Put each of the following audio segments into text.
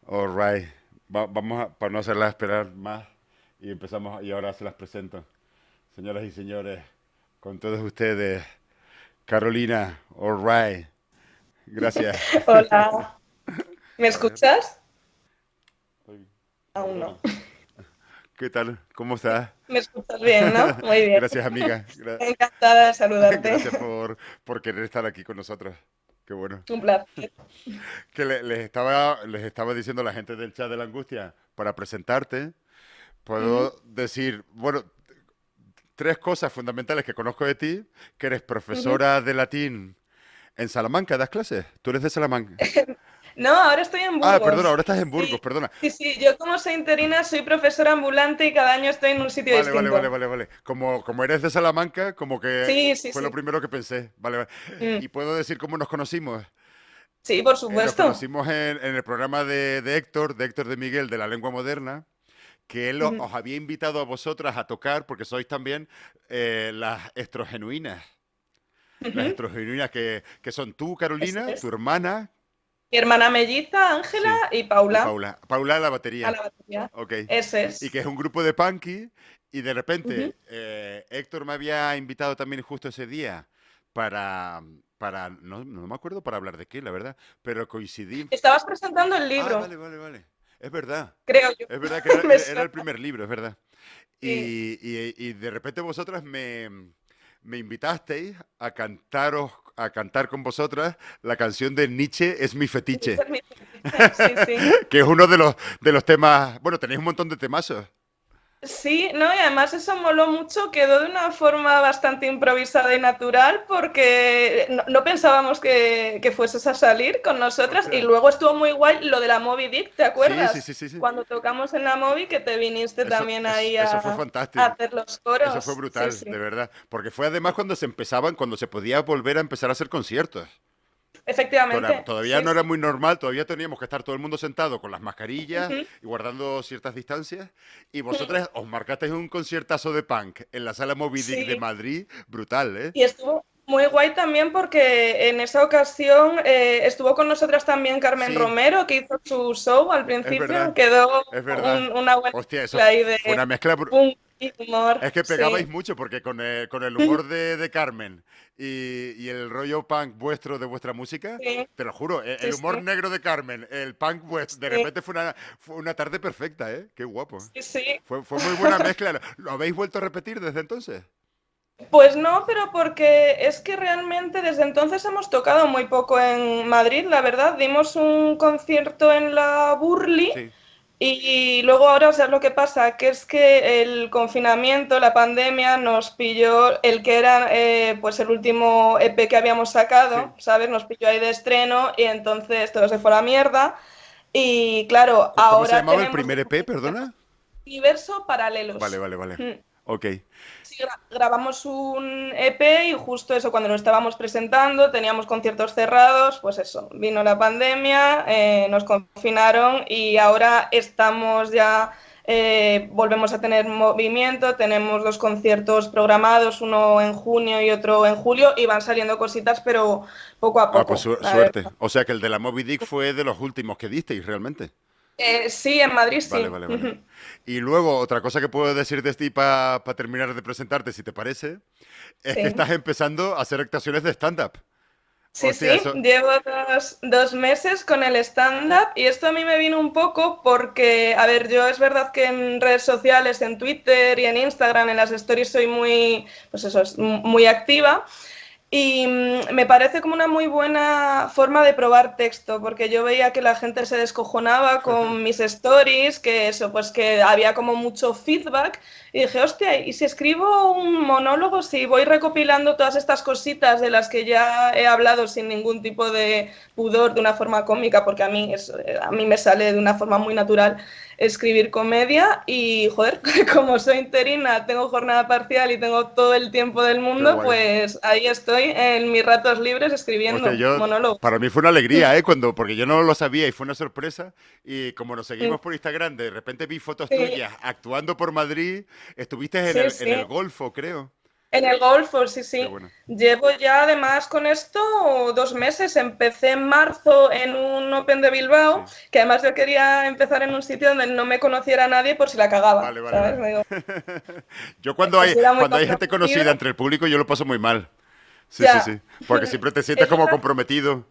All right. Vamos a, para no hacerlas esperar más y empezamos y ahora se las presento. Señoras y señores, con todos ustedes, Carolina, all right. Gracias. Hola, ¿me A ver, escuchas? ay, Aún no. perdona. ¿Qué tal? ¿Cómo estás? ¿Me escuchas bien, no? Muy bien. Gracias, amiga. Encantada de saludarte. Gracias por querer estar aquí con nosotros. Qué bueno. Un placer. Que les estaba diciendo a la gente del chat de la angustia, para presentarte, Ujú, puedo decir, bueno, tres cosas fundamentales que conozco de ti, que eres ujú. profesora de latín en Salamanca, ¿das clases? Tú eres de Salamanca. No, ahora estoy en Ah, perdona, Burgos. ahora estás en Burgos, Sí, perdona. sí, sí. Yo como soy interina soy profesora ambulante y cada año estoy en un sitio Vale, vale, vale, distinto. vale, vale. Como eres de Salamanca, como que Sí, sí, fue lo sí. primero que pensé. Vale, vale. Mm, Y puedo decir cómo nos conocimos. sí, por Nos supuesto. conocimos en el programa de Héctor de Miguel, de la lengua moderna, que él Ujú, os había invitado a vosotras a tocar, porque sois también las estrogenuinas. Las ujú. estrogenuinas que son tú, Eso Carolina, tu es. hermana, Mi hermana melliza, Ángela sí, y y Paula, Paula. Paula a la a batería. la batería. Ok. Ese Y que es. es un grupo de punky. Y de Ujú. repente, Héctor me había invitado también justo ese día para, no me acuerdo para hablar de qué, la verdad, pero coincidí. Estabas presentando el Ah, libro, vale, vale, vale. Es verdad. creo yo. Es verdad que Me era suena. el primer libro, es verdad. Sí. Y de repente vosotras me invitasteis a cantar con vosotras la canción de Nietzsche es mi fetiche, Sí, sí. que es uno de los temas, bueno, tenéis un montón de temazos. Sí, no, y además eso moló mucho, quedó de una forma bastante improvisada y natural porque no pensábamos que fueses a salir con nosotras y Ostras. luego estuvo muy guay lo de la Moby Dick, ¿te Sí, sí, acuerdas? sí, sí, sí. Cuando tocamos en la Moby que te viniste también ahí Eso fue a fantástico. hacer los Eso fue coros. Sí, brutal, sí, de verdad. Porque fue además cuando se empezaban, cuando se podía volver a empezar a hacer conciertos. efectivamente, Todavía sí, no era sí. muy normal, todavía teníamos que estar todo el mundo sentado con las mascarillas Ujú, y guardando ciertas distancias. Y ujú. vosotras os marcasteis un conciertazo de punk en la sala Moby Dick de Sí, Madrid, brutal, ¿eh? y estuvo muy guay también porque en esa ocasión estuvo con nosotras también Carmen Sí, Romero, que hizo su show al es principio. verdad, Quedó es verdad. una buena Hostia, mezcla ahí de fue una mezcla. punk y humor. Es que pegabais Sí. mucho porque con el humor de Carmen y el rollo punk vuestro de vuestra música, Sí, te lo juro, sí, el sí, humor negro de Carmen, el punk vuestro, de sí, repente fue una tarde perfecta, ¿eh? Qué guapo. sí, sí. Fue muy buena mezcla. ¿Lo habéis vuelto a repetir desde entonces? Pues no, pero porque es que realmente desde entonces hemos tocado muy poco en Madrid, la verdad. Dimos un concierto en la Burly. Sí, Y luego ahora, ¿sabes lo que pasa? Que es que el confinamiento, la pandemia, nos pilló el que era pues el último EP que habíamos sí. sacado, ¿sabes? Nos pilló ahí de estreno y entonces todo se fue a la mierda. Y claro, ¿Cómo se ahora llamaba el tenemos primer EP, perdona? universo Vale, paralelos. vale, vale. Mm. Ok. Sí, grabamos un EP y justo eso, cuando lo estábamos presentando, teníamos conciertos cerrados, pues eso, vino la pandemia, nos confinaron y ahora estamos ya, volvemos a tener movimiento, tenemos dos conciertos programados, uno en junio y otro en julio, y van saliendo cositas, pero poco a Ah, pues poco, la suerte. verdad. O sea que el de la Moby Dick fue de los últimos que disteis, realmente. Sí, en Madrid Vale, sí. vale, vale. Y luego, otra cosa que puedo decir de ti para terminar de presentarte, si te parece, es que Sí. estás empezando a hacer actuaciones de stand-up. Sí, Hostia, sí, eso. llevo dos meses con el stand-up y esto a mí me vino un poco porque, a ver, yo es verdad que en redes sociales, en Twitter y en Instagram, en las stories soy muy, pues eso, muy activa y me parece como una muy buena forma de probar texto, porque yo veía que la gente se descojonaba con mis stories, que eso, pues que había como mucho feedback, y dije, hostia, ¿y si escribo un monólogo, si voy recopilando todas estas cositas de las que ya he hablado sin ningún tipo de pudor, de una forma cómica, porque a mí me sale de una forma muy natural escribir comedia y, joder, como soy interina, tengo jornada parcial y tengo todo el tiempo del Qué mundo, guay. pues ahí estoy en mis ratos libres Hostia, escribiendo monólogos. para mí fue una alegría, ¿eh? Porque yo no lo sabía y fue una sorpresa. Y como nos seguimos Sí, por Instagram, de repente vi fotos sí, tuyas actuando por Madrid. Estuviste sí, en el sí. Golfo, creo. En el Golfo, sí, Qué sí. bueno. Llevo ya además con esto 2 meses. Empecé en marzo en un Open de Bilbao, Sí. que además yo quería empezar en un sitio donde no me conociera nadie por si la cagaba, Vale, vale, ¿sabes? vale. Me digo, Yo si era muy cuando hay gente conocida comprometido, entre el público, yo lo paso muy mal. Sí, sí, ya. sí. Porque siempre te sientes Es como verdad, comprometido.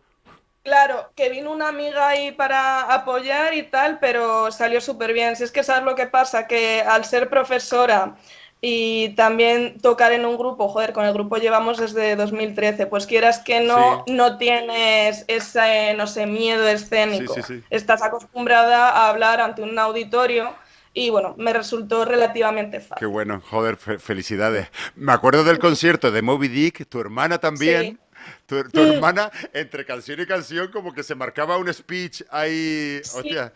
claro, que vino una amiga ahí para apoyar y tal, pero salió súper bien. Si es que sabes lo que pasa, que al ser profesora y también tocar en un grupo, joder, con el grupo llevamos desde 2013, pues quieras que no, Sí, no tienes ese, no sé, miedo sí, sí, escénico. sí. Estás acostumbrada a hablar ante un auditorio y bueno, me resultó relativamente Qué fácil. bueno, joder, felicidades. Me acuerdo del concierto de Moby Dick, tu hermana Sí. también. Tu Mm, hermana, entre canción y canción, como que se marcaba un speech ahí. sí, Hostia.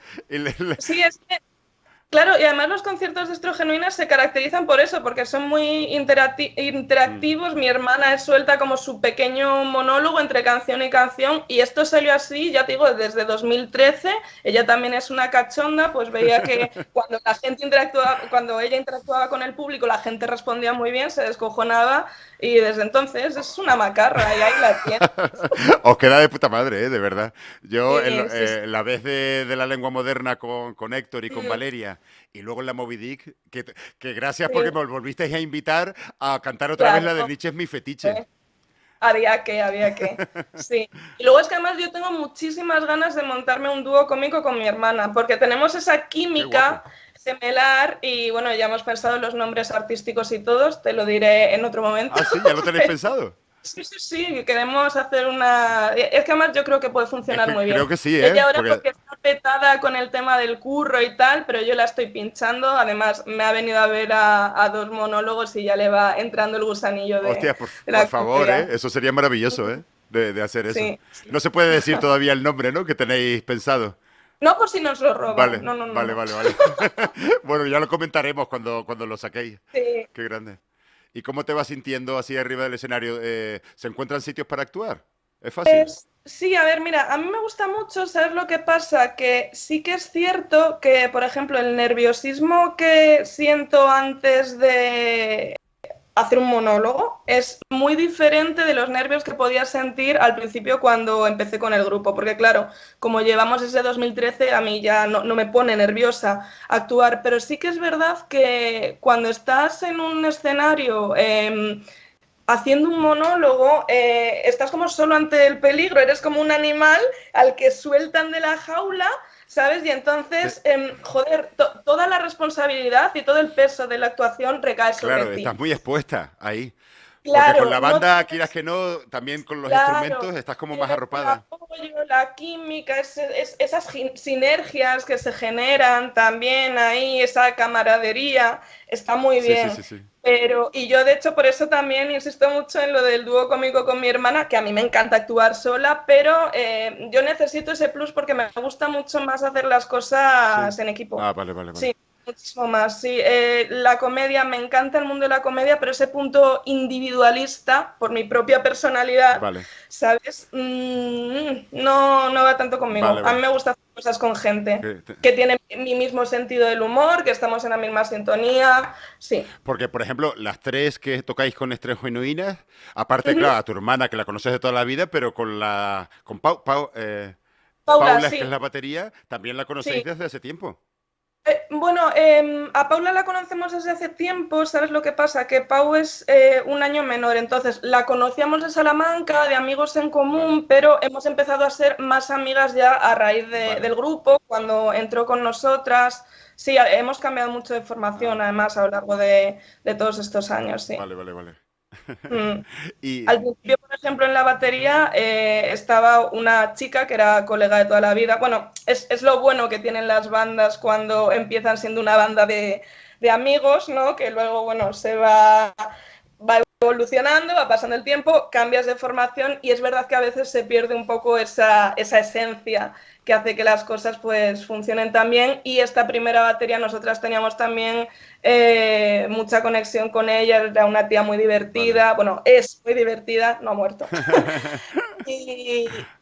sí, es que claro, y además los conciertos de Estro Genuinas se caracterizan por eso, porque son muy Mm, interactivos. Mi hermana es suelta como su pequeño monólogo entre canción y canción, y esto salió así, ya te digo, desde 2013. Ella también es una cachonda, pues veía que cuando la gente interactuaba, cuando ella interactuaba con el público, la gente respondía muy bien, se descojonaba, y desde entonces es una macarra, y ahí la tiene. Os queda de puta madre, de verdad. Yo, Sí, sí, sí. la vez de la lengua moderna con Héctor y con Mm, Valeria, y luego en la Moby Dick, que gracias porque sí, me volvisteis a invitar a cantar otra vez claro. la de Nietzsche es mi fetiche. Había que, sí. Y luego es que además yo tengo muchísimas ganas de montarme un dúo cómico con mi hermana, porque tenemos esa Qué guapo. química similar y bueno, ya hemos pensado en los nombres artísticos y todos, te lo diré en otro momento. Ah, sí, ya lo tenéis pensado. Sí, sí, sí, queremos hacer una... Es que además yo creo que puede Es funcionar que muy creo bien. que sí, ¿eh? Ella ahora Porque, porque está petada con el tema del curro y tal, pero yo la estoy pinchando. Además, me ha venido a ver a dos monólogos y ya le va entrando el gusanillo hostia, de por la favor, ¿eh? comedia. Eso sería maravilloso, ¿eh? De hacer eso. Sí, No sí. se puede decir todavía el nombre, ¿no? Que tenéis pensado. No por si nos lo roban. Vale, No, no, no, vale, no. vale, vale. Bueno, ya lo comentaremos cuando lo saquéis. Sí. Qué grande. ¿Y cómo te vas sintiendo así arriba del escenario? ¿Se encuentran sitios para actuar? ¿Es fácil? Sí, a ver, mira, a mí me gusta mucho, ¿sabes lo que pasa? Que sí que es cierto que, por ejemplo, el nerviosismo que siento antes de hacer un monólogo es muy diferente de los nervios que podía sentir al principio cuando empecé con el grupo, porque claro, como llevamos ese 2013, a mí ya no me pone nerviosa actuar, pero sí que es verdad que cuando estás en un escenario haciendo un monólogo, estás como solo ante el peligro, eres como un animal al que sueltan de la jaula, ¿sabes? Y Te- entonces, joder, toda la responsabilidad y todo el peso de la actuación recae sobre claro, ti. estás muy expuesta ahí. Porque con Claro, la no banda, quieras tienes, que no, también con los instrumentos, claro, estás como más tienes el arropada. apoyo, la química, esas sinergias que se generan también ahí, esa camaradería, está muy Sí, sí, bien. sí, sí. Pero, y yo de hecho por eso también insisto mucho en lo del dúo cómico con mi hermana, que a mí me encanta actuar sola, pero yo necesito ese plus porque me gusta mucho más hacer las Sí. cosas en equipo. Ah, vale, vale, vale. Sí, muchísimo más. Sí, la comedia, me encanta el mundo de la comedia, pero ese punto individualista, por mi propia personalidad, Vale, ¿sabes? No va tanto vale, conmigo. A mí vale. me gusta hacer cosas con gente Que que tiene mi mismo sentido del humor, que estamos en la misma sintonía. Sí. Porque, por ejemplo, las tres que tocáis con Estrés Genuinas, aparte, Ujú. claro, a tu hermana que la conoces de toda la vida, pero con Paula, Paula, que es sí, la batería, también la conocéis sí. desde hace tiempo. Bueno, a Paula la conocemos desde hace tiempo, ¿sabes lo que pasa? Que Pau es un año menor, entonces la conocíamos de Salamanca, de amigos en Vale, común, pero hemos empezado a ser más amigas ya a raíz vale. del grupo, cuando entró con nosotras. Sí, hemos cambiado mucho de formación, Ah, además, a lo largo de todos estos años, sí. vale, vale, vale. Mm. Y, Al principio, por ejemplo, en la batería estaba una chica que era colega de toda la vida. Bueno, es lo bueno que tienen las bandas cuando empiezan siendo una banda de amigos, ¿no? Que luego, bueno, va evolucionando, va pasando el tiempo, cambias de formación y es verdad que a veces se pierde un poco esa esencia que hace que las cosas pues funcionen tan bien. Y esta primera batería nosotras teníamos también mucha conexión con ella, era una tía muy Vale. divertida, bueno, es muy divertida, no ha muerto.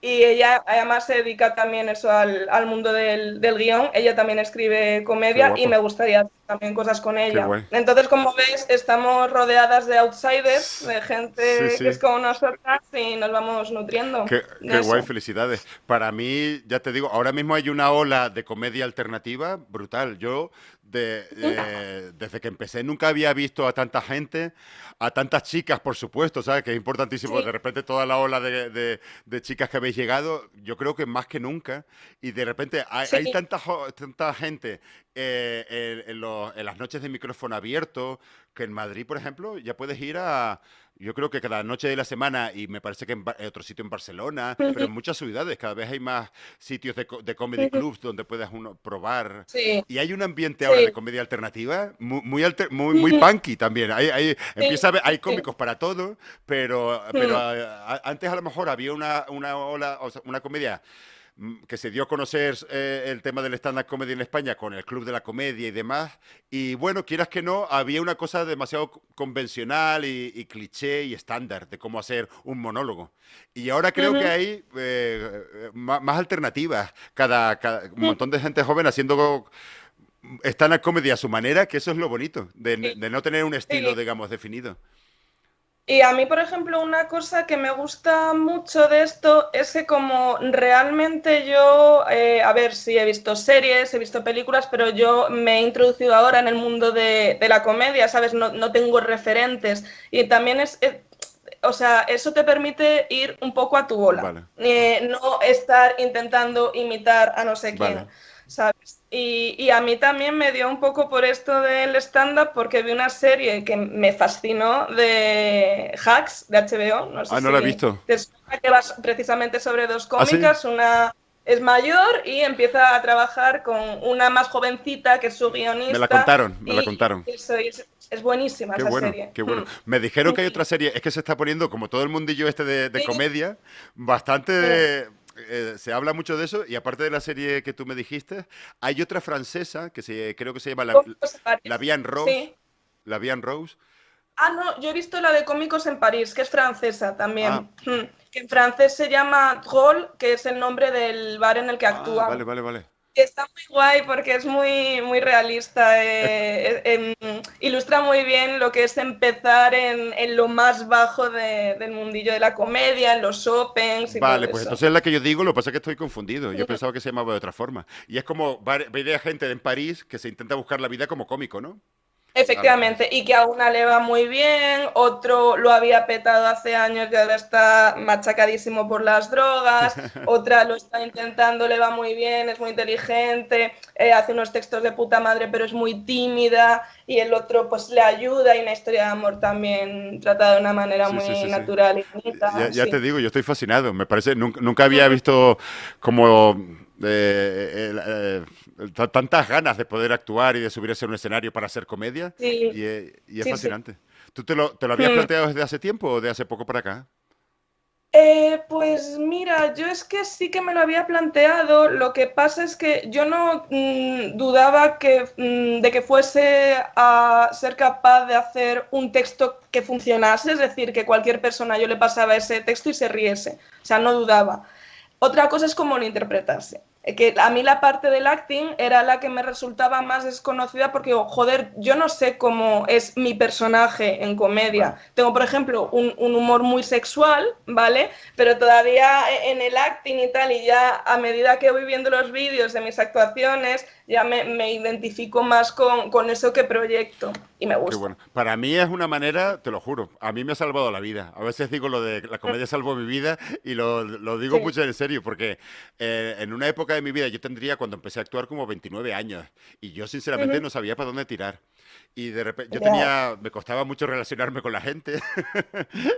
Y ella además se dedica también eso al mundo del guión. Ella también escribe Qué comedia y guapo, me gustaría hacer también cosas con qué ella. guay. Entonces, como ves, estamos rodeadas de outsiders, de Sí, gente que es sí. como nosotras y nos vamos nutriendo Qué de guay, eso. felicidades. Para mí, ya te digo, ahora mismo hay una ola de comedia alternativa brutal. Yo, desde que empecé, nunca había visto a tanta gente, a tantas chicas, por supuesto, ¿sabes? Que es importantísimo. De Sí. repente, toda la ola de chicas que habéis llegado, yo creo que más que nunca. Y de repente, hay Sí. tanta gente en las noches de micrófono abierto, que en Madrid, por ejemplo, ya puedes ir a yo creo que cada noche de la semana, y me parece que en otro sitio en Barcelona, pero en muchas ciudades, cada vez hay más sitios de comedy clubs donde puedas uno probar. Sí, Y hay un ambiente ahora de sí, comedia alternativa muy punky también. sí, Hay sí. cómicos para todo, pero antes a lo mejor había una ola, o sea, una comedia que se dio a conocer el tema del stand-up comedy en España con el Club de la Comedia y demás. Y bueno, quieras que no, había una cosa demasiado convencional y cliché y estándar de cómo hacer un monólogo. Y ahora creo que hay más alternativas. Un montón de gente joven haciendo stand-up comedy a su manera, que eso es lo bonito, Sí, de no tener un estilo, sí. digamos, definido. Y a mí, por ejemplo, una cosa que me gusta mucho de esto es que como realmente yo, a ver, sí, he visto series, he visto películas, pero yo me he introducido ahora en el mundo de la comedia, ¿sabes? No, no tengo referentes. Y también o sea, eso te permite ir un poco a tu bola, Vale, no estar intentando imitar a no sé quién, vale. ¿sabes? Y a mí también me dio un poco por esto del stand-up porque vi una serie que me fascinó de Hacks de HBO, no sé Ah, no la he si visto. te suena, que va precisamente sobre dos ¿Ah, sí? cómicas, una es mayor y empieza a trabajar con una más jovencita que es su guionista Me la y contaron. eso, es buenísima Qué esa bueno, serie. qué bueno. Me dijeron que hay otra serie, es que se está poniendo, como todo el mundillo este de Sí, comedia, bastante sí. se habla mucho de eso, y aparte de la serie que tú me dijiste, hay otra francesa creo que se llama Cómicos en La París. Vie en Rose, Sí. La Vie en Rose. Ah, no, yo he visto la de Cómicos en París, que es francesa Ah, también. Que en francés se llama Drôle, que es el nombre del bar en el que vale, actúan. vale, vale. Y está muy guay porque es muy, muy realista. Es- Ilustra muy bien lo que es empezar en lo más bajo del mundillo de la comedia, en los opens y todo vale, pues eso. entonces es la que yo digo, lo que pasa es que estoy confundido. Yo pensaba que se llamaba de otra forma. Y es como ver a gente en París que se intenta buscar la vida como cómico, ¿no? Efectivamente, y que a una le va muy bien, otro lo había petado hace años y ahora está machacadísimo por las drogas, otra lo está intentando, le va muy bien, es muy inteligente, hace unos textos de puta madre, pero es muy tímida, y el otro pues le ayuda, y una historia de amor también tratada de una manera Sí, sí, muy sí, sí. natural y bonita, Ya te sí. digo, yo estoy fascinado. Me parece, nunca había visto como tantas ganas de poder actuar y de subirse a un escenario para hacer comedia, Sí, y es sí, sí. fascinante. ¿Tú te lo habías planteado desde hace tiempo o de hace poco para acá? Pues mira, yo es que sí que me lo había planteado. Lo que pasa es que yo no dudaba de que fuese a ser capaz de hacer un texto que funcionase, es decir, que cualquier persona yo le pasaba ese texto y se riese. O sea, no dudaba. Otra cosa es cómo lo interpretase. Que a mí la parte del acting era la que me resultaba más desconocida porque, oh, joder, yo no sé cómo es mi personaje en Vale. comedia. Tengo, por ejemplo, un humor muy sexual, ¿vale? Pero todavía en el acting y tal, y ya a medida que voy viendo los vídeos de mis actuaciones, ya me identifico más con eso que proyecto y me Qué gusta. bueno. Para mí es una manera, te lo juro, a mí me ha salvado la vida. A veces digo lo de la comedia salvó mi vida y lo digo Sí. mucho en serio porque en una época de mi vida yo tendría cuando empecé a actuar como 29 años y yo sinceramente Ujú. no sabía para dónde tirar. Y de repente Ya. me costaba mucho relacionarme con la gente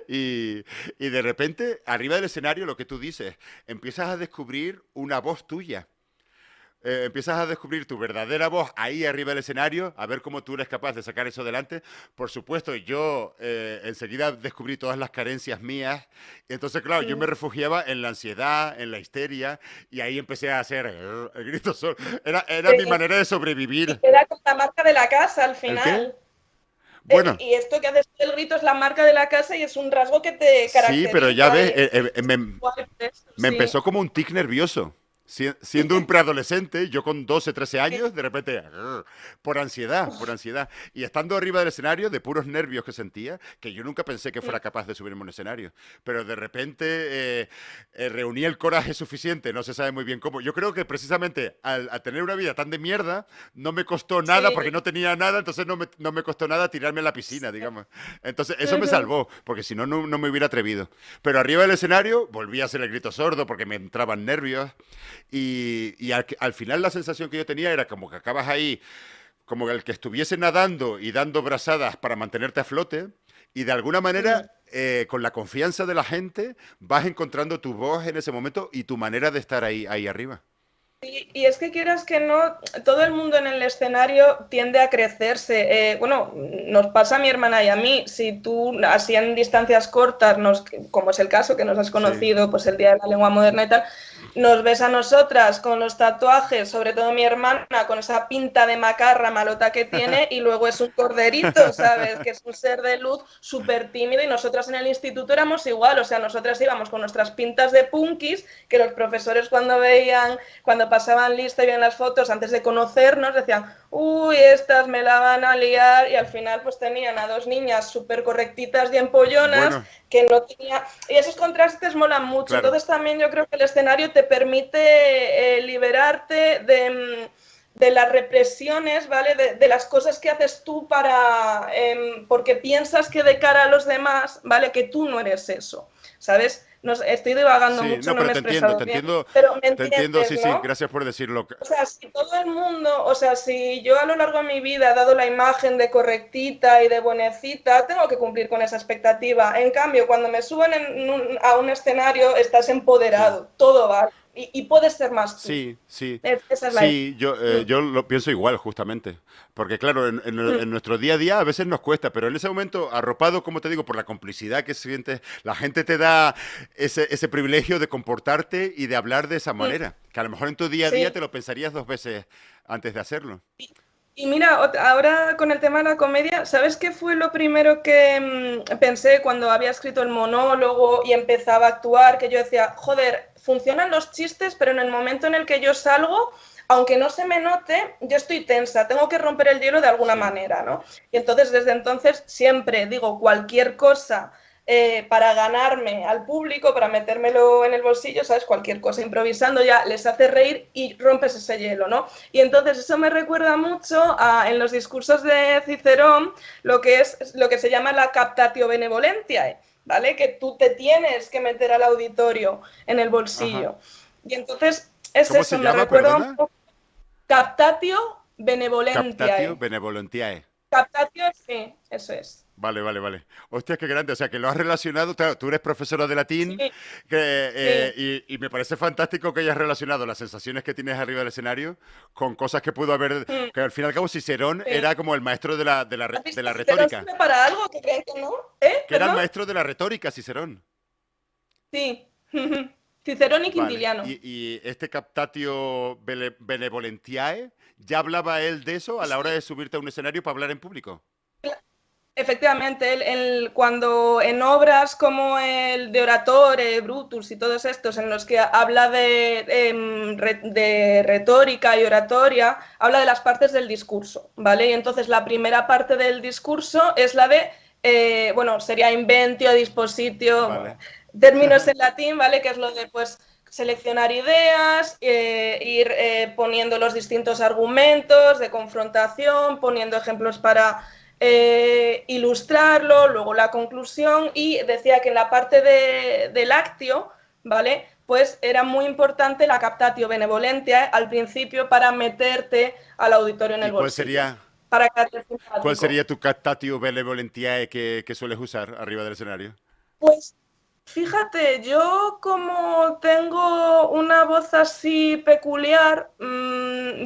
y, y de repente arriba del escenario lo que tú dices, empiezas a descubrir una voz tuya. empiezas a descubrir tu verdadera voz ahí arriba del escenario, a ver cómo tú eres capaz de sacar eso adelante. Por supuesto, yo enseguida descubrí todas las carencias mías. Entonces, claro, yo me refugiaba en la ansiedad, en la histeria, y ahí empecé a hacer el grito solo. Era mi manera de Y sobrevivir. queda con la marca de la casa al ¿El qué? final. Bueno, Y esto que haces el grito es la marca de la casa y es un rasgo que te sí, pero ya caracteriza. ves, Y guay por eso, me sí. empezó como un tic nervioso. Siendo un preadolescente, yo con 12, 13 años, de repente, por ansiedad, por ansiedad. Y estando arriba del escenario, de puros nervios que sentía, que yo nunca pensé que fuera capaz de subirme a un escenario. Pero de repente reuní el coraje suficiente, no se sabe muy bien cómo. Yo creo que precisamente al tener una vida tan de mierda, no me costó nada, porque Sí. no tenía nada, entonces no me costó nada tirarme a la piscina, Sí. digamos. Entonces, eso me Ujú. salvó, porque si no, no me hubiera atrevido. Pero arriba del escenario, volví a hacer el grito sordo, porque me entraban nervios. Y al final la sensación que yo tenía era como que acabas ahí, como el que estuviese nadando y dando brazadas para mantenerte a flote, y de alguna Mm. manera, con la confianza de la gente, vas encontrando tu voz en ese momento y tu manera de estar ahí arriba. Y es que quieras que no, todo el mundo en el escenario tiende a crecerse. Bueno, nos pasa a mi hermana y a mí. Si tú, así en distancias cortas, como es el caso que nos has Sí, conocido, pues el Día de la Lengua Moderna y tal, nos ves a nosotras con los tatuajes, sobre todo mi hermana, con esa pinta de macarra malota que tiene, y luego es un corderito, ¿sabes? Que es un ser de luz súper tímido, y nosotras en el instituto éramos igual, o sea, nosotras íbamos con nuestras pintas de punkis, que los profesores cuando pasaban lista y veían las fotos antes de conocernos, decían, uy, estas me la van a liar, y al final pues tenían a dos niñas súper correctitas y empollonas, bueno, que no tenía... Y esos contrastes molan mucho. claro. Entonces también yo creo que el escenario te permite liberarte de las represiones, ¿vale? De las cosas que haces tú porque piensas que de cara a los demás, ¿vale? Que tú no eres eso, ¿sabes? No, estoy divagando Sí, mucho, no, no pero me he expresado bien, pero me te entiendo, sí, entiendes, sí, ¿no? gracias por decirlo. O sea, si todo el mundo, o sea, si yo a lo largo de mi vida he dado la imagen de correctita y de buenecita, tengo que cumplir con esa expectativa. En cambio, cuando me suben a un escenario, estás Sí. empoderado, todo vale. Y puedes ser más tú. Sí, sí, Esa es la idea. sí, Mm, yo lo pienso igual, justamente. Porque claro, mm, en nuestro día a día a veces nos cuesta, pero en ese momento, arropado, como te digo, por la complicidad que sientes, la gente te da ese privilegio de comportarte y de hablar de esa mm. manera, que a lo mejor en tu día a día Sí. te lo pensarías dos veces antes de hacerlo. Y mira, ahora con el tema de la comedia, ¿sabes qué fue lo primero que pensé cuando había escrito el monólogo y empezaba a actuar? Que yo decía, joder, funcionan los chistes, pero en el momento en el que yo salgo, aunque no se me note, yo estoy tensa, tengo que romper el hielo de alguna Sí. manera, ¿no? Y entonces desde entonces siempre digo cualquier cosa para ganarme al público, para metérmelo en el bolsillo, ¿sabes? Cualquier cosa improvisando ya les hace reír y rompes ese hielo, ¿no? Y entonces eso me recuerda mucho en los discursos de Cicerón lo que se llama la captatio benevolentiae, ¿vale? Que tú te tienes que meter al auditorio en el Ajá. bolsillo. Y entonces es ¿Cómo se eso, me llama, recuerda un perdona? poco captatio Captatio benevolentiae. benevolentiae. Captatio, sí, eso es. Vale, vale, vale. Hostia, qué grande. O sea, que lo has relacionado. Claro, tú eres profesora de Sí, latín sí. y me parece fantástico que hayas relacionado las sensaciones que tienes arriba del escenario con cosas que pudo haber. Mm, Que al fin y al cabo, Cicerón sí. era como el maestro ¿Has de visto la Cicerón retórica. sirve para algo que creen que no? ¿Eh? Que era el ¿Perdón? maestro de la retórica, Cicerón. Sí. Cicerón y Vale. Quintiliano. Y este captatio benevolentiae, ¿ya hablaba él de eso a la hora Sí, de subirte a un escenario para hablar en público? efectivamente, cuando en obras como el de Oratore, Brutus y todos estos, en los que habla de retórica y oratoria, habla de las partes del discurso, ¿vale? Y entonces la primera parte del discurso es la de, bueno, sería inventio, dispositio, Vale. términos en latín, ¿vale? Que es lo de, pues, seleccionar ideas, ir poniendo los distintos argumentos de confrontación, poniendo ejemplos para ilustrarlo, luego la conclusión, y decía que en la parte del actio, ¿vale? Pues era muy importante la captatio benevolentia al principio para meterte al auditorio en ¿Y el bolsillo, para que cuál simpático. sería tu captatio benevolentiae que sueles usar arriba del escenario? Pues fíjate, yo como tengo una voz así peculiar,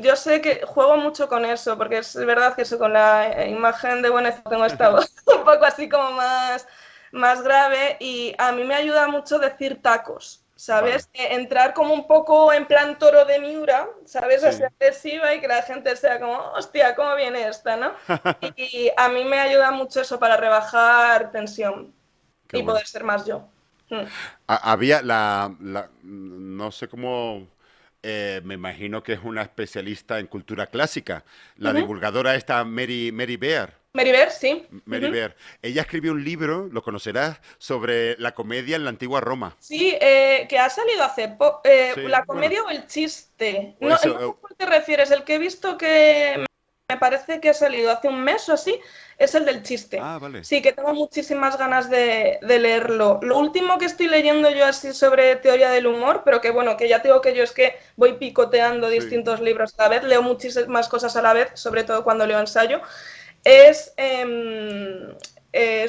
yo sé que juego mucho con eso, porque es verdad que eso con la imagen de Buenez tengo esta voz un poco así como más grave y a mí me ayuda mucho decir tacos. Vale, ¿Sabes? Entrar como un poco en plan toro de Miura, ¿sabes? Así sí, agresiva y que la gente sea como, hostia, ¿cómo viene esta, no? Y a mí me ayuda mucho eso para rebajar tensión qué y bueno. poder ser más yo. Mm. Había no sé cómo, me imagino que es una especialista en cultura clásica, la Ujú. divulgadora esta Mary Bear. Meriver, sí. Mary Ujú. Bear. Ella escribió un libro, lo conocerás, sobre la comedia en la antigua Roma. Sí, que ha salido hace poco. Sí, ¿La bueno, comedia o el chiste? o No, eso, no sé a cuál te refieres. El que he visto que me parece que ha salido hace un mes o así es el del chiste. vale. Sí, que tengo muchísimas ganas de leerlo. Lo último que estoy leyendo yo así sobre teoría del humor, pero que bueno, que ya tengo que yo es que voy picoteando Sí. distintos libros a la vez, leo muchísimas cosas a la vez, sobre todo cuando leo ensayo, es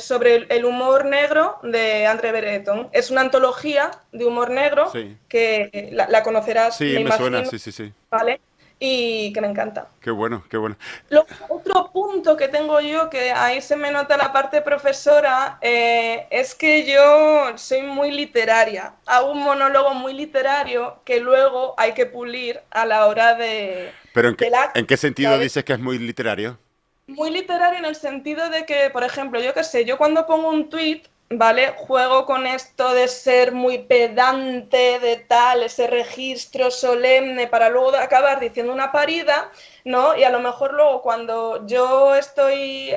sobre el humor negro de André Breton. Es una antología de humor negro Sí. que la conocerás, Sí, me me suena, imagino, sí, sí, sí. ¿vale? Y que me encanta. Qué bueno, qué bueno. Otro punto que tengo yo, que ahí se me nota la parte profesora, es que yo soy muy literaria. Hago un monólogo muy literario que luego hay que pulir a la hora Pero del acto, en qué sentido ¿sabes? dices que es muy literario? Muy literario en el sentido de que, por ejemplo, yo qué sé, yo cuando pongo un tweet, ¿vale? Juego con esto de ser muy pedante, de tal, ese registro solemne para luego acabar diciendo una parida, ¿no? Y a lo mejor luego cuando yo estoy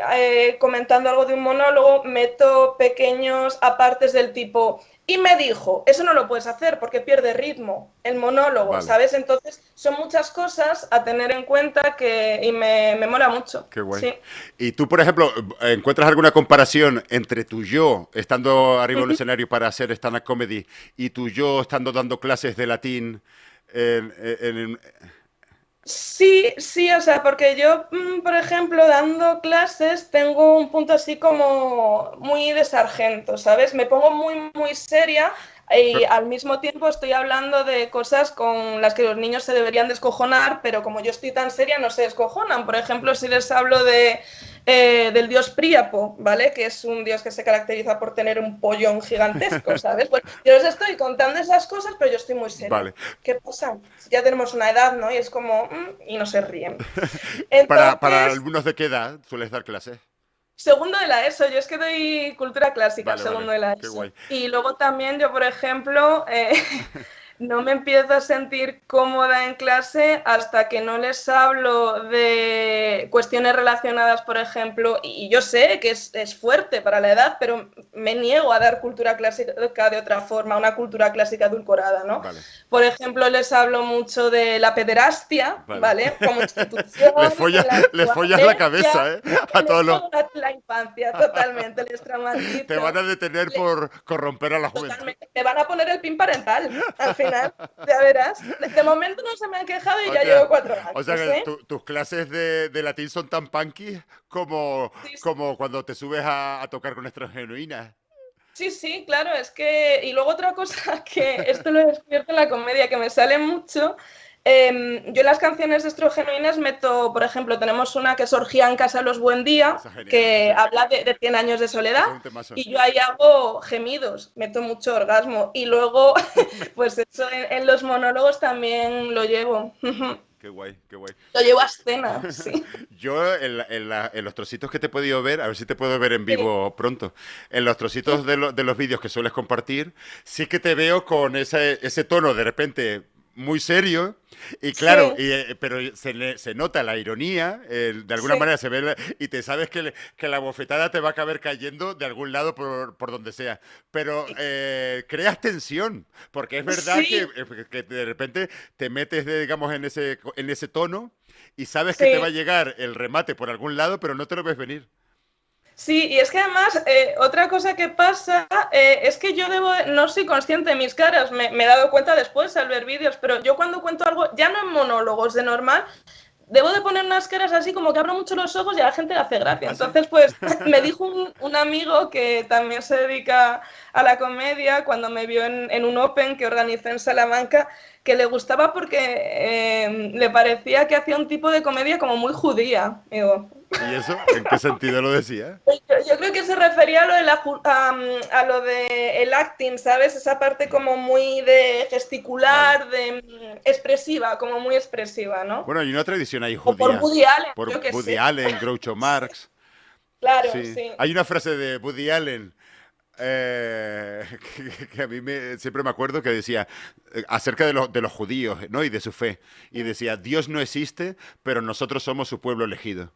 comentando algo de un monólogo, meto pequeños apartes del tipo, y me dijo, eso no lo puedes hacer porque pierde ritmo el monólogo, Vale, ¿sabes? Entonces son muchas cosas a tener en cuenta y me mola mucho, qué guay. sí. Y tú, por ejemplo, ¿encuentras alguna comparación entre tu yo estando arriba de un escenario para hacer stand-up comedy y tu yo estando dando clases de latín en- Sí, sí, o sea, porque yo, por ejemplo, dando clases, tengo un punto así como muy de sargento, ¿sabes? Me pongo muy seria y pero- al mismo tiempo estoy hablando de cosas con las que los niños se deberían descojonar, pero como yo estoy tan seria, no se descojonan. Por ejemplo, si les hablo del dios Príapo, ¿vale? Que es un dios que se caracteriza por tener un pollón gigantesco, ¿sabes? Pues yo les estoy contando esas cosas, pero yo estoy muy seria. vale. ¿Qué pasa? Ya tenemos una edad, ¿no? Y es como, y no se ríen. Para Entonces, alumnos de qué edad sueles dar clases? segundo de la ESO, yo es que doy cultura clásica, Vale, segundo vale, de la qué ESO. guay. Y luego también yo, por ejemplo, no me empiezo a sentir cómoda en clase hasta que no les hablo de cuestiones relacionadas, por ejemplo, y yo sé que es fuerte para la edad, pero me niego a dar cultura clásica de otra forma, una cultura clásica edulcorada, ¿no? Vale, Por ejemplo, les hablo mucho de la pederastia, vale. ¿vale? Como institución, de la Les follas la violencia, cabeza, ¿eh? A les todos los... juego la infancia, totalmente, les Te van traumatizo. a detener por corromper a la juventud. Totalmente. Me van a poner el pin parental al final, ya verás. De momento no se me han quejado y ya Hostia, llevo 4 o sea años, que ¿eh? tus clases de latín son tan punky Sí, como cuando te subes a tocar con nuestras genuinas. sí, sí, claro, es que... Y luego otra cosa que esto lo he descubierto en la comedia, que me sale mucho. Yo en las canciones de Estrogenuinas meto, por ejemplo, tenemos una que es Orgía en casa los buen día, Eso es genial, que habla de 100 años de soledad, eso es un temazo. y yo ahí hago gemidos, meto mucho orgasmo. Y luego, pues eso en los monólogos también lo llevo. Qué guay, qué guay. Lo llevo a escena, sí. Yo en los trocitos que te he podido ver, a ver si te puedo ver en Sí. vivo pronto, en los trocitos de los vídeos que sueles compartir, sí que te veo con ese tono de repente muy serio y claro, Sí, pero se nota la ironía, de alguna sí, manera se ve y te sabes que la bofetada te va a acabar cayendo de algún lado por donde sea, pero creas tensión, porque es verdad sí, que de repente te metes, digamos, en ese tono y sabes que te va sí. a llegar el remate por algún lado, pero no te lo ves venir. Sí, y es que además, otra cosa que pasa es que yo no soy consciente de mis caras, me he dado cuenta después al ver vídeos, pero yo cuando cuento algo, ya no en monólogos de normal, debo de poner unas caras así como que abro mucho los ojos y a la gente le hace gracia. ¿Ah, sí? Entonces, pues me dijo un amigo que también se dedica a la comedia, cuando me vio en un Open que organizé en Salamanca, que le gustaba porque le parecía que hacía un tipo de comedia como muy judía. Digo, ¿Y eso? ¿En qué sentido lo decía? yo creo que se refería a lo de a lo de el acting, ¿sabes? Esa parte como muy de Vale. gesticular, de expresiva, como muy expresiva, ¿no? Bueno, hay una tradición ahí O por judía, Woody Allen, por yo qué Woody sé. Allen, Groucho Marx. Claro, Sí. sí. Hay una frase de Woody Allen que a mí siempre me acuerdo que decía acerca de los judíos, ¿no? Y de su fe. Y decía, Dios no existe, pero nosotros somos su pueblo elegido.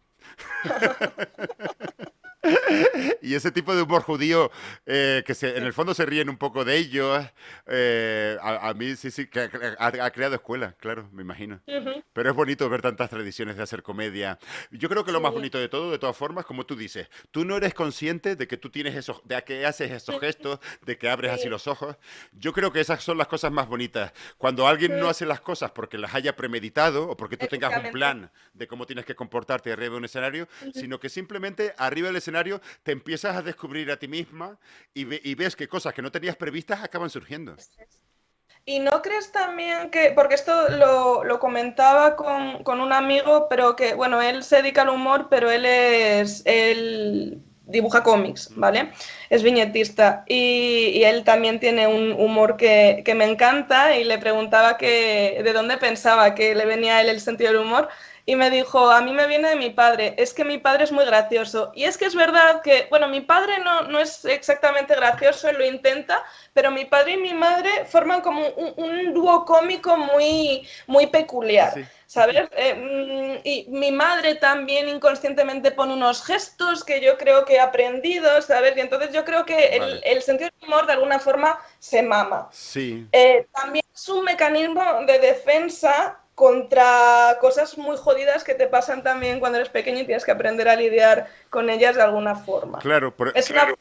Y ese tipo de humor judío en el fondo se ríen un poco de ellos, a mí sí, sí, que ha creado escuela, claro, me imagino. Ujú, Pero es bonito ver tantas tradiciones de hacer comedia. Yo creo que lo más sí. bonito de todo, de todas formas, como tú dices, tú no eres consciente de que tú tienes esos, de que haces esos gestos, de que abres así Sí. los ojos. Yo creo que esas son las cosas más bonitas. Cuando alguien no Mm, hace las cosas porque las haya premeditado o porque tú tengas un efectivamente. plan de cómo tienes que comportarte arriba de un escenario, Ujú. sino que simplemente arriba del escenario te empiezas a descubrir a ti misma y ves que cosas que no tenías previstas acaban surgiendo. ¿Y no crees también que, porque esto lo comentaba con un amigo, pero que, bueno, él se dedica al humor, pero él dibuja cómics, ¿vale? Es viñetista y él también tiene un humor que me encanta y le preguntaba que, de dónde pensaba que le venía a él el sentido del humor y me dijo, a mí me viene de mi padre, es que mi padre es muy gracioso. Y es que es verdad que, bueno, mi padre no es exactamente gracioso, él lo intenta, pero mi padre y mi madre forman como un dúo cómico muy peculiar, Sí, ¿sabes? Y mi madre también inconscientemente pone unos gestos que yo creo que he aprendido, ¿sabes? Y entonces yo creo que vale. el sentido del humor de alguna forma se mama. Sí, También es un mecanismo de defensa contra cosas muy jodidas que te pasan también cuando eres pequeño y tienes que aprender a lidiar con ellas de alguna forma. claro. Es una forma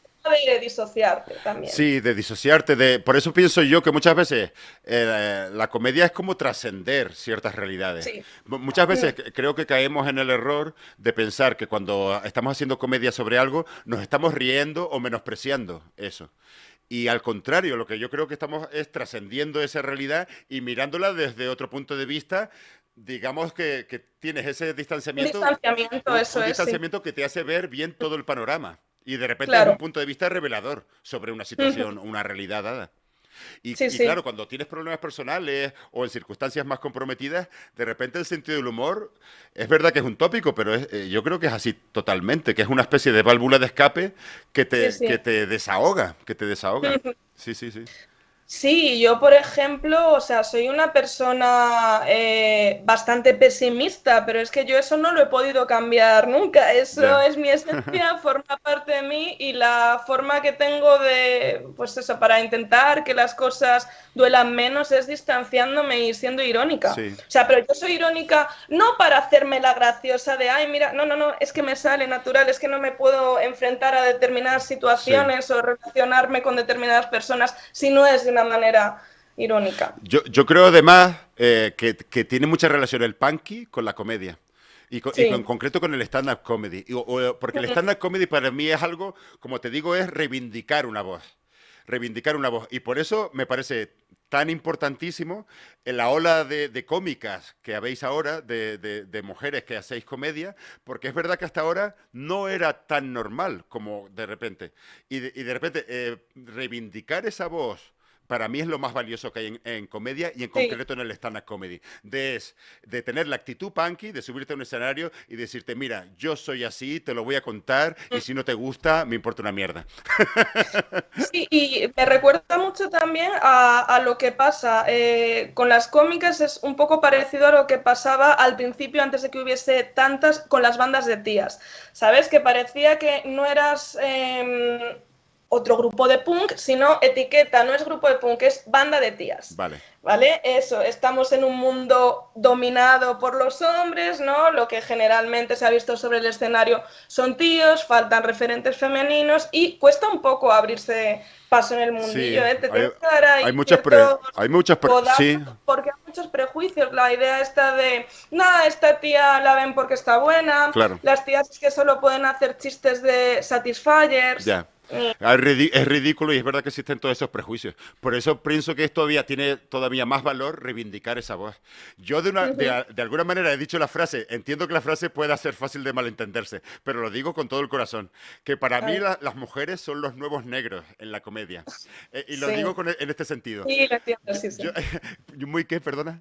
de disociarte también. Sí, de disociarte. Por eso pienso yo que muchas veces la comedia es como trascender ciertas realidades. Sí. Muchas veces Mm, creo que caemos en el error de pensar que cuando estamos haciendo comedia sobre algo, nos estamos riendo o menospreciando eso. Y al contrario, lo que yo creo que estamos es trascendiendo esa realidad y mirándola desde otro punto de vista. Digamos que tienes ese un distanciamiento, distanciamiento, eso un es, sí. distanciamiento que te hace ver bien todo el panorama. Y de repente es un Claro. punto de vista revelador sobre una situación, una realidad dada. Sí, Y sí. claro, cuando tienes problemas personales o en circunstancias más comprometidas, de repente el sentido del humor es verdad que es un tópico, pero yo creo que es así totalmente, que es una especie de válvula de escape Sí, que sí. te desahoga, que te desahoga. Sí, sí, sí. Sí, yo por ejemplo, o sea, soy una persona bastante pesimista, pero es que yo eso no lo he podido cambiar nunca. Eso Ya. es mi esencia, forma parte de mí y la forma que tengo de, pues eso, para intentar que las cosas duelan menos es distanciándome y siendo irónica. Sí. O sea, pero yo soy irónica no para hacerme la graciosa de, ay, mira, no, es que me sale natural, es que no me puedo enfrentar a determinadas Sí. situaciones o relacionarme con determinadas personas si no es de una manera irónica. Yo creo además que tiene mucha relación el punky con la comedia. En Sí. concreto con el stand-up comedy. Porque el stand-up comedy para mí es algo, como te digo, es reivindicar una voz. Reivindicar una voz. Y por eso me parece tan importantísimo en la ola de cómicas que habéis ahora, de mujeres que hacéis comedia, porque es verdad que hasta ahora no era tan normal como de repente. Y de repente reivindicar esa voz para mí es lo más valioso que hay en comedia y en Sí. concreto en el stand-up comedy. De tener la actitud punky, de subirte a un escenario y decirte, mira, yo soy así, te lo voy a contar y si no te gusta, me importa una mierda. Sí, y me recuerda mucho también a lo que pasa con las cómicas, es un poco parecido a lo que pasaba al principio, antes de que hubiese tantas, con las bandas de tías. ¿Sabes? Que parecía que no eras otro grupo de punk, sino etiqueta, no es grupo de punk, es banda de tías. Vale. ¿Vale? Eso, estamos en un mundo dominado por los hombres, ¿no? Lo que generalmente se ha visto sobre el escenario son tíos, faltan referentes femeninos y cuesta un poco abrirse paso en el mundillo, Sí, ¿eh? Te tienes que dar hay ahí muchas ciertos sí, codazos porque hay muchos prejuicios. La idea esta de, nada, esta tía la ven porque está buena, Claro. las tías es que solo pueden hacer chistes de Satisfyers. Ya. Es ridículo y es verdad que existen todos esos prejuicios. Por eso pienso que tiene todavía más valor reivindicar esa voz. Yo de alguna manera he dicho la frase, entiendo que la frase pueda ser fácil de malentenderse, pero lo digo con todo el corazón, que para mí las mujeres son los nuevos negros en la comedia. Y lo Sí, digo en este sentido. sí, lo entiendo, sí, sí. Yo, ¿muy qué, perdona?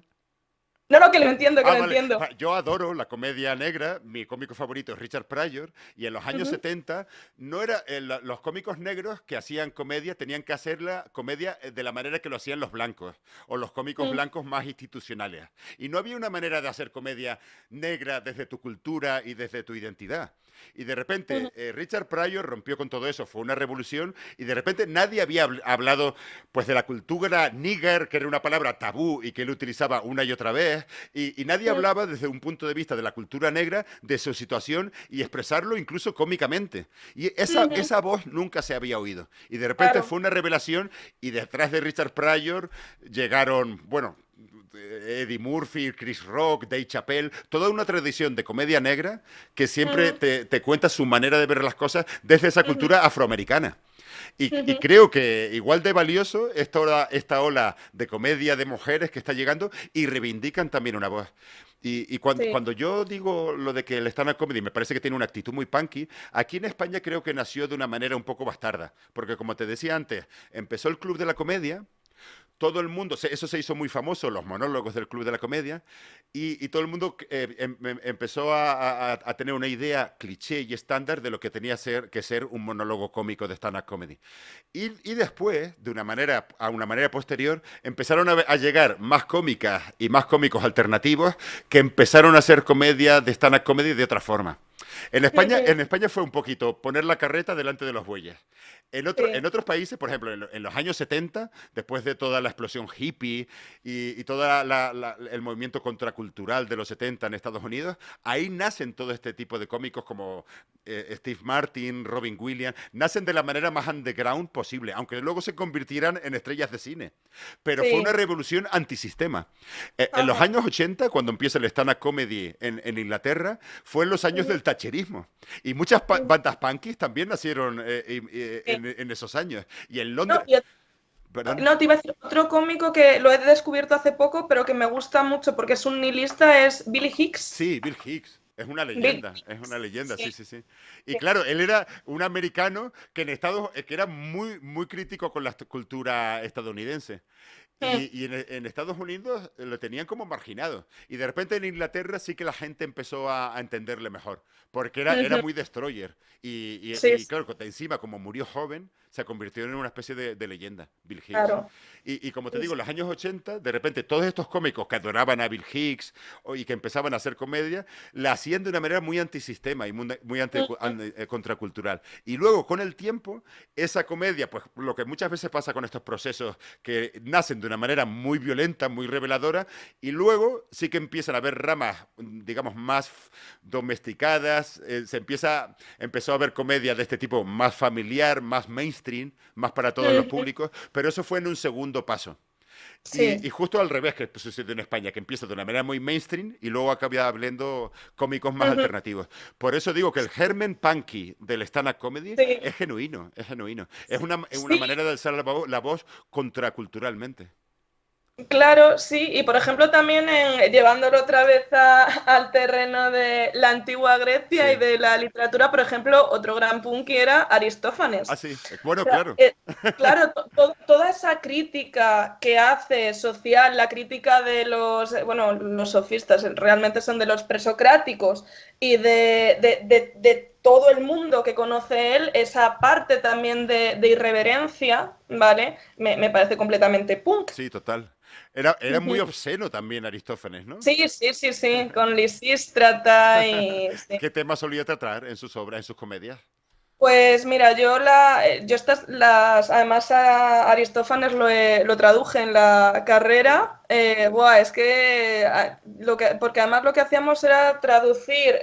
No, no, que lo entiendo, que Ah, lo vale. entiendo. Yo adoro la comedia negra, mi cómico favorito es Richard Pryor, y en los años 70 no era los cómicos negros que hacían comedia tenían que hacer la comedia de la manera que lo hacían los blancos, o los cómicos blancos más institucionales. Y no había una manera de hacer comedia negra desde tu cultura y desde tu identidad. Y de repente Richard Pryor rompió con todo eso, fue una revolución, y de repente nadie había hablado pues de la cultura nigger, que era una palabra tabú y que él utilizaba una y otra vez, y nadie hablaba desde un punto de vista de la cultura negra, de su situación, y expresarlo incluso cómicamente. Y esa voz nunca se había oído. Y de repente Claro. fue una revelación, y detrás de Richard Pryor llegaron, bueno, Eddie Murphy, Chris Rock, Dave Chappelle, toda una tradición de comedia negra que siempre te cuenta su manera de ver las cosas desde esa cultura afroamericana. Y creo que igual de valioso esta ola de comedia de mujeres que está llegando y reivindican también una voz. Y Sí. cuando yo digo lo de que el stand-up comedy me parece que tiene una actitud muy punky, aquí en España creo que nació de una manera un poco bastarda. Porque como te decía antes, empezó el Club de la Comedia, todo el mundo, eso se hizo muy famoso, los monólogos del Club de la Comedia, y todo el mundo empezó a tener una idea cliché y estándar de lo que tenía que ser un monólogo cómico de stand-up comedy. Y después, a una manera posterior, empezaron a llegar más cómicas y más cómicos alternativos que empezaron a hacer comedia de stand-up comedy de otra forma. En España fue un poquito poner la carreta delante de los bueyes. En Sí. otros países, por ejemplo, en los años 70, después de toda la explosión hippie y todo el movimiento contracultural de los 70 en Estados Unidos, ahí nacen todo este tipo de cómicos como Steve Martin, Robin Williams, nacen de la manera más underground posible, aunque luego se convirtieran en estrellas de cine. Pero fue una Sí. revolución antisistema. En los Ajá. años 80, cuando empieza el stand-up comedy en Inglaterra, fue en los años del thatcherismo. Y muchas bandas punkis también nacieron Sí. en esos años. Y en No, Londres, y perdón, no, te iba a decir otro cómico que lo he descubierto hace poco, pero que me gusta mucho porque es un nihilista, es Billy Hicks. sí, Bill Hicks. Bill Es una leyenda, sí, Sí, sí, sí. Y sí. claro, él era un americano que que era muy, muy crítico con la cultura estadounidense. Y en Estados Unidos lo tenían como marginado. Y de repente en Inglaterra sí que la gente empezó a entenderle mejor, porque era muy destroyer. Sí, Y claro, encima, como murió joven, se convirtió en una especie de leyenda, Bill Hicks. claro. Y como te Sí, digo, sí. en los años 80, de repente todos estos cómicos que adoraban a Bill Hicks y que empezaban a hacer comedia, la hacían de una manera muy antisistema y muy contracultural. Y luego, con el tiempo, esa comedia, pues lo que muchas veces pasa con estos procesos que nacen de una manera muy violenta, muy reveladora, y luego sí que empiezan a haber ramas, digamos, más domesticadas, empezó a haber comedia de este tipo más familiar, más mainstream, más para todos los públicos, pero eso fue en un segundo paso. Y Sí. justo al revés que sucedió en España, que empieza de una manera muy mainstream y luego acaba hablando cómicos más alternativos. Por eso digo que el germen punky del stand-up comedy Sí. es genuino, es genuino. Es una Sí, manera de alzar la voz contraculturalmente. claro, sí, y por ejemplo también llevándolo otra vez al terreno de la antigua Grecia y Sí. de la literatura, por ejemplo, otro gran punky era Ah, Aristófanes. sí. O Bueno, sea, claro. claro, toda esa crítica que hace social, la crítica de bueno, los sofistas realmente son de los presocráticos y de todo el mundo que conoce él, esa parte también de irreverencia, ¿vale? Me parece completamente punk. Sí, total. Era muy obsceno también Aristófanes, ¿no? Sí, sí, sí, sí, con Lisístrata y... Sí. ¿Qué tema solía tratar en sus obras, en sus comedias? Pues mira, yo además a Aristófanes lo traduje en la carrera. Buah, es que, porque además lo que hacíamos era traducir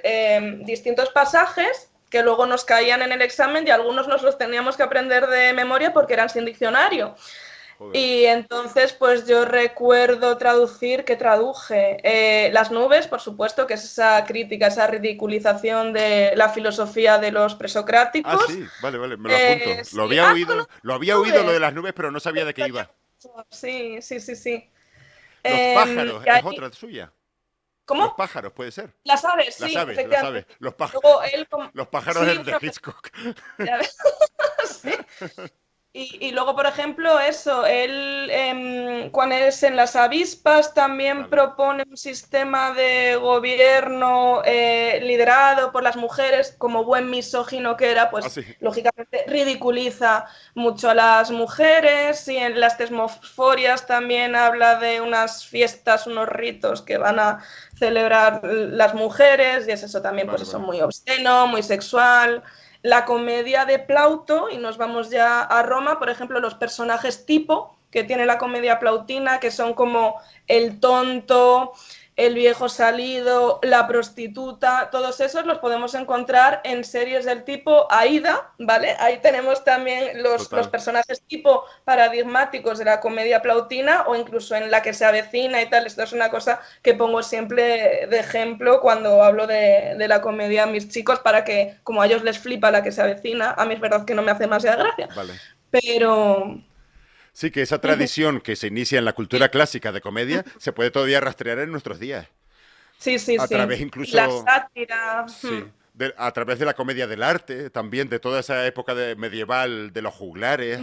distintos pasajes que luego nos caían en el examen y algunos nos los teníamos que aprender de memoria porque eran sin diccionario. Joder. Y entonces, pues yo recuerdo traducir, que traduje Las nubes, por supuesto, que es esa crítica, esa ridiculización de la filosofía de los Ah, presocráticos. sí, vale, vale, me lo apunto. Sí, ah, ¿conoces Lo había las oído lo de nubes? las nubes, pero no Me sabía de qué gustaría iba. mucho. Sí, sí, sí, sí. Los pájaros, Y es ahí, otra suya. Los ¿cómo? pájaros, puede ser. Las aves, Las sí, aves, las aves. efectivamente. Luego él, Los pájaros sí, es de bueno, Hitchcock. ya ves, sí. Y luego, por ejemplo, eso, él, cuando es en las avispas, también Vale. propone un sistema de gobierno liderado por las mujeres, como buen misógino que era, Ah, pues sí. lógicamente ridiculiza mucho a las mujeres, y en las tesmoforias también habla de unas fiestas, unos ritos que van a celebrar las mujeres, y es eso también, pues Vale, eso, vale. muy obsceno, muy sexual. La comedia de Plauto, y nos vamos ya a Roma, por ejemplo, los personajes tipo que tiene la comedia plautina, que son como el tonto, el viejo salido, la prostituta, todos esos los podemos encontrar en series del tipo Aida, ¿vale? Ahí tenemos también los Total. personajes tipo paradigmáticos de la comedia plautina, o incluso en La que se avecina y tal. Esto es una cosa que pongo siempre de ejemplo cuando hablo de la comedia a mis chicos, para que, como a ellos les flipa La que se avecina, a mí es verdad que no me hace demasiada gracia, Vale. pero... Sí, que esa tradición que se inicia en la cultura clásica de comedia se puede todavía rastrear en nuestros días. Sí, sí, A través sí. La incluso, sátira. sí, a través de la comedia del arte, también de toda esa época medieval, de los juglares,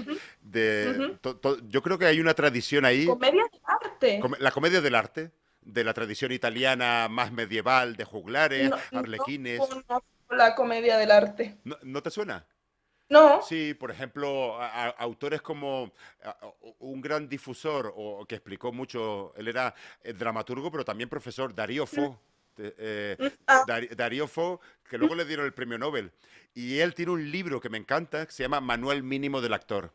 yo creo que hay una tradición ahí, Comedia de arte. la comedia del arte, de la tradición italiana más medieval, de juglares, No, no arlequines. conozco la comedia del arte. ¿No, no te suena? No. Sí, por ejemplo, autores como un gran difusor o que explicó mucho, él era dramaturgo, pero también profesor, Darío Fo. Ah, Darío Fo, que luego le dieron el premio Nobel. Y él tiene un libro que me encanta, que se llama Manual Mínimo del Actor.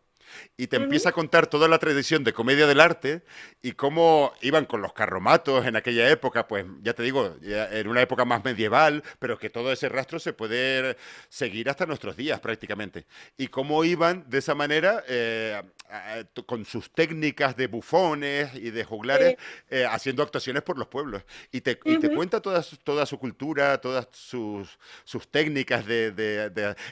Y te empieza a contar toda la tradición de comedia del arte y cómo iban con los carromatos en aquella época, pues ya te digo, en una época más medieval, pero que todo ese rastro se puede seguir hasta nuestros días prácticamente. Y cómo iban de esa manera, con sus técnicas de bufones y de juglares, sí. haciendo actuaciones por los pueblos. Y te cuenta toda su cultura, todas sus técnicas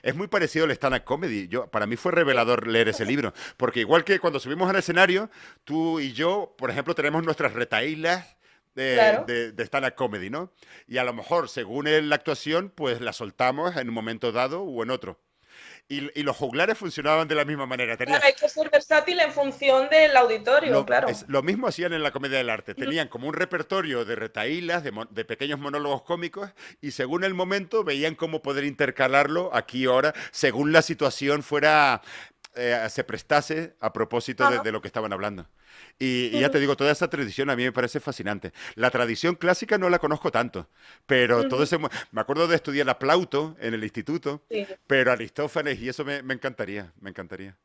Es muy parecido al stand-up comedy. Para mí fue revelador leer ese libro. Porque igual que cuando subimos al escenario, tú y yo, por ejemplo, tenemos nuestras retahílas Claro. de stand-up comedy, ¿no? Y a lo mejor, según la actuación, pues la soltamos en un momento dado o en otro. Y los juglares funcionaban de la misma manera. Claro, hay que ser versátil en función del auditorio, claro. Lo mismo hacían en la comedia del arte. Tenían como un repertorio de retahílas, de pequeños monólogos cómicos, y según el momento veían cómo poder intercalarlo aquí y ahora, según la situación fuera, se prestase a propósito Ajá. de lo que estaban hablando. Y ya te digo, toda esa tradición a mí me parece fascinante. La tradición clásica no la conozco tanto, pero todo ese... Me acuerdo de estudiar a Plauto en el instituto, Sí. pero Aristófanes, y eso me encantaría, me encantaría.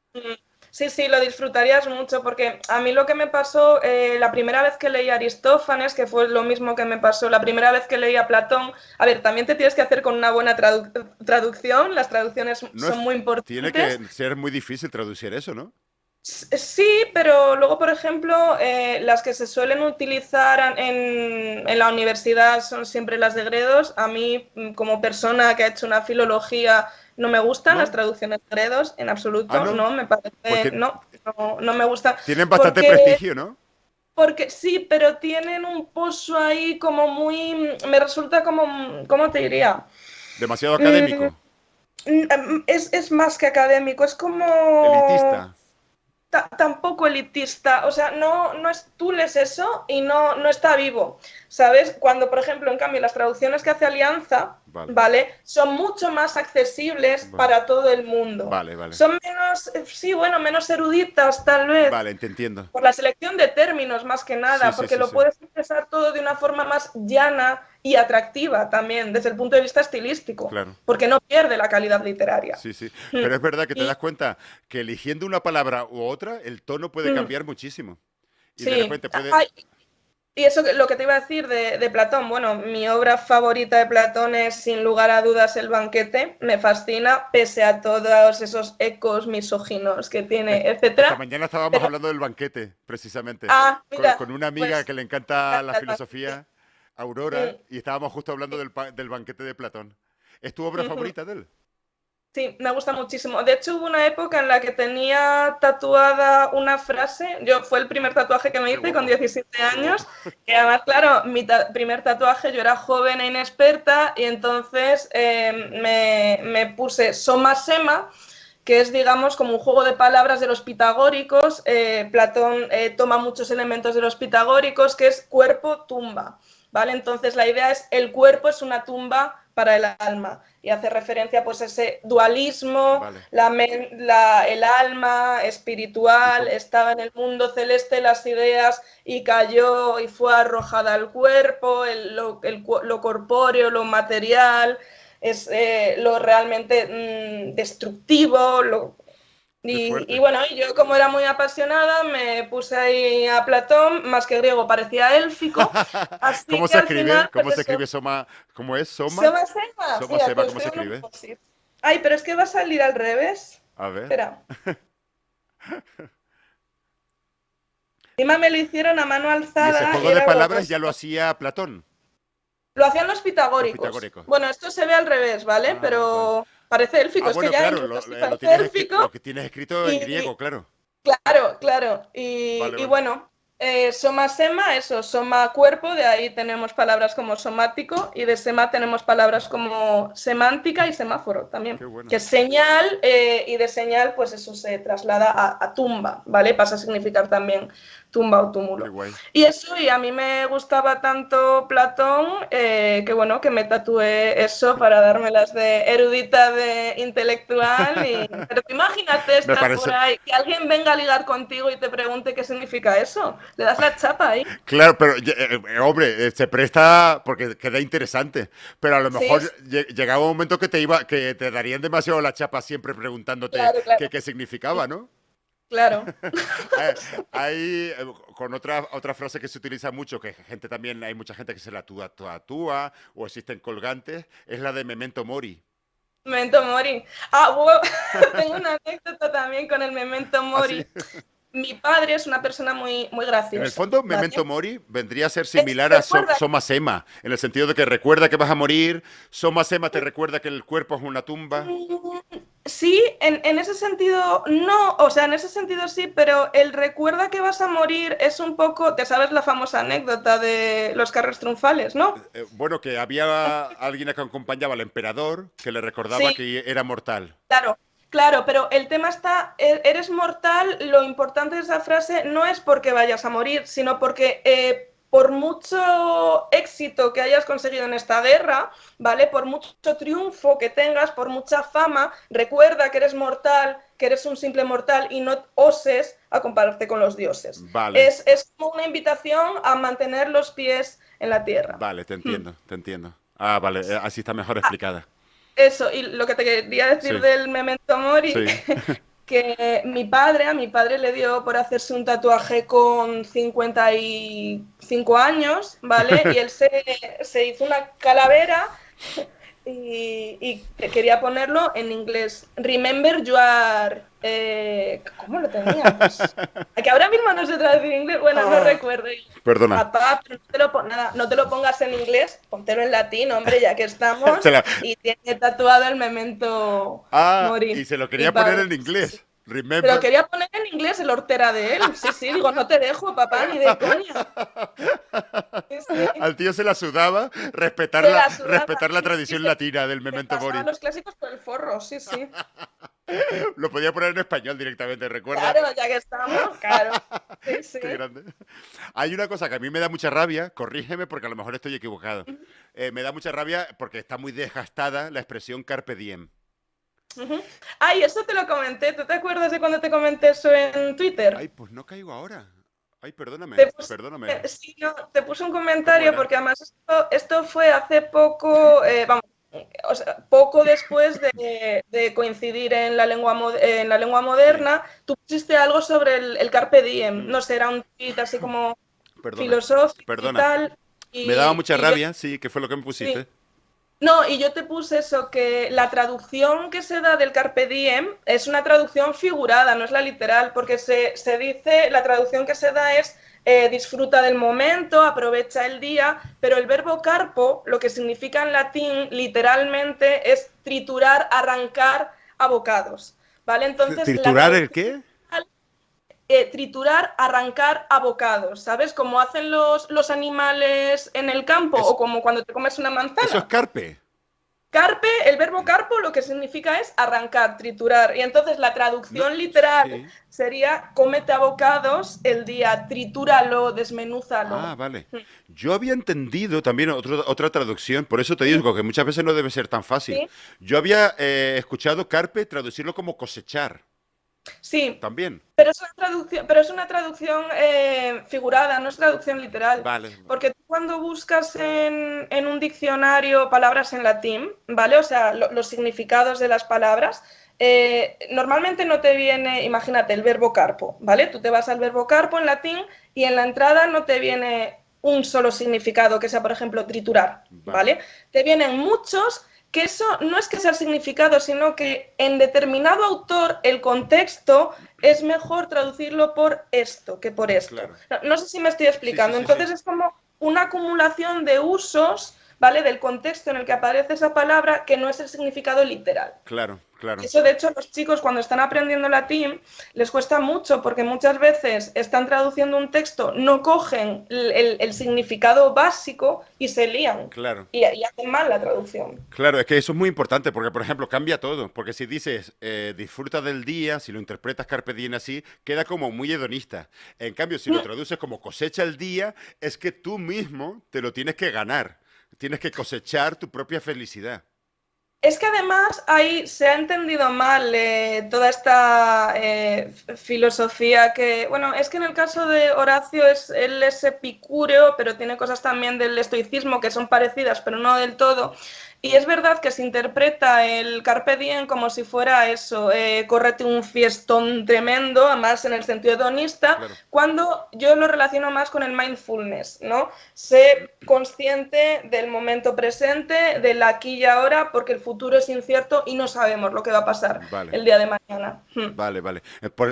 Sí, sí, lo disfrutarías mucho, porque a mí lo que me pasó la primera vez que leí Aristófanes, que fue lo mismo que me pasó la primera vez que leí a Platón. A ver, también te tienes que hacer con una buena traducción, las traducciones No son es, muy tiene importantes. que ser muy difícil traducir eso, ¿no? Sí, pero luego, por ejemplo, las que se suelen utilizar en la universidad son siempre las de Gredos. A mí, como persona que ha hecho una filología, no me gustan las ¿No? traducciones de Gredos en Ah, absoluto. no. No, me Pues parece, no me gusta. tienen bastante Porque, prestigio, ¿no? porque sí, pero tienen un pozo ahí como muy, me resulta como, ¿cómo te diría? Demasiado Mm, académico, es más que académico, es como elitista. tampoco elitista, o sea, no es, tú lees eso y no está vivo, ¿sabes? Cuando, por ejemplo, en cambio, las traducciones que hace Alianza, Vale, ¿vale? Son mucho más accesibles vale, para todo el mundo. vale, vale. Son menos, sí, bueno, menos eruditas, tal vez, Vale, te entiendo. por la selección de términos más que Sí, nada, sí, porque sí, lo sí. puedes expresar todo de una forma más llana y atractiva también, desde el punto de vista estilístico, Claro. porque no pierde la calidad literaria. Sí, sí. Mm. Pero es verdad que te das Y cuenta que eligiendo una palabra u otra, el tono puede mm, cambiar muchísimo. Y de sí, repente puede... Y eso lo que te iba a decir de Platón, bueno, mi obra favorita de Platón es sin lugar a dudas El banquete, me fascina, pese a todos esos ecos misóginos que tiene, Esta etcétera. mañana estábamos Pero, hablando del banquete, precisamente, mira, con una amiga pues que le encanta la el banquete. filosofía, Aurora, y estábamos justo hablando del banquete de Platón. ¿Es tu obra Mm. favorita de él? Sí, me gusta muchísimo. De hecho, hubo una época en la que tenía tatuada una frase. Fue el primer tatuaje que me Qué hice con guapo, 17 qué guapo. años. Y además, claro, primer tatuaje, yo era joven e inexperta y entonces me puse Soma Sema, que es, digamos, como un juego de palabras de los pitagóricos. Platón toma muchos elementos de los pitagóricos, que es cuerpo-tumba. ¿Vale? Entonces la idea es el cuerpo es una tumba para el alma y hace referencia pues a ese dualismo, Vale. el alma ¿Y espiritual cómo, estaba en el mundo celeste las ideas y cayó y fue arrojada al cuerpo, lo corpóreo, lo material, es lo realmente destructivo, qué y fuerte? bueno, yo como era muy apasionada me puse ahí a Platón, más que griego parecía élfico, así ¿Cómo que se al escribe? final, ¿Cómo pues se eso, escribe Soma? ¿Cómo es? ¿Soma? Soma Sema, Soma mira, te Sema, lo ¿cómo se escribo en un escribe? post-it. Ay, pero es que va a salir al revés. A ver. Espera, encima me lo hicieron a mano Y ese alzada y juego de era palabras ya horroroso. lo hacía Platón, Lo hacían los los pitagóricos. pitagóricos. Bueno, esto se ve al revés, ¿vale? Ah, vale. Pero parece élfico, Ah, es que bueno, ya claro, incluso así lo parece tienes, lo élfico que tienes escrito en y, griego, claro. claro, claro. Vale, Y vale. bueno, soma sema, eso, soma cuerpo, de ahí tenemos palabras como somático y de sema tenemos palabras como semántica y semáforo también, Qué bueno. que es señal y de señal pues eso se traslada a tumba, ¿vale? Pasa a significar también tumba o Qué túmulo. guay. Y eso, y a mí me gustaba tanto Platón que bueno, que me tatué eso para dármelas de erudita, de intelectual. Pero imagínate Me estar por parece. ahí, que alguien venga a ligar contigo y te pregunte qué significa eso. Le das la chapa ahí. Claro, pero hombre, se presta porque queda interesante. Pero a lo Sí, mejor llegaba un momento que te darían demasiado la chapa siempre preguntándote claro, claro. qué significaba, ¿no? Claro. Hay, con otra frase que se utiliza mucho, que gente también, hay mucha gente que se la tatúa o existen colgantes, es la de Memento Mori. Memento Mori. Tengo una anécdota también con el Memento Así. Mori. Mi padre es una persona muy, muy En el graciosa, fondo, ¿vale? Memento Mori vendría a ser similar a Recuerda. Soma Sema, en el sentido de que recuerda que vas a morir, Soma Sema te recuerda que el cuerpo es una tumba. Sí, en ese sentido no, o sea, en ese sentido sí, pero el recuerda que vas a morir es un poco, te sabes la famosa anécdota de los carros triunfales, ¿no? Bueno, que había alguien que acompañaba al emperador que le recordaba Sí, que era mortal. claro, claro, pero el tema está, eres mortal, lo importante de esa frase no es porque vayas a morir, sino porque por mucho éxito que hayas conseguido en esta guerra, ¿vale? Por mucho triunfo que tengas, por mucha fama, recuerda que eres mortal, que eres un simple mortal y no oses a compararte con los dioses. Vale, Es como una invitación a mantener los pies en la tierra. vale, te Hmm. entiendo, te entiendo. Ah, vale, así está mejor explicada. Eso, y lo que te quería decir Sí, del Memento Mori, sí. que a mi padre le dio por hacerse un tatuaje con 55 años, ¿vale? Y él se hizo una calavera y quería ponerlo en inglés. Remember you are... ¿cómo lo tenía? Pues, que ahora mismo no sé traducir en inglés, bueno, no Ah, recuerdo. Y, perdona. papá, pero nada, no te lo pongas en inglés, póntelo en latín, hombre, ya que Se estamos. la- Y tiene tatuado el Memento y Mori, se lo mi quería poner padre. en Sí, sí. inglés. Pero Remember. quería poner en inglés el hortera de él. Sí, sí, digo, no te dejo, papá, ni de coña. Sí, sí. Al tío se la sudaba Se la sudaba. respetar la Y tradición se, latina del se Memento pasaba Mori. los clásicos por el forro, sí, sí. Lo podía poner en español directamente, recuerda. Claro, ya que estamos, claro. Sí, sí. Qué grande. Hay una cosa que a mí me da mucha rabia, corrígeme porque a lo mejor estoy equivocado. Me da mucha rabia porque está muy desgastada la expresión carpe diem. Ujú. Ay, eso te lo comenté. ¿Tú te acuerdas de cuando te comenté eso en Ay, Twitter? pues no caigo ahora. Ay, Te perdóname, puse, perdóname. sí, no, te puse un ¿Cómo comentario era? porque además esto fue hace poco, vamos, o sea, poco después de coincidir en en la lengua Sí. moderna, tú pusiste algo sobre el Carpe Diem. Mm. No sé, era un tweet así como Perdona, filosófico y perdona. tal. Me daba mucha Y yo, rabia, sí, que fue lo que me sí. pusiste. No, y yo te puse eso, que la traducción que se da del Carpe Diem es una traducción figurada, no es la literal, porque se dice, la traducción que se da es disfruta del momento, aprovecha el día, pero el verbo carpo, lo que significa en latín literalmente es triturar, arrancar a bocados, ¿vale? Entonces, la ¿Triturar el traducción qué? triturar, arrancar a bocados, ¿sabes? Como hacen los animales en el campo Es, o como cuando te comes una eso es manzana. carpe. Carpe, el verbo carpo lo que significa es arrancar, triturar. Y entonces la No, traducción literal sí. sería cómete a bocados el día, tritúralo, desmenúzalo. Ah, vale. Yo había entendido también otra traducción, por eso te digo que muchas veces no debe ser tan fácil. Sí, Yo había escuchado carpe traducirlo como cosechar, sí, también. pero es una traducción figurada, no es traducción literal. Vale, Porque tú cuando buscas en un diccionario palabras en latín, ¿vale? O sea, los significados de las palabras, normalmente no te viene, imagínate, el verbo carpo, ¿vale? Tú te vas al verbo carpo en latín y en la entrada no te viene un solo significado, que sea, por ejemplo, triturar, vale. ¿vale? Te vienen muchos que eso no es que sea el significado, sino que en determinado autor el contexto es mejor traducirlo por esto que por esto. Claro. No, no sé si me estoy Sí, sí, explicando. sí, sí. Entonces es como una acumulación de usos, ¿vale? Del contexto en el que aparece esa palabra que no es el significado literal. Claro, claro. Eso, de hecho, los chicos cuando están aprendiendo latín les cuesta mucho porque muchas veces están traduciendo un texto, no cogen el significado básico y se lían Claro. y hacen mal la traducción. Claro, es que eso es muy importante porque, por ejemplo, cambia todo. Porque si dices disfruta del día, si lo interpretas carpe diem así, queda como muy hedonista. En cambio, si lo traduces como cosecha el día, es que tú mismo te lo tienes que ganar. Tienes que cosechar tu propia felicidad. Es que además ahí se ha entendido mal toda esta filosofía que, bueno, es que en el caso de Horacio él es epicúreo, pero tiene cosas también del estoicismo que son parecidas, pero no del todo. Y es verdad que se interpreta el Carpe Diem como si fuera eso, córrete un fiestón tremendo, además en el sentido hedonista, Claro, cuando yo lo relaciono más con el mindfulness, ¿no? Sé consciente del momento presente, del aquí y ahora, porque el futuro es incierto y no sabemos lo que va a pasar vale, el día de mañana. vale, vale.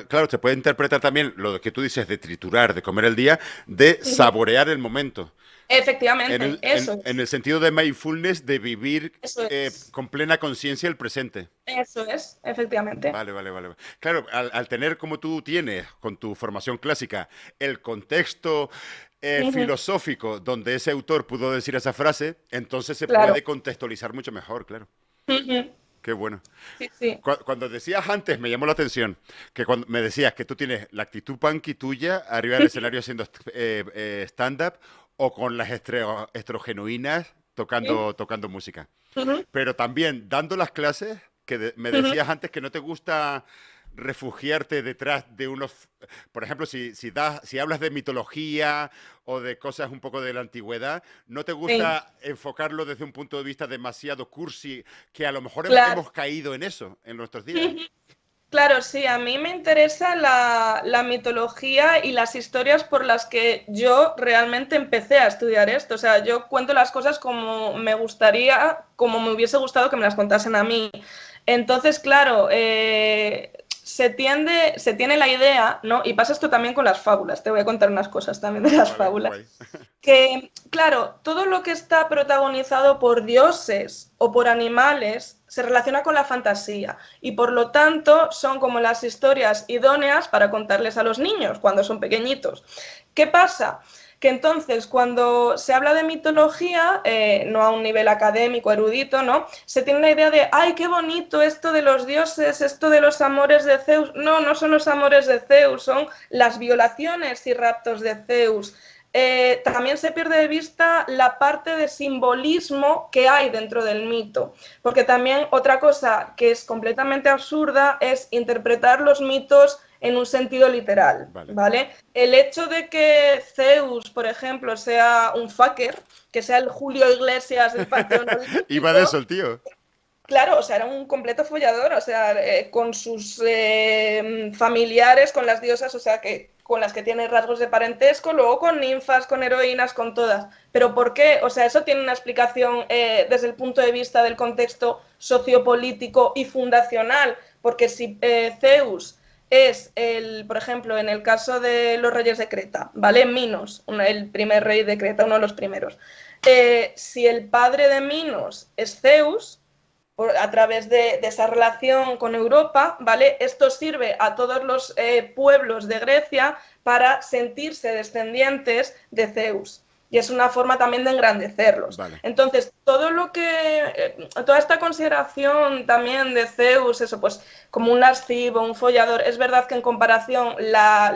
Claro, se puede interpretar también lo que tú dices de triturar, de comer el día, de saborear el momento. Efectivamente, En el sentido de mindfulness, de vivir eso es, con plena conciencia el presente. eso es, efectivamente. Vale, vale, vale. Claro, al tener como tú tienes con tu formación clásica el contexto filosófico donde ese autor pudo decir esa frase, entonces se Claro. puede contextualizar mucho mejor, claro. Qué bueno. Sí, sí. Cuando decías antes, me llamó la atención, que cuando me decías que tú tienes la actitud punky tuya arriba del escenario haciendo stand-up o con las estrogenuinas tocando música. Pero también dando las clases, que me decías antes que no te gusta refugiarte detrás de unos, por ejemplo, si hablas de mitología o de cosas un poco de la antigüedad, no te Sí, gusta enfocarlo desde un punto de vista demasiado cursi, que a lo mejor claro. hemos caído en eso en nuestros días. Claro, sí, a mí me interesa la mitología y las historias por las que yo realmente empecé a estudiar esto. O sea, yo cuento las cosas como me gustaría, como me hubiese gustado que me las contasen a mí. Entonces, claro, se tiene la idea, ¿no? Y pasa esto también con las fábulas. Te voy a contar unas cosas también de las Vale, fábulas guay. que, claro, todo lo que está protagonizado por dioses o por animales se relaciona con la fantasía y por lo tanto son como las historias idóneas para contarles a los niños cuando son pequeñitos. ¿Qué pasa? Que entonces cuando se habla de mitología, no a un nivel académico, erudito, ¿no? Se tiene la idea de, ay, qué bonito esto de los dioses, esto de los amores de Zeus. No, no son los amores de Zeus, son las violaciones y raptos de Zeus. También se pierde de vista la parte de simbolismo que hay dentro del mito, porque también otra cosa que es completamente absurda es interpretar los mitos en un sentido literal, Vale. ¿vale? El hecho de que Zeus, por ejemplo, sea un fucker, que sea el Julio Iglesias del panteón Iba de olímpico, eso el tío. claro, o sea, era un completo follador, o sea, con sus familiares, con las diosas, o sea, que con las que tiene rasgos de parentesco, luego con ninfas, con heroínas, con todas. ¿Pero por qué? O sea, eso tiene una explicación desde el punto de vista del contexto sociopolítico y fundacional, porque si Zeus es por ejemplo, en el caso de los reyes de Creta, ¿vale? Minos, el primer rey de Creta, uno de los primeros. Si el padre de Minos es Zeus, a través de esa relación con Europa, ¿vale? Esto sirve a todos los pueblos de Grecia para sentirse descendientes de Zeus. Y es una forma también de engrandecerlos. Vale. Entonces, todo lo que, toda esta consideración también de Zeus, eso pues como un lascivo, un follador, es verdad que en comparación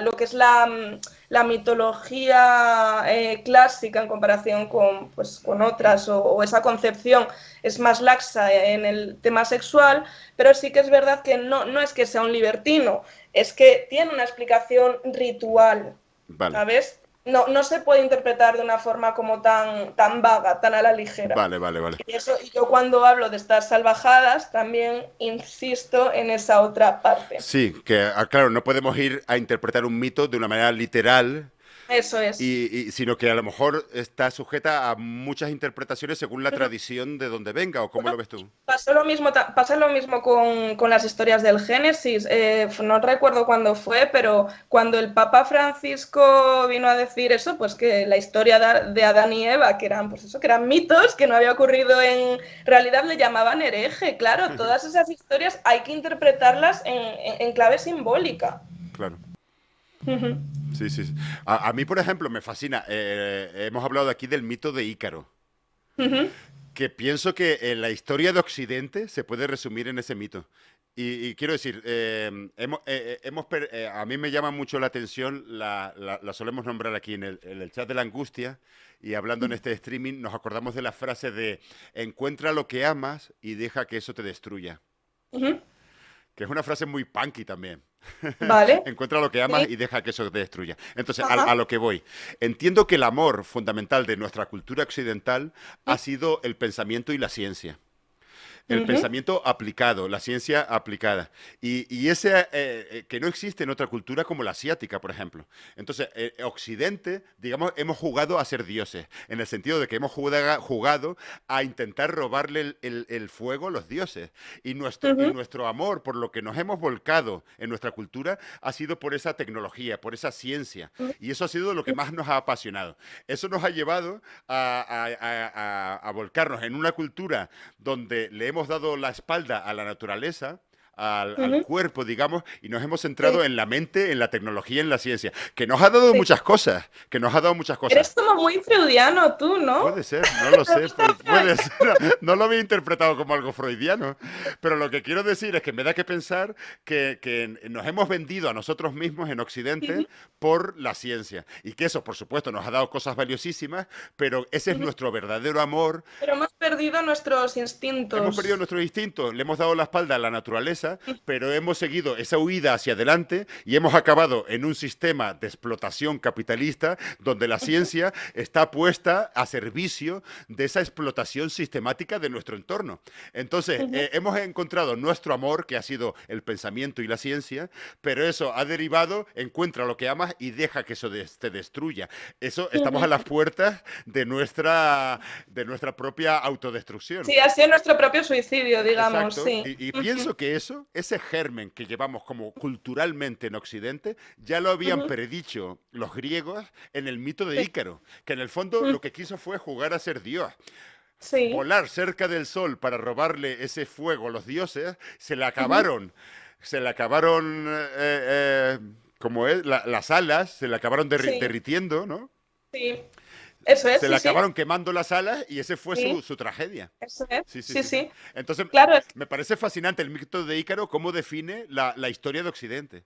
lo que es la mitología clásica en comparación con otras o esa concepción es más laxa en el tema sexual, pero sí que es verdad que no es que sea un libertino, es que tiene una explicación ritual, Vale. ¿sabes? No se puede interpretar de una forma como tan vaga, tan a la ligera. Vale. Y yo cuando hablo de estas salvajadas también insisto en esa otra parte. Sí, que claro, no podemos ir a interpretar un mito de una manera literal. Eso es. Sino que a lo mejor está sujeta a muchas interpretaciones según la tradición de donde venga, o cómo lo ves tú. Pasa lo mismo con las historias del Génesis. No recuerdo cuándo fue, pero cuando el Papa Francisco vino a decir eso, pues que la historia de Adán y Eva, que eran, pues eso, que eran mitos, que no había ocurrido en realidad, le llamaban hereje. Claro, todas esas historias hay que interpretarlas en clave simbólica. Claro. Sí. A mí, por ejemplo, me fascina. Hemos hablado aquí del mito de Ícaro. Que pienso que la historia de Occidente se puede resumir en ese mito. Y quiero decir, a mí me llama mucho la atención, la solemos nombrar aquí en el chat de la angustia, y hablando en este streaming nos acordamos de la frase de encuentra lo que amas y deja que eso te destruya. Que es una frase muy punky también. Vale. Encuentra lo que amas y deja que eso te destruya. Entonces, a lo que voy. Entiendo que el amor fundamental de nuestra cultura occidental ha sido el pensamiento y la ciencia. El pensamiento aplicado, la ciencia aplicada. Y ese que no existe en otra cultura como la asiática, por ejemplo. Entonces, Occidente, digamos, hemos jugado a ser dioses, en el sentido de que hemos jugado a intentar robarle el fuego a los dioses. Y nuestro amor, por lo que nos hemos volcado en nuestra cultura, ha sido por esa tecnología, por esa ciencia. Y eso ha sido lo que más nos ha apasionado. Eso nos ha llevado a volcarnos en una cultura donde le hemos dado la espalda a la naturaleza, al cuerpo, digamos, y nos hemos centrado en la mente, en la tecnología, en la ciencia, que nos ha dado muchas cosas, Eres como muy freudiano tú, ¿no? Puede ser, no lo sé, puede ser, no lo había interpretado como algo freudiano, pero lo que quiero decir es que me da que pensar que nos hemos vendido a nosotros mismos en Occidente por la ciencia, y que eso, por supuesto, nos ha dado cosas valiosísimas, pero ese es nuestro verdadero amor. Pero hemos perdido nuestros instintos. Hemos perdido nuestros instintos, le hemos dado la espalda a la naturaleza, pero hemos seguido esa huida hacia adelante y hemos acabado en un sistema de explotación capitalista donde la ciencia está puesta a servicio de esa explotación sistemática de nuestro entorno. Entonces, hemos encontrado nuestro amor, que ha sido el pensamiento y la ciencia, pero eso ha derivado, encuentra lo que amas y deja que eso te destruya. Eso, estamos a las puertas de nuestra propia autodestrucción. Sí, ha sido nuestro propio suicidio, digamos. Exacto. Sí. Y pienso que ese germen que llevamos como culturalmente en Occidente, ya lo habían predicho los griegos en el mito de Ícaro, que en el fondo lo que quiso fue jugar a ser Dios. Sí. Volar cerca del sol para robarle ese fuego a los dioses, se le acabaron como es, las alas, se le acabaron derritiendo, ¿no? Sí. Eso es, se le acabaron quemando las alas y ese fue su tragedia. Eso es. Sí. Entonces, claro, me parece fascinante el mito de Ícaro, cómo define la historia de Occidente.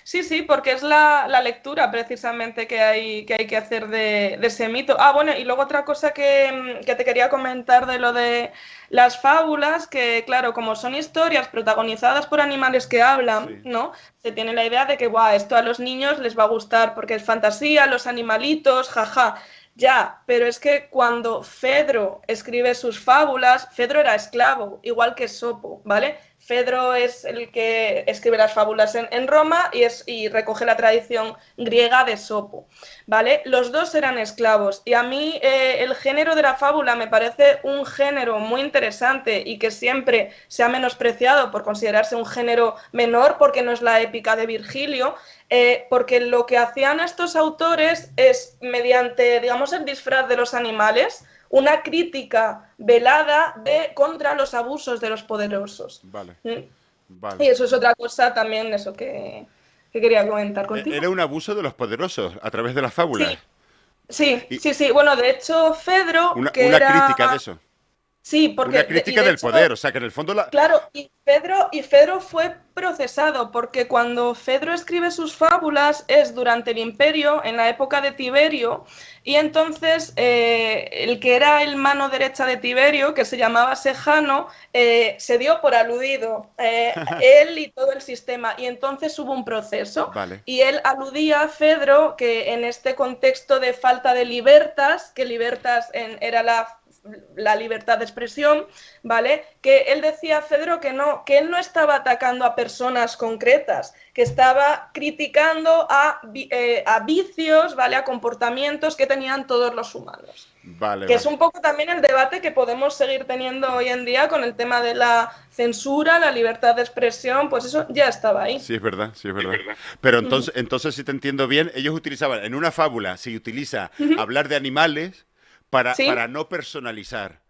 Sí, porque es la lectura precisamente que hay que hacer de ese mito. Bueno, y luego otra cosa que te quería comentar de lo de las fábulas, que claro, como son historias protagonizadas por animales que hablan, ¿no? Se tiene la idea de que esto a los niños les va a gustar porque es fantasía, los animalitos, jaja. Ya, pero es que cuando Fedro escribe sus fábulas, Fedro era esclavo, igual que Sopo, ¿vale? Fedro es el que escribe las fábulas en Roma y recoge la tradición griega de Sopo, ¿vale? Los dos eran esclavos y a mí el género de la fábula me parece un género muy interesante y que siempre se ha menospreciado por considerarse un género menor porque no es la épica de Virgilio, porque lo que hacían estos autores es, mediante, digamos, el disfraz de los animales, una crítica velada contra los abusos de los poderosos. Vale, ¿Mm? vale. Y eso es otra cosa también, eso que quería comentar Era contigo. un abuso de los poderosos a través de las fábulas. Sí, sí, Y sí, sí. Bueno, de hecho, Fedro, que una era... crítica de eso. Sí, Una y crítica de del hecho poder. O sea, que en el fondo la... claro, y Fedro fue procesado porque cuando Fedro escribe sus fábulas es durante el Imperio, en la época de Tiberio, y entonces el que era el mano derecha de Tiberio, que se llamaba Sejano, se dio por aludido, él y todo el sistema, y entonces hubo un proceso, Vale. y él aludía a Fedro que en este contexto de falta de libertas, que libertas era la libertad de expresión, ¿vale? Que él decía a Fedro que no, que él no estaba atacando a personas concretas, que estaba criticando a vicios, ¿vale? A comportamientos que tenían todos los humanos. Vale, Que es vale. un poco también el debate que podemos seguir teniendo hoy en día con el tema de la censura, la libertad de expresión, pues eso ya estaba ahí. Sí, es verdad, sí, es verdad. Pero entonces, si te entiendo bien, ellos utilizaban, en una fábula se utiliza hablar de animales Sí, para no personalizar.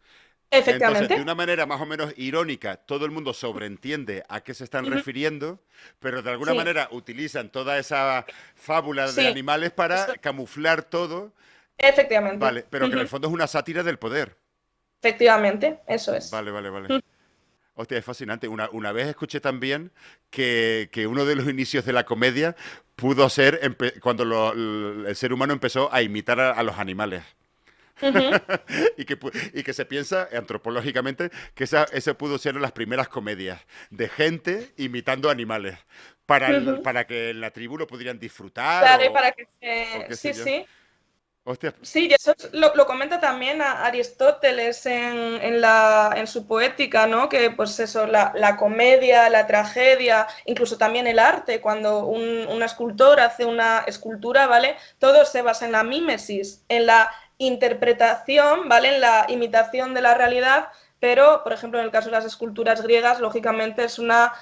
Entonces, de efectivamente. una manera más o menos irónica, todo el mundo sobreentiende a qué se están refiriendo, pero de alguna Sí, manera utilizan toda esa fábula de sí, animales para eso, camuflar todo, efectivamente. vale, pero que en el fondo es una sátira del poder. Efectivamente, eso es. Vale, vale, vale. Hostia, es fascinante. Una vez escuché también que uno de los inicios de la comedia pudo ser cuando el ser humano empezó a imitar a los animales. Ujú, Y que se piensa antropológicamente que ese pudo ser las primeras comedias de gente imitando animales ujú. para que en la tribu lo pudieran disfrutar Claro, y para que o qué sé sí, yo. sí. Hostia, Sí, y eso lo comenta también Aristóteles en su poética, ¿no? Que pues eso, la comedia, la tragedia, incluso también el arte, cuando un escultor hace una escultura, ¿vale? Todo se basa en la mímesis, en la interpretación, ¿vale? En la imitación de la realidad, pero, por ejemplo, en el caso de las esculturas griegas, lógicamente es una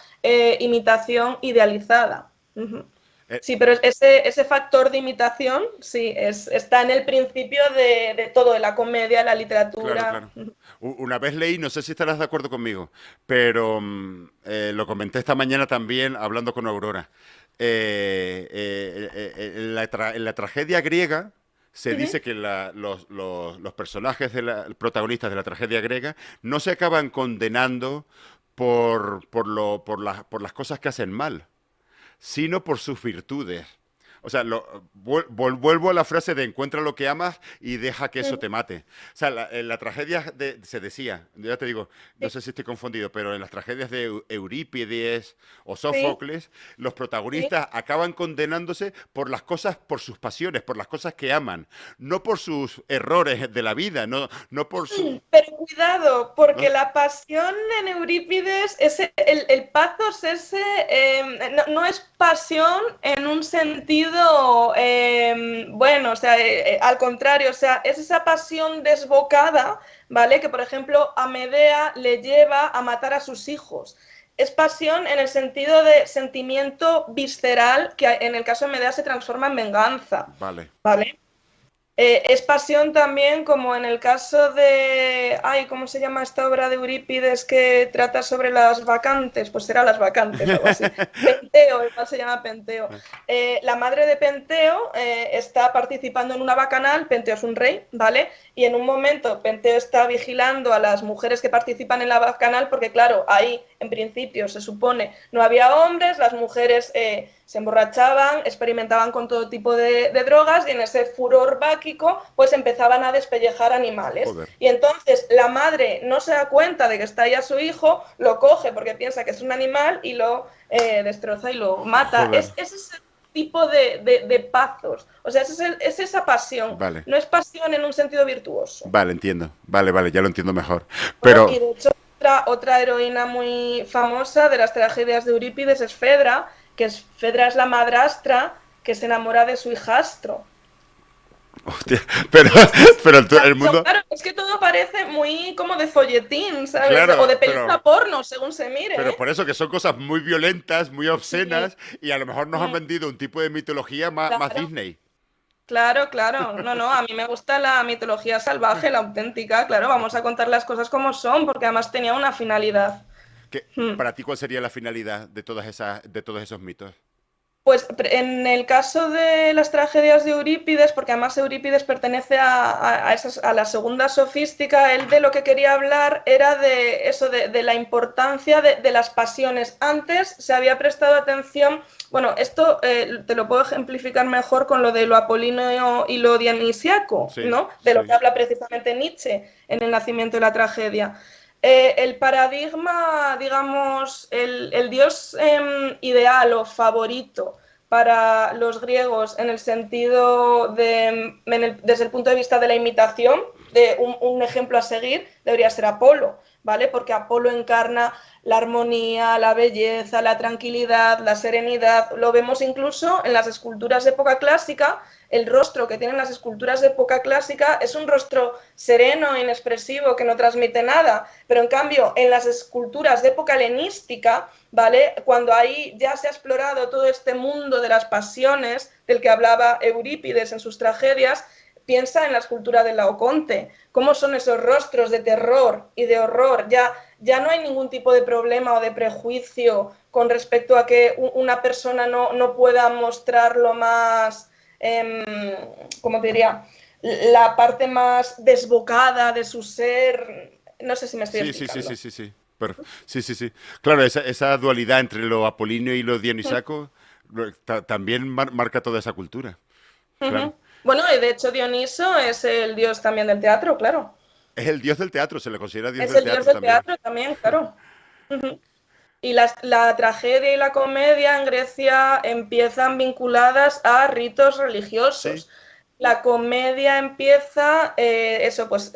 imitación idealizada. Ujú. eh, Sí, pero ese factor de imitación, sí, está en el principio de todo, de la comedia, la claro, literatura. claro. Una vez leí, no sé si estarás de acuerdo conmigo, pero lo comenté esta mañana también hablando con Aurora. En la tragedia griega se Ujú. dice que los personajes, protagonistas de la tragedia griega, no se acaban condenando por las cosas que hacen mal, sino por sus virtudes. O sea, vuelvo a la frase de encuentra lo que amas y deja que eso te mate. O sea, en la tragedia se decía, ya te digo, no Sí, sé si estoy confundido, pero en las tragedias de Eurípides o sí, Sófocles, los sí. protagonistas acaban condenándose por las cosas, por sus pasiones, por las cosas que aman, no por sus errores de la vida, no por su... Pero cuidado, porque ¿no? la pasión en Eurípides, el pathos ese, no es pasión en un sentido, bueno, o sea, al contrario, o sea, es esa pasión desbocada, ¿vale? Que, por ejemplo, a Medea le lleva a matar a sus hijos. Es pasión en el sentido de sentimiento visceral, que en el caso de Medea se transforma en venganza, Vale. ¿vale? Es pasión también como en el caso de, ay, ¿cómo se llama esta obra de Eurípides que trata sobre las vacantes? Pues será las vacantes o algo así. Penteo, igual se llama Penteo. La madre de Penteo está participando en una bacanal, Penteo es un rey, ¿vale? Y en un momento Penteo está vigilando a las mujeres que participan en la bacanal porque claro, ahí en principio se supone no había hombres, las mujeres se emborrachaban, experimentaban con todo tipo de drogas y en ese furor báquico pues empezaban a despellejar animales. Joder. Y entonces la madre no se da cuenta de que está ahí a su hijo, lo coge porque piensa que es un animal y lo destroza y lo mata. Joder. tipo de pazos. O sea, es esa pasión. Vale, No es pasión en un sentido virtuoso. vale, entiendo. Vale, vale, ya lo entiendo mejor. Bueno, Pero, y de hecho, otra heroína muy famosa de las tragedias de Eurípides es Fedra, Fedra es la madrastra que se enamora de su hijastro. hostia, pero, Y el mundo, claro, es que todo parece muy como de folletín, ¿sabes? O claro, de película porno, según se mire, pero ¿eh? por eso que son cosas muy violentas, muy Sí, obscenas, y a lo mejor nos han vendido un tipo de mitología más claro, Disney. claro, claro. No, no, a mí me gusta la mitología salvaje, la auténtica, claro, vamos a contar las cosas como son, porque además tenía una finalidad. Hmm. Para ti, ¿cuál sería la finalidad de todos esos mitos? Pues en el caso de las tragedias de Eurípides, porque además Eurípides pertenece a la segunda sofística, él de lo que quería hablar era de eso, de la importancia de las pasiones. Antes se había prestado atención, bueno, esto te lo puedo ejemplificar mejor con lo de lo apolíneo y lo dionisiaco, Sí, ¿no? De lo sí. que habla precisamente Nietzsche en El nacimiento de la tragedia. El paradigma, digamos, el dios ideal o favorito para los griegos en el sentido desde el punto de vista de la imitación, de un ejemplo a seguir, debería ser Apolo, ¿vale? Porque Apolo encarna la armonía, la belleza, la tranquilidad, la serenidad. Lo vemos incluso en las esculturas de época clásica. El rostro que tienen las esculturas de época clásica es un rostro sereno, inexpresivo, que no transmite nada. Pero en cambio, en las esculturas de época helenística, ¿vale? Cuando ahí ya se ha explorado todo este mundo de las pasiones del que hablaba Eurípides en sus tragedias, piensa en la escultura de Laoconte, cómo son esos rostros de terror y de horror. Ya no hay ningún tipo de problema o de prejuicio con respecto a que una persona no pueda mostrar lo más, ¿cómo te diría? La parte más desbocada de su ser. No sé si me estoy Sí, sí, sí, sí, explicando. sí, sí. Sí, sí, sí. Claro, esa dualidad entre lo apolíneo y lo dionisaco también marca toda esa cultura. Claro. Bueno, y de hecho Dioniso es el dios también del teatro, claro. Es el dios del teatro, se le considera dios Es del el dios teatro del también. teatro también, claro. Y la tragedia y la comedia en Grecia empiezan vinculadas a ritos Sí, religiosos. La comedia empieza, eso, pues,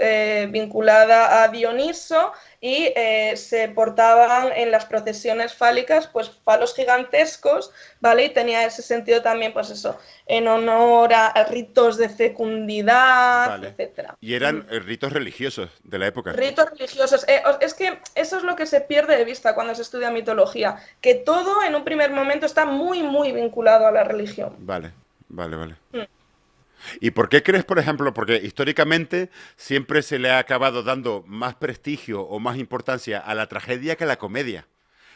vinculada a Dioniso y se portaban en las procesiones fálicas, pues, falos gigantescos, ¿vale? Y tenía ese sentido también, pues eso, en honor a ritos de fecundidad, vale. etcétera. Y eran ritos religiosos de la época. Ritos religiosos. Es que eso es lo que se pierde de vista cuando se estudia mitología, que todo en un primer momento está muy, muy vinculado a la religión. Vale, vale, vale. Mm. ¿Y por qué crees, por ejemplo, porque históricamente siempre se le ha acabado dando más prestigio o más importancia a la tragedia que a la comedia?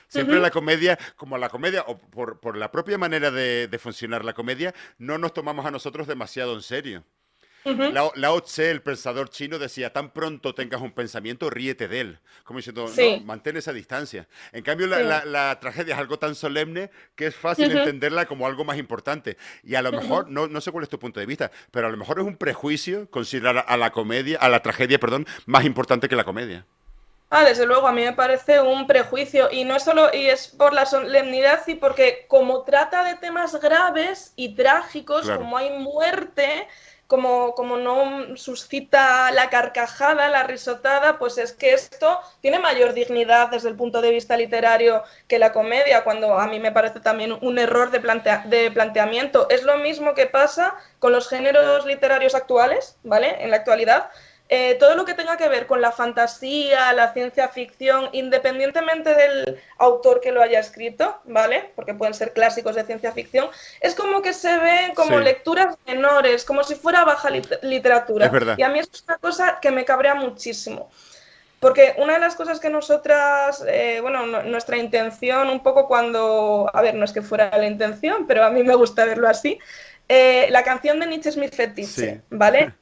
Siempre la comedia, como la comedia, o por la propia manera de funcionar la comedia, no nos tomamos a nosotros demasiado en serio. Lao Tse, el pensador chino, decía, tan pronto tengas un pensamiento, ríete de él. Como diciendo, no, Sí, mantén esa distancia. En cambio, sí. la tragedia es algo tan solemne que es fácil entenderla como algo más importante. Y a lo mejor, no sé cuál es tu punto de vista, pero a lo mejor es un prejuicio considerar a la comedia, a la tragedia, perdón, más importante que la comedia. Desde luego, a mí me parece un prejuicio y no es solo, y es por la solemnidad y porque como trata de temas graves y trágicos, Claro, como hay muerte, como no suscita la carcajada, la risotada, pues es que esto tiene mayor dignidad desde el punto de vista literario que la comedia, cuando a mí me parece también un error de planteamiento. Es lo mismo que pasa con los géneros literarios actuales, ¿vale? En la actualidad, todo lo que tenga que ver con la fantasía, la ciencia ficción, independientemente del autor que lo haya escrito, ¿vale? Porque pueden ser clásicos de ciencia ficción, es como que se ven como sí, lecturas menores, como si fuera baja es literatura. verdad. Y a mí es una cosa que me cabrea muchísimo. Porque una de las cosas que nosotras, bueno, nuestra intención un poco cuando, a ver, no es que fuera la intención, pero a mí me gusta verlo así, la canción de Nietzsche es mi Sí, fetiche, ¿vale?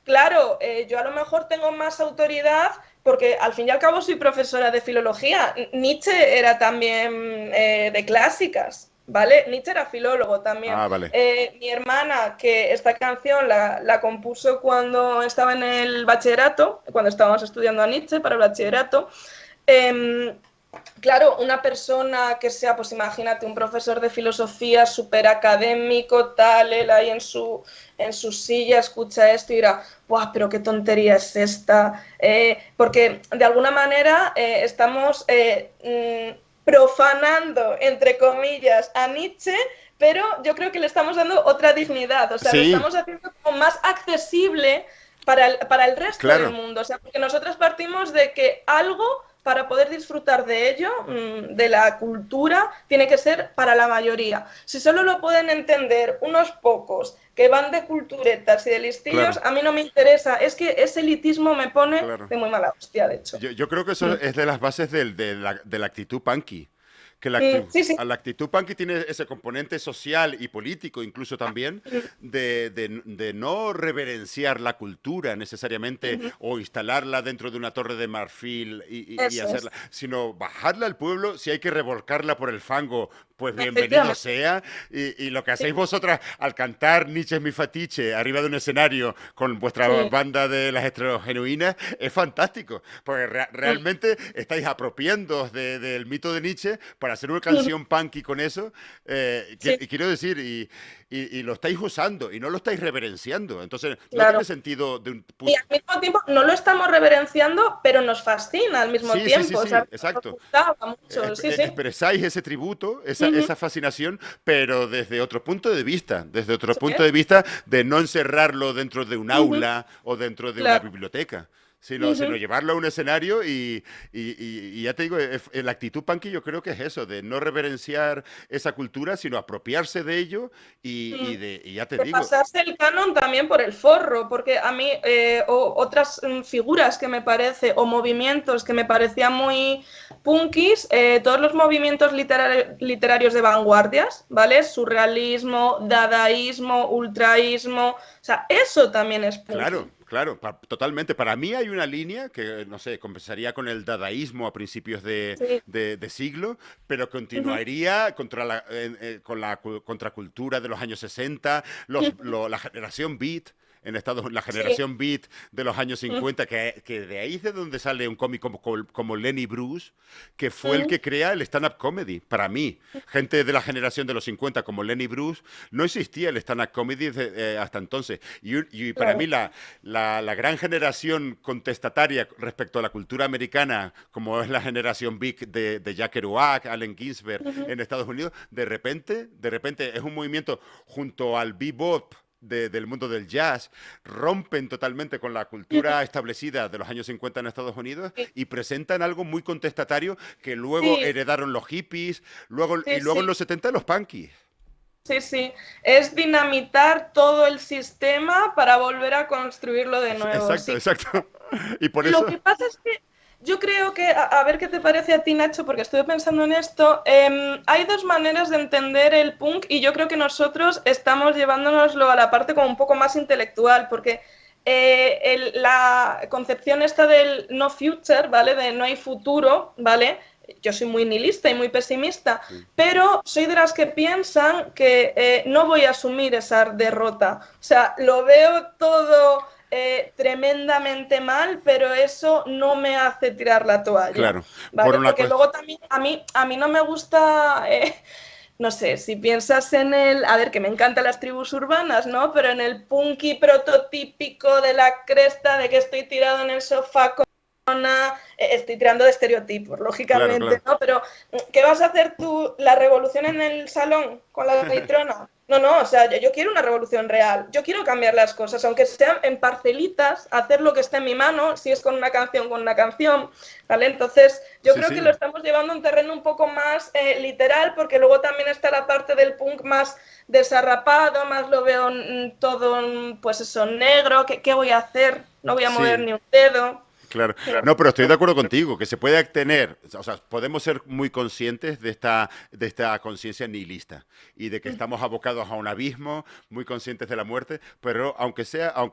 Claro, yo a lo mejor tengo más autoridad porque al fin y al cabo soy profesora de filología. Nietzsche era también de clásicas, ¿vale? Nietzsche era filólogo también. ah, vale. Mi hermana, que esta canción la compuso cuando estaba en el bachillerato, cuando estábamos estudiando a Nietzsche para el bachillerato, eh, claro, una persona que sea, pues imagínate, un profesor de filosofía súper académico, tal, él ahí en su silla escucha esto y dirá, ¡buah, pero qué tontería es esta! Porque de alguna manera estamos profanando, entre comillas, a Nietzsche, pero yo creo que le estamos dando otra dignidad, o sea, lo Sí, estamos haciendo como más accesible para el resto del claro. mundo, o sea, porque nosotros partimos de que algo para poder disfrutar de ello, de la cultura, tiene que ser para la mayoría. Si solo lo pueden entender unos pocos que van de culturetas y de listillos, Claro, a mí no me interesa. Es que ese elitismo me pone claro. de muy mala hostia, de hecho. Yo creo que eso es de las bases de la actitud punky. Que Sí, sí. la actitud punky tiene ese componente social y político incluso también de no reverenciar la cultura necesariamente o instalarla dentro de una torre de marfil y Eso es. hacerla, sino bajarla al pueblo, si hay que revolcarla por el fango, pues bienvenido Efectivamente. sea. Y lo que hacéis vosotras al cantar Nietzsche es mi fatiche arriba de un escenario con vuestra Sí. banda de las heterogenuinas es fantástico, porque realmente estáis apropiándoos del mito de Nietzsche para hacer una canción punky con eso, Sí, y quiero decir, y lo estáis usando y no lo estáis reverenciando. Entonces, no tiene claro. sentido de un Y al mismo tiempo no lo estamos reverenciando, pero nos fascina al mismo Sí, sí, sí, tiempo. O sí, sea, nos exacto. gustaba mucho. Sí, sí. Expresáis ese tributo, Ujú. esa fascinación, pero desde otro punto de vista, desde otro Sí, punto de vista de no encerrarlo dentro de un ujú. aula o dentro de una Claro. biblioteca, sino Ujú. llevarlo a un escenario y ya te digo, la actitud punky yo creo que es eso, de no reverenciar esa cultura, sino apropiarse de ello Mm. y ya te De digo, pasarse el canon también por el forro, porque a mí otras figuras que me parece, o movimientos que me parecían muy punkis, todos los movimientos literarios de vanguardias, ¿vale? Surrealismo, dadaísmo, ultraísmo, o sea, eso también es claro, punky. claro, totalmente. Para mí hay una línea que, no sé, comenzaría con el dadaísmo a principios Sí. de siglo, pero Ujú. continuaría con la contracultura de los años 60, la generación beat. En Estados Unidos, la Sí. generación beat de los años 50, que de ahí es de donde sale un cómic como Lenny Bruce, que fue el Ujú. que crea el stand-up comedy. Para mí, gente de la generación de los 50 como Lenny Bruce, no existía el stand-up comedy hasta entonces. Y para mí Claro. la gran generación contestataria respecto a la cultura americana, como es la generación Big de Jack Kerouac, Allen Ginsberg Ujú. en Estados Unidos, de repente es un movimiento junto al bebop del mundo del jazz, rompen totalmente con la cultura establecida de los años 50 en Estados Unidos Sí, y presentan algo muy contestatario que luego sí, heredaron los hippies, y sí, luego en sí. los 70 los punkies. Sí, sí, es dinamitar todo el sistema para volver a construirlo de nuevo. Exacto, Sí. exacto. Y por Lo eso, que pasa es que yo creo que, a ver qué te parece a ti, Nacho, porque estuve pensando en esto, hay dos maneras de entender el punk y yo creo que nosotros estamos llevándonoslo a la parte como un poco más intelectual, porque la concepción esta del no future, ¿vale? De no hay futuro, ¿vale? Yo soy muy nihilista y muy pesimista, sí, pero soy de las que piensan que no voy a asumir esa derrota. O sea, lo veo todo tremendamente mal, pero eso no me hace tirar la toalla, claro, por ¿vale? una Porque cuestión. luego también a mí no me gusta, no sé, si piensas en el, a ver, que me encantan las tribus urbanas, ¿no? Pero en el punky prototípico de la cresta, de que estoy tirado en el sofá con estoy tirando de estereotipos, Claro, lógicamente, claro. ¿no? Pero, ¿qué vas a hacer tú? ¿La revolución en el salón con la litrona? No, no, o sea, yo quiero una revolución real. Yo quiero cambiar las cosas, aunque sean en parcelitas, hacer lo que esté en mi mano, si es con una canción, ¿vale? Entonces, yo Sí, creo que lo sí. estamos llevando a un terreno un poco más literal, porque luego también está la parte del punk más desarrapado, más lo veo todo, pues eso, negro. ¿Qué voy a hacer? No voy a mover Sí, ni un dedo. claro. Claro. No, pero estoy de acuerdo contigo, que se puede tener, o sea, podemos ser muy conscientes de esta conciencia nihilista y de que estamos abocados a un abismo, muy conscientes de la muerte, pero aunque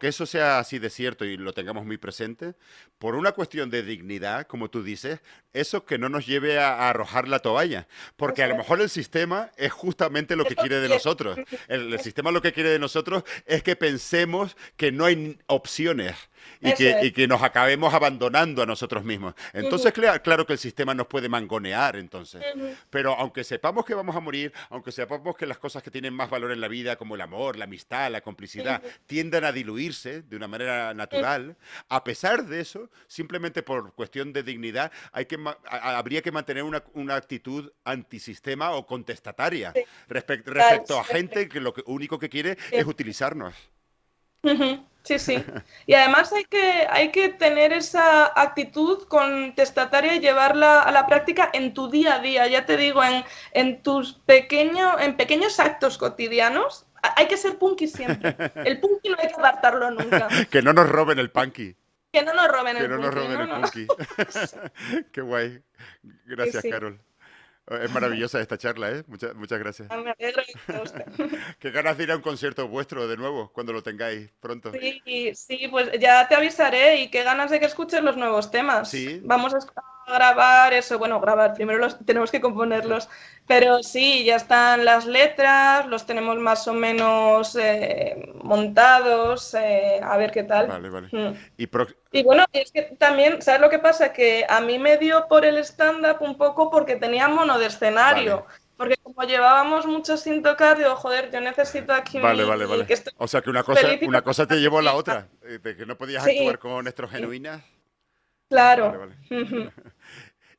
eso sea así de cierto y lo tengamos muy presente, por una cuestión de dignidad, como tú dices, eso que no nos lleve a arrojar la toalla, porque a Eso lo es. mejor el sistema es justamente lo que Eso, quiere de y es, nosotros. El sistema lo que quiere de nosotros es que pensemos que no hay opciones Eso es. y que nos acabemos abandonando a nosotros mismos. Entonces, Ujú, claro que el sistema nos puede mangonear, entonces. ujú, Pero aunque sepamos que vamos a morir, aunque sepamos que las cosas que tienen más valor en la vida, como el amor, la amistad, la complicidad, ujú, tiendan a diluirse de una manera ujú. natural, a pesar de eso, simplemente por cuestión de dignidad, habría que mantener una actitud antisistema o contestataria Sí, tal, respecto a siempre. gente que lo único que quiere es Siempre. utilizarnos. Ujú, sí, sí. Y además hay que tener esa actitud contestataria y llevarla a la práctica en tu día a día. Ya te digo, en pequeños actos cotidianos, hay que ser punky siempre. El punky no hay que apartarlo nunca. Que no nos roben el punky. Que no nos roben Que el no nos punky, roben no, el no. punky. Qué guay. Sí, Gracias, sí. Carol. Es maravillosa esta charla, ¿eh? Muchas gracias. Me alegro que te guste. Qué ganas de ir a un concierto vuestro de nuevo, cuando lo tengáis pronto. Sí, sí, pues ya te avisaré y qué ganas de que escuches los nuevos temas. Sí, Vamos a grabar eso, bueno, grabar, primero los tenemos que componerlos, pero sí, ya están las letras, los tenemos más o menos montados, a ver qué tal. vale, vale. Mm. Y pro- Y bueno, es que también, ¿sabes lo que pasa? Que a mí me dio por el stand-up un poco porque tenía mono de vale, escenario. Porque como llevábamos mucho sin tocar, digo, joder, yo necesito aquí mi... vale. que estoy O sea que feliz y una lo cosa te llevó a la fiesta. otra, de que no podías Sí, actuar con Nuestros sí, Genuinas. Vale, claro. vale.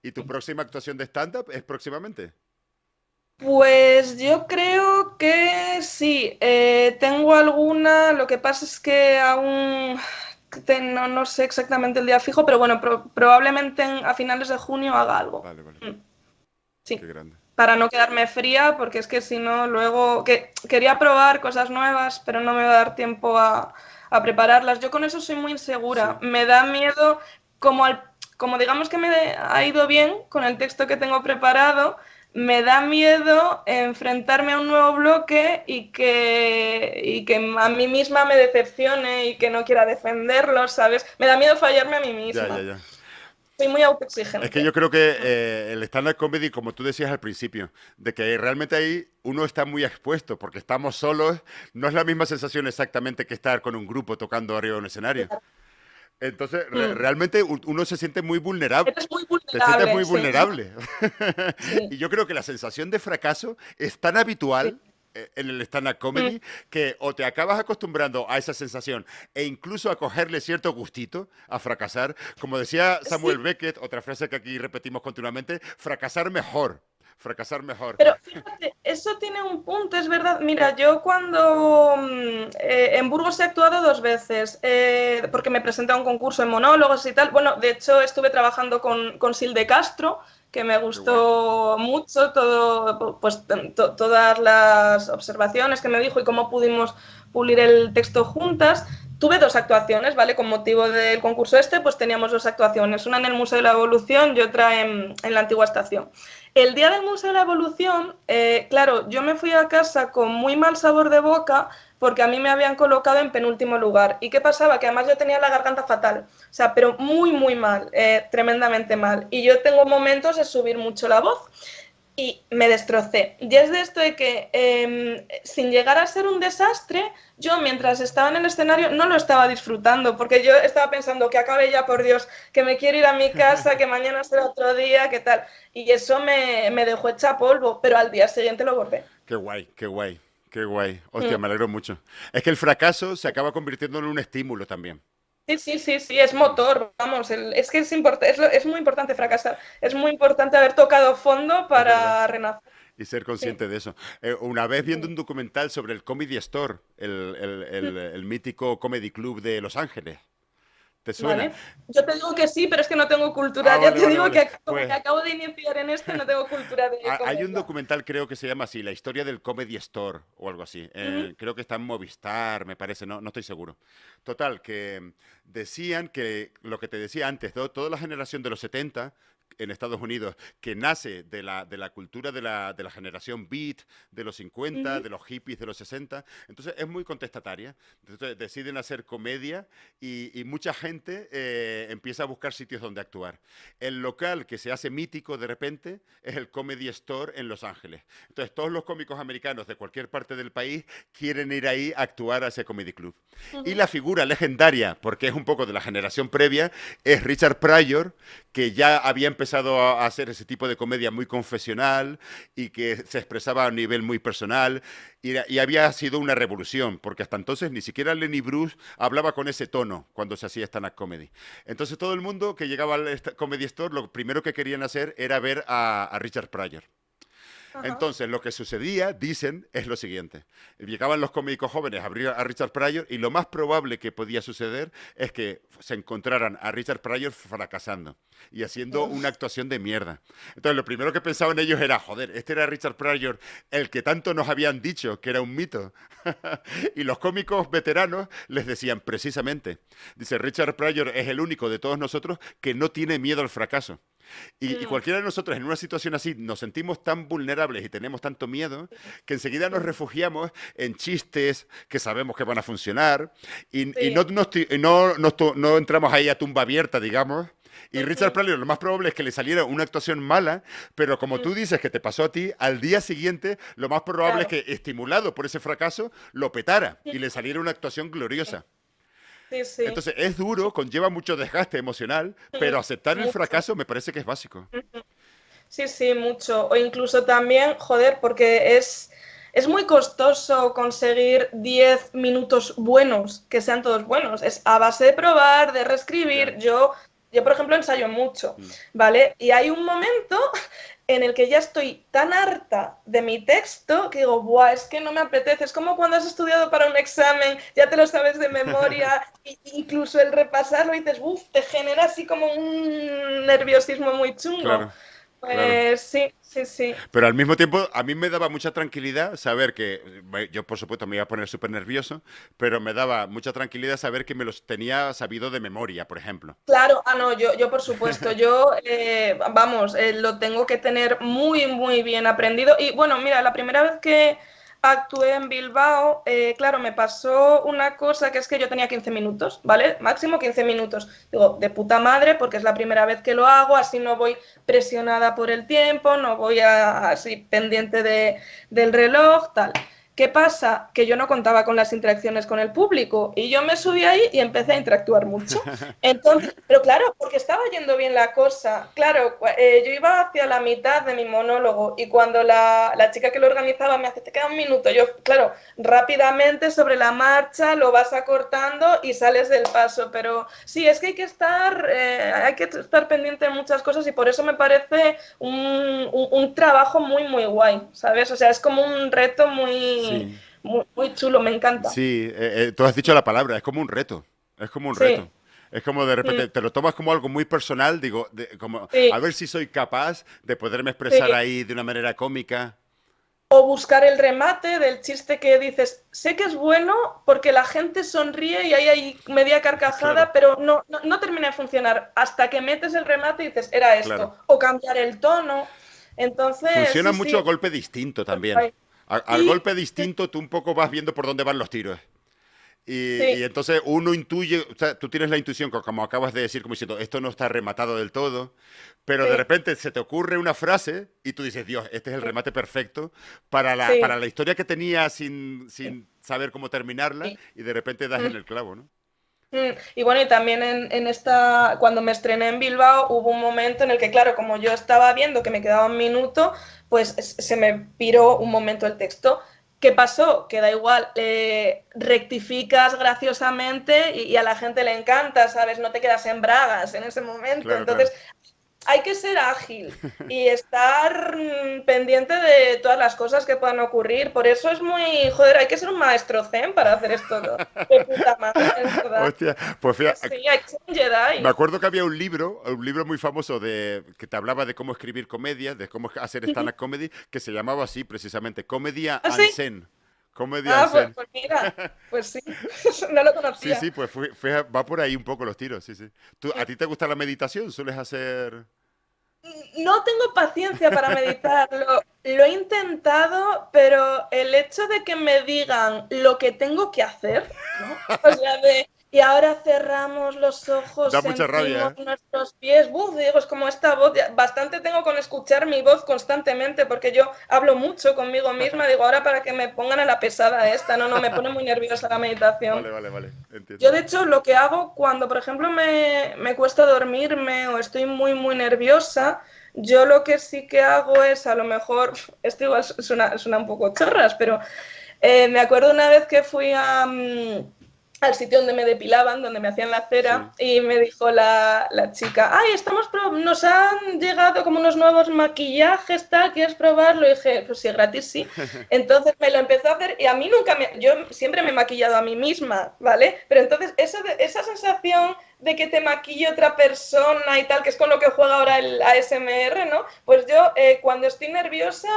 ¿Y tu próxima actuación de stand-up es próximamente? Pues yo creo que sí, tengo alguna, lo que pasa es que aún no sé exactamente el día fijo, pero bueno, probablemente a finales de junio haga algo. Vale, vale. Mm, Qué sí, grande. para no quedarme fría, porque es que si no, luego quería probar cosas nuevas, pero no me va a dar tiempo a prepararlas. Yo con eso soy muy insegura. Sí. Me da miedo, como, como digamos que me ha ido bien con el texto que tengo preparado, me da miedo enfrentarme a un nuevo bloque y que a mí misma me decepcione y que no quiera defenderlo, ¿sabes? Me da miedo fallarme a mí misma. Ya. Soy muy Es que yo autoexigente. creo que el stand-up comedy, como tú decías al principio, de que realmente ahí uno está muy expuesto, porque estamos solos, no es la misma sensación exactamente que estar con un grupo tocando arriba de un escenario. Entonces, Mm. realmente uno se siente muy vulnerable, Eres muy te sientes vulnerable, muy sí. vulnerable. Sí, Y yo creo que la sensación de fracaso es tan sí. habitual en el stand-up Mm, comedy que o te acabas acostumbrando a esa sensación e incluso a cogerle cierto gustito a fracasar. Como decía Samuel sí, Beckett, otra frase que aquí repetimos continuamente, fracasar mejor. Fracasar mejor. pero fíjate, eso tiene un punto, es verdad. Mira, yo cuando en Burgos he actuado dos veces, porque me presenté a un concurso en monólogos y tal. Bueno, de hecho estuve trabajando con Sil de Castro, que me Qué guay. gustó mucho todo, pues, todas las observaciones que me dijo y cómo pudimos pulir el texto juntas. Tuve dos actuaciones, ¿vale? Con motivo del concurso este, pues teníamos dos actuaciones, una en el Museo de la Evolución y otra en la Antigua Estación. El día del Museo de la Evolución, claro, yo me fui a casa con muy mal sabor de boca porque a mí me habían colocado en penúltimo lugar. ¿Y qué pasaba? Que además yo tenía la garganta fatal, o sea, pero muy, muy mal, tremendamente mal. Y yo tengo momentos de subir mucho la voz y me destrocé. Y es de esto de que, sin llegar a ser un desastre, yo mientras estaba en el escenario no lo estaba disfrutando, porque yo estaba pensando que acabe ya, por Dios, que me quiero ir a mi casa, que mañana será otro día, que tal. Y eso me dejó hecha polvo, pero al día siguiente lo bordé. Qué guay, qué guay, qué guay. Hostia, Mm. me alegro mucho. Es que el fracaso se acaba convirtiendo en un estímulo también. Sí, sí, sí, sí, es motor, vamos, es que es muy importante fracasar, es muy importante haber tocado fondo Es verdad. para renacer. Y ser Sí. consciente de eso. Una vez viendo un documental sobre el Comedy Store, el mítico comedy club de Los Ángeles. ¿Te suena? Vale. Yo te digo que sí, pero es que no tengo Ah, cultura. Ya vale, te vale, digo vale. que como me Pues acabo de iniciar en esto, no tengo cultura de hay un comedia. documental, creo que se llama así, La historia del Comedy Store o algo así. Ujú, Creo que está en Movistar, me parece, no estoy seguro. Total, que decían que lo que te decía antes, toda la generación de los 70 en Estados Unidos, que nace de la cultura de la generación beat de los 50, Ujú. de los hippies de los 60. Entonces es muy contestataria. Entonces deciden hacer comedia y mucha gente empieza a buscar sitios donde actuar. El local que se hace mítico de repente es el Comedy Store en Los Ángeles. Entonces todos los cómicos americanos de cualquier parte del país quieren ir ahí a actuar a ese comedy club. Y Ujú. la figura legendaria, porque es un poco de la generación previa, es Richard Pryor, que ya había empezado a hacer ese tipo de comedia muy confesional y que se expresaba a nivel muy personal y había sido una revolución, porque hasta entonces ni siquiera Lenny Bruce hablaba con ese tono cuando se hacía stand-up comedy. Entonces todo el mundo que llegaba al Comedy Store, lo primero que querían hacer era ver a Richard Pryor. Ajá. Entonces, lo que sucedía, dicen, es lo siguiente. Llegaban los cómicos jóvenes a abrir a Richard Pryor y lo más probable que podía suceder es que se encontraran a Richard Pryor fracasando y haciendo una Uf. actuación de mierda. Entonces, lo primero que pensaban ellos era, joder, este era Richard Pryor, el que tanto nos habían dicho que era un mito. Y los cómicos veteranos les decían precisamente, dice, Richard Pryor es el único de todos nosotros que no tiene miedo al fracaso. Y Mm. cualquiera de nosotros en una situación así nos sentimos tan vulnerables y tenemos tanto miedo que enseguida nos Mm. refugiamos en chistes que sabemos que van a funcionar y Sí. no entramos ahí a tumba abierta, digamos. Y Richard Ujú. Pryor, lo más probable es que le saliera una actuación mala, pero como Mm. tú dices que te pasó a ti, al día siguiente lo más probable es Claro. que, estimulado por ese fracaso, lo petara Mm. y le saliera una actuación gloriosa. Sí, sí. Entonces es duro, conlleva mucho desgaste emocional, pero aceptar el Mucho. fracaso me parece que es básico. Sí, sí, mucho. O incluso también, joder, porque es muy costoso conseguir 10 minutos buenos, que sean todos buenos. Es a base de probar, de Ya. reescribir. Yo, por ejemplo, ensayo mucho, Mm. ¿vale? Y hay un momento en el que ya estoy tan harta de mi texto que digo, buah, es que no me apetece. Es como cuando has estudiado para un examen, ya te lo sabes de memoria, incluso el repasarlo y dices, uff, te genera así como un nerviosismo muy chungo. Claro, claro. Pues sí, sí, sí. Pero al mismo tiempo, a mí me daba mucha tranquilidad saber que, yo por supuesto me iba a poner súper nervioso, pero me daba mucha tranquilidad saber que me los tenía sabido de memoria, por ejemplo. Claro, no, yo por supuesto, vamos, lo tengo que tener muy, muy bien aprendido. Y bueno, mira, la primera vez que actué en Bilbao, claro, me pasó una cosa que es que yo tenía 15 minutos, ¿vale? Máximo 15 minutos. Digo, de puta madre, porque es la primera vez que lo hago, así no voy presionada por el tiempo, no voy así pendiente del reloj, tal. ¿Qué pasa? Que yo no contaba con las interacciones con el público y yo me subí ahí y empecé a interactuar mucho. Entonces, pero claro, porque estaba yendo bien la cosa. Claro, yo iba hacia la mitad de mi monólogo y cuando la chica que lo organizaba me hace, te queda un minuto, yo, claro, rápidamente sobre la marcha lo vas acortando y sales del paso. Pero sí, es que hay que estar pendiente de muchas cosas y por eso me parece un trabajo muy, muy guay, ¿sabes? O sea, es como un reto muy, Sí, muy, muy chulo, me encanta. sí, tú has dicho la palabra, es como un reto, es como un reto. Sí, Es como de mm, repente te lo tomas como algo muy personal, digo, como sí, a ver si soy capaz de poderme expresar sí. ahí de una manera cómica. O buscar el remate del chiste que dices, sé que es bueno porque la gente sonríe y hay media Claro, carcajada, pero no termina de funcionar hasta que metes el remate y dices, era claro. esto. O cambiar el tono. Entonces, Funciona sí, mucho a sí. golpe distinto también. Al Sí, golpe distinto tú un poco vas viendo por dónde van los tiros. Y sí, entonces uno intuye, o sea, tú tienes la intuición, como acabas de decir, como diciendo, esto no está rematado del todo, pero de sí, repente se te ocurre una frase y tú dices, Dios, este es el remate perfecto para sí, la historia que tenía sí, sin saber cómo terminarla sí. y de repente das Mm. en el clavo, ¿no? Y bueno, y también cuando me estrené en Bilbao, hubo un momento en el que, claro, como yo estaba viendo que me quedaba un minuto, pues se me piró un momento el texto. ¿Qué pasó? Que da igual, rectificas graciosamente y a la gente le encanta, ¿sabes? No te quedas en bragas en ese momento. Claro, claro. Entonces, hay que ser ágil y estar pendiente de todas las cosas que puedan ocurrir. Por eso es muy, joder, hay que ser un maestro zen para hacer esto de puta madre, es verdad. Hostia, pues fíjate, Sí, hay que ser un me Jedi. acuerdo que había un libro muy famoso que te hablaba de cómo escribir comedia, de cómo hacer stand-up comedy, que se llamaba así precisamente, Comedia ¿Ah, and sí? Zen. Comedia and Pues, Zen. pues mira, pues sí, no lo Sí, conocía. sí, pues va por ahí un poco los tiros, sí, sí. ¿A ti te gusta la meditación? ¿Sueles hacer...? No tengo paciencia para meditar, lo he intentado, pero el hecho de que me digan lo que tengo que hacer, ¿no? O sea, y ahora cerramos los ojos, Da mucha rabia, sentimos ¿eh? nuestros pies, digo, es como esta voz, bastante tengo con escuchar mi voz constantemente, porque yo hablo mucho conmigo misma, digo, ahora para que me pongan a la pesada esta, no, me pone muy nerviosa la meditación. Vale, Yo, entiendo. de hecho, lo que hago cuando, por ejemplo, me cuesta dormirme o estoy muy, muy nerviosa, yo lo que sí que hago es, a lo mejor, esto igual suena un poco chorras, pero me acuerdo una vez que fui al sitio donde me depilaban, donde me hacían la Sí. cera, y me dijo la chica, ay, nos han llegado como unos nuevos maquillajes, tal, ¿quieres probarlo? Y dije, pues sí, gratis sí. Entonces me lo empezó a hacer y a mí yo siempre me he maquillado a mí misma, ¿vale? Pero entonces esa sensación de que te maquille otra persona y tal, que es con lo que juega ahora el ASMR, ¿no? Pues yo cuando estoy nerviosa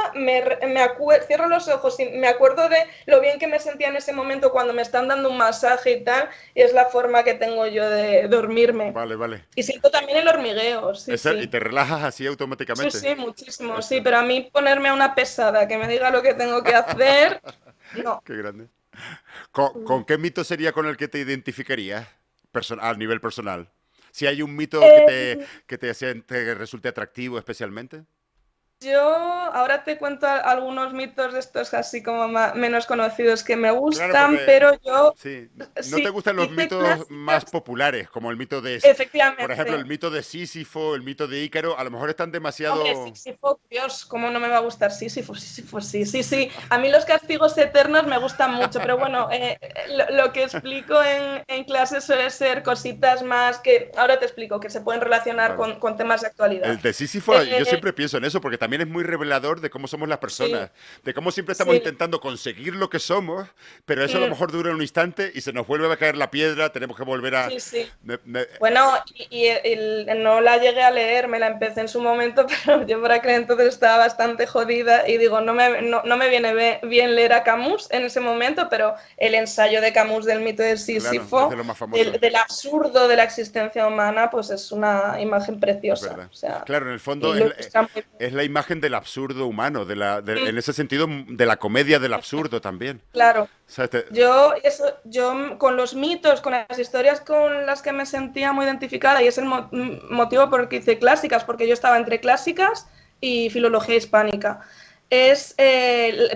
cierro los ojos y me acuerdo de lo bien que me sentía en ese momento cuando me están dando un masaje y tal, y es la forma que tengo yo de dormirme. Vale. Y siento también el hormigueo, sí, Y sí. te relajas así Sí, automáticamente. sí, muchísimo, sí, Hostia, pero a mí ponerme a una pesada que me diga lo que tengo que hacer, no. qué grande. ¿Con qué mito sería con el que te identificarías a nivel personal? Si hay un mito Eh, te resulte atractivo especialmente. yo ahora te cuento algunos mitos de estos así como menos conocidos que me Claro, gustan, porque pero yo sí, no te sí gustan los hice mitos más clásicas, populares, como el mito de, por ejemplo, el efectivamente. mito de Sísifo, el mito de Ícaro, a lo mejor están Hombre, demasiado... Sísifo, Dios, ¿cómo no me va a gustar Sísifo? Sísifo, sí, sí, sí. A mí los castigos eternos me gustan mucho, pero bueno, lo que explico en clase suele ser cositas más que, ahora te explico, que se pueden relacionar Vale. con temas de El actualidad. de Sísifo, yo Eh, siempre pienso en eso, porque también es muy revelador de cómo somos las sí, personas, de cómo siempre estamos sí. intentando conseguir lo que somos, pero eso a lo Mm, mejor dura un instante y se nos vuelve a caer la piedra, tenemos que volver a... sí, sí. me- me- Bueno, no la llegué a leer, me la empecé en su momento, pero yo por aquel entonces estaba bastante jodida y digo, no me viene bien leer a Camus en ese momento, pero el ensayo de Camus del mito de claro, es de Sísifo, lo más famoso. del absurdo de la existencia humana, pues es una imagen Es preciosa. verdad. O sea, Claro, en el y fondo lo ilustra muy es la imagen del absurdo humano, bien. en ese sentido, de la comedia del absurdo también. Claro. O sea, Yo con los mitos, con las historias con las que me sentía muy identificada, y es el motivo por el que hice clásicas, porque yo estaba entre clásicas y filología hispánica, es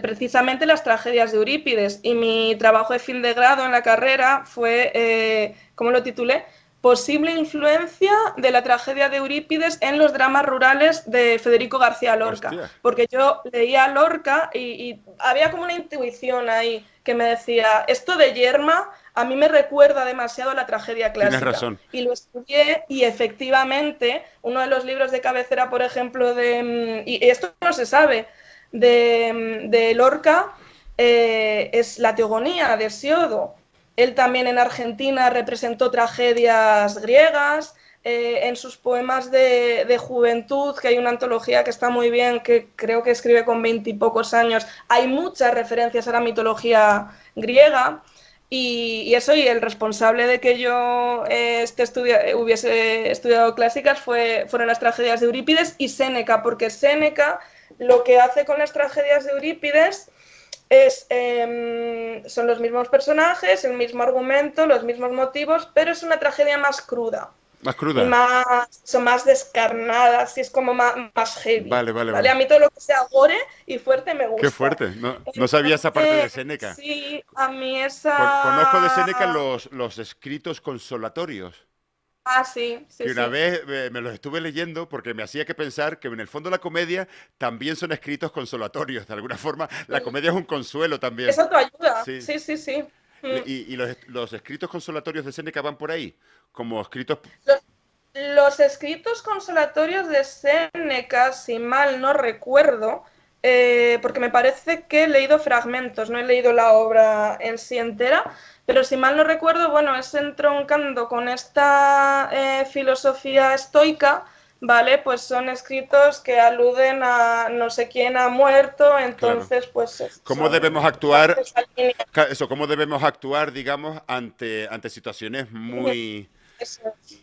precisamente las tragedias de Eurípides. Y mi trabajo de fin de grado en la carrera fue, ¿cómo lo titulé? Posible influencia de la tragedia de Eurípides en los dramas rurales de Federico García Lorca. hostia, Porque yo leía Lorca y había como una intuición ahí que me decía, esto de Yerma a mí me recuerda demasiado a la tragedia tienes clásica. razón. Y lo estudié y efectivamente uno de los libros de cabecera, por ejemplo, y esto no se sabe, de Lorca, es La Teogonía de Hesiodo. Él también en Argentina representó tragedias griegas. En sus poemas de juventud, que hay una antología que está muy bien, que creo que escribe con 20 y pocos años, hay muchas referencias a la mitología griega. Y eso, y el responsable de que yo hubiese estudiado clásicas fueron las tragedias de Eurípides y Séneca, porque Séneca lo que hace con las tragedias de Eurípides son los mismos personajes, el mismo argumento, los mismos motivos, pero es una tragedia más cruda Más y cruda. son más descarnadas y es como más heavy, ¿vale? Vale. A mí todo lo que sea gore y fuerte me Qué gusta. fuerte. No sabía esa parte de Entonces, Séneca. sí, a mí Conozco de Séneca esa... los escritos consolatorios, Ah, sí, sí, que una sí. vez me los estuve leyendo porque me hacía que pensar que en el fondo la comedia también son escritos consolatorios. De alguna forma, la comedia es un consuelo también. Eso te ayuda, Sí. sí, sí, sí. Mm. Y los escritos consolatorios de Séneca van por ahí, como escritos... Los, los escritos consolatorios de Séneca, si mal no recuerdo, porque me parece que he leído fragmentos, no he leído la obra en sí entera, pero si mal no recuerdo, bueno, es entroncando con esta filosofía estoica, ¿vale? Pues son escritos que aluden a no sé quién ha muerto, Claro. entonces pues ¿Cómo debemos van actuar? por esa línea. Eso, ¿cómo debemos actuar, digamos, ante situaciones muy... Eso es,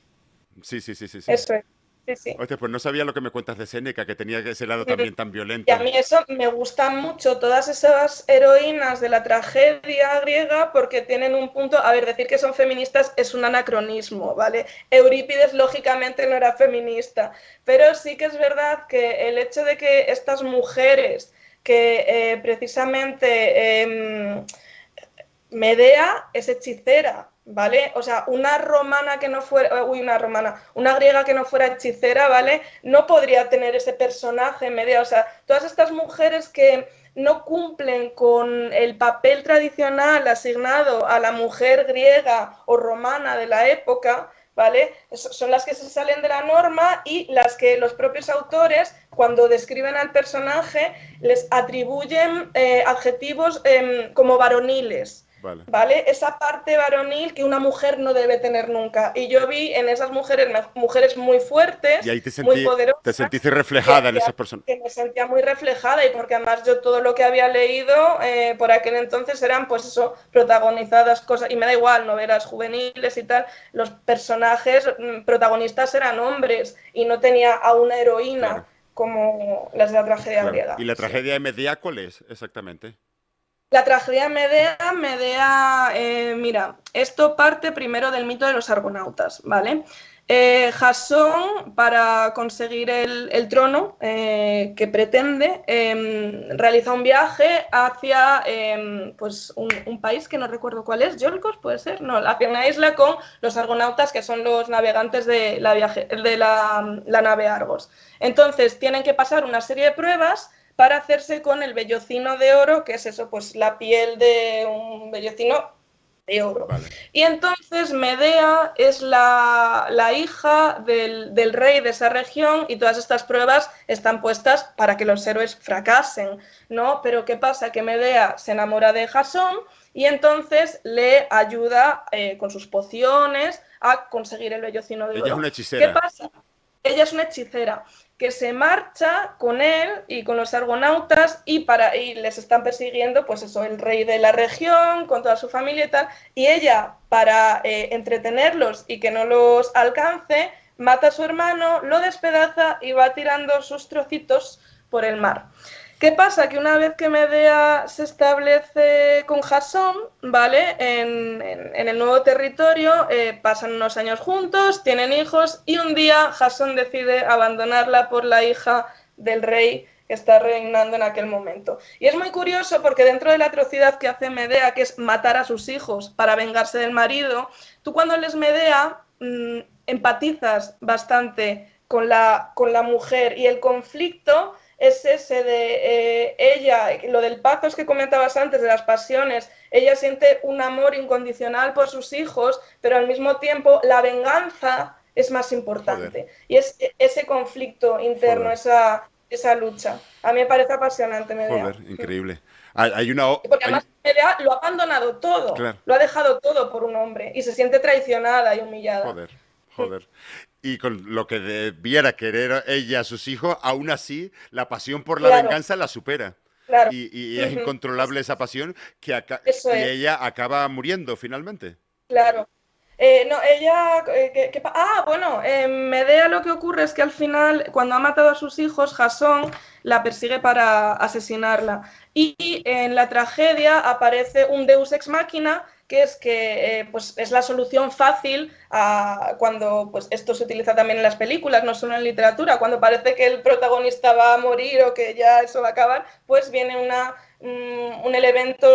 Sí. eso es. Sí, sí. Hostia, pues no sabía lo que me cuentas de Séneca, que tenía ese lado también tan Y a violento. mí eso me gusta mucho, todas esas heroínas de la tragedia griega, porque tienen un punto, a ver, decir que son feministas es un anacronismo, ¿vale? Eurípides lógicamente no era feminista, pero sí que es verdad que el hecho de que estas mujeres que precisamente Medea es hechicera, ¿vale? O sea, una romana que no fuera, una romana, una griega que no fuera hechicera, ¿vale? No podría tener ese personaje Medea. O sea, todas estas mujeres que no cumplen con el papel tradicional asignado a la mujer griega o romana de la época, ¿vale? Son las que se salen de la norma y las que los propios autores, cuando describen al personaje, les atribuyen adjetivos como varoniles. Vale. ¿Vale? Esa parte varonil que una mujer no debe tener nunca. Y yo vi en esas mujeres, mujeres muy Y fuertes, ahí muy te poderosas, sentiste reflejada en esas personas. que me sentía muy reflejada y porque además yo todo lo que había leído por aquel entonces eran pues eso, protagonizadas cosas, y me da igual, novelas juveniles y tal, los personajes protagonistas eran hombres y no tenía a una heroína Claro, como las de la tragedia claro. ¿Y griega. la Sí. tragedia de Medea cuál es exactamente? La tragedia Medea, mira, esto parte primero del mito de los argonautas, ¿vale? Jasón, para conseguir el trono que pretende, realiza un viaje hacia pues un país que no recuerdo cuál es, Yolcos, puede ser, no, hacia una isla con los argonautas, que son los navegantes de la nave Argos. Entonces, tienen que pasar una serie de pruebas para hacerse con el vellocino de oro, que es eso, pues la piel de un vellocino de oro. Vale. Y entonces Medea es la hija del rey de esa región y todas estas pruebas están puestas para que los héroes fracasen, ¿no? Pero ¿qué pasa? Que Medea se enamora de Jasón y entonces le ayuda con sus pociones a conseguir el vellocino de Ella es oro. una ¿Qué hechicera. pasa? Ella es una hechicera que se marcha con él y con los argonautas y les están persiguiendo, pues eso, el rey de la región, con toda su familia y tal, y ella, para entretenerlos y que no los alcance, mata a su hermano, lo despedaza y va tirando sus trocitos por el mar. ¿Qué pasa? Que una vez que Medea se establece con Jasón, ¿vale? En el nuevo territorio, pasan unos años juntos, tienen hijos y un día Jasón decide abandonarla por la hija del rey que está reinando en aquel momento. Y es muy curioso porque dentro de la atrocidad que hace Medea, que es matar a sus hijos para vengarse del marido, tú cuando lees Medea empatizas bastante con la mujer y el conflicto es ese de ella, lo del pathos que comentabas antes, de las pasiones, ella siente un amor incondicional por sus hijos, pero al mismo tiempo la venganza es más Joder, importante. Y es ese conflicto interno, joder, esa lucha. A mí me parece apasionante, Medea. joder, increíble. Hay una... Porque Hay, además Medea lo ha abandonado todo, claro, lo ha dejado todo por un hombre y se siente traicionada y humillada. joder, joder. Y con lo que debiera querer ella a sus hijos, aún así, la pasión por la Claro, venganza la supera. claro. Y es incontrolable esa pasión Eso y es. ella acaba muriendo finalmente. Claro. No, ella. Bueno, en Medea lo que ocurre es que al final, cuando ha matado a sus hijos, Jasón la persigue para asesinarla. Y en la tragedia aparece un Deus ex machina, que es que pues es la solución fácil cuando pues esto se utiliza también en las películas, no solo en literatura, cuando parece que el protagonista va a morir o que ya eso va a acabar, pues viene un elemento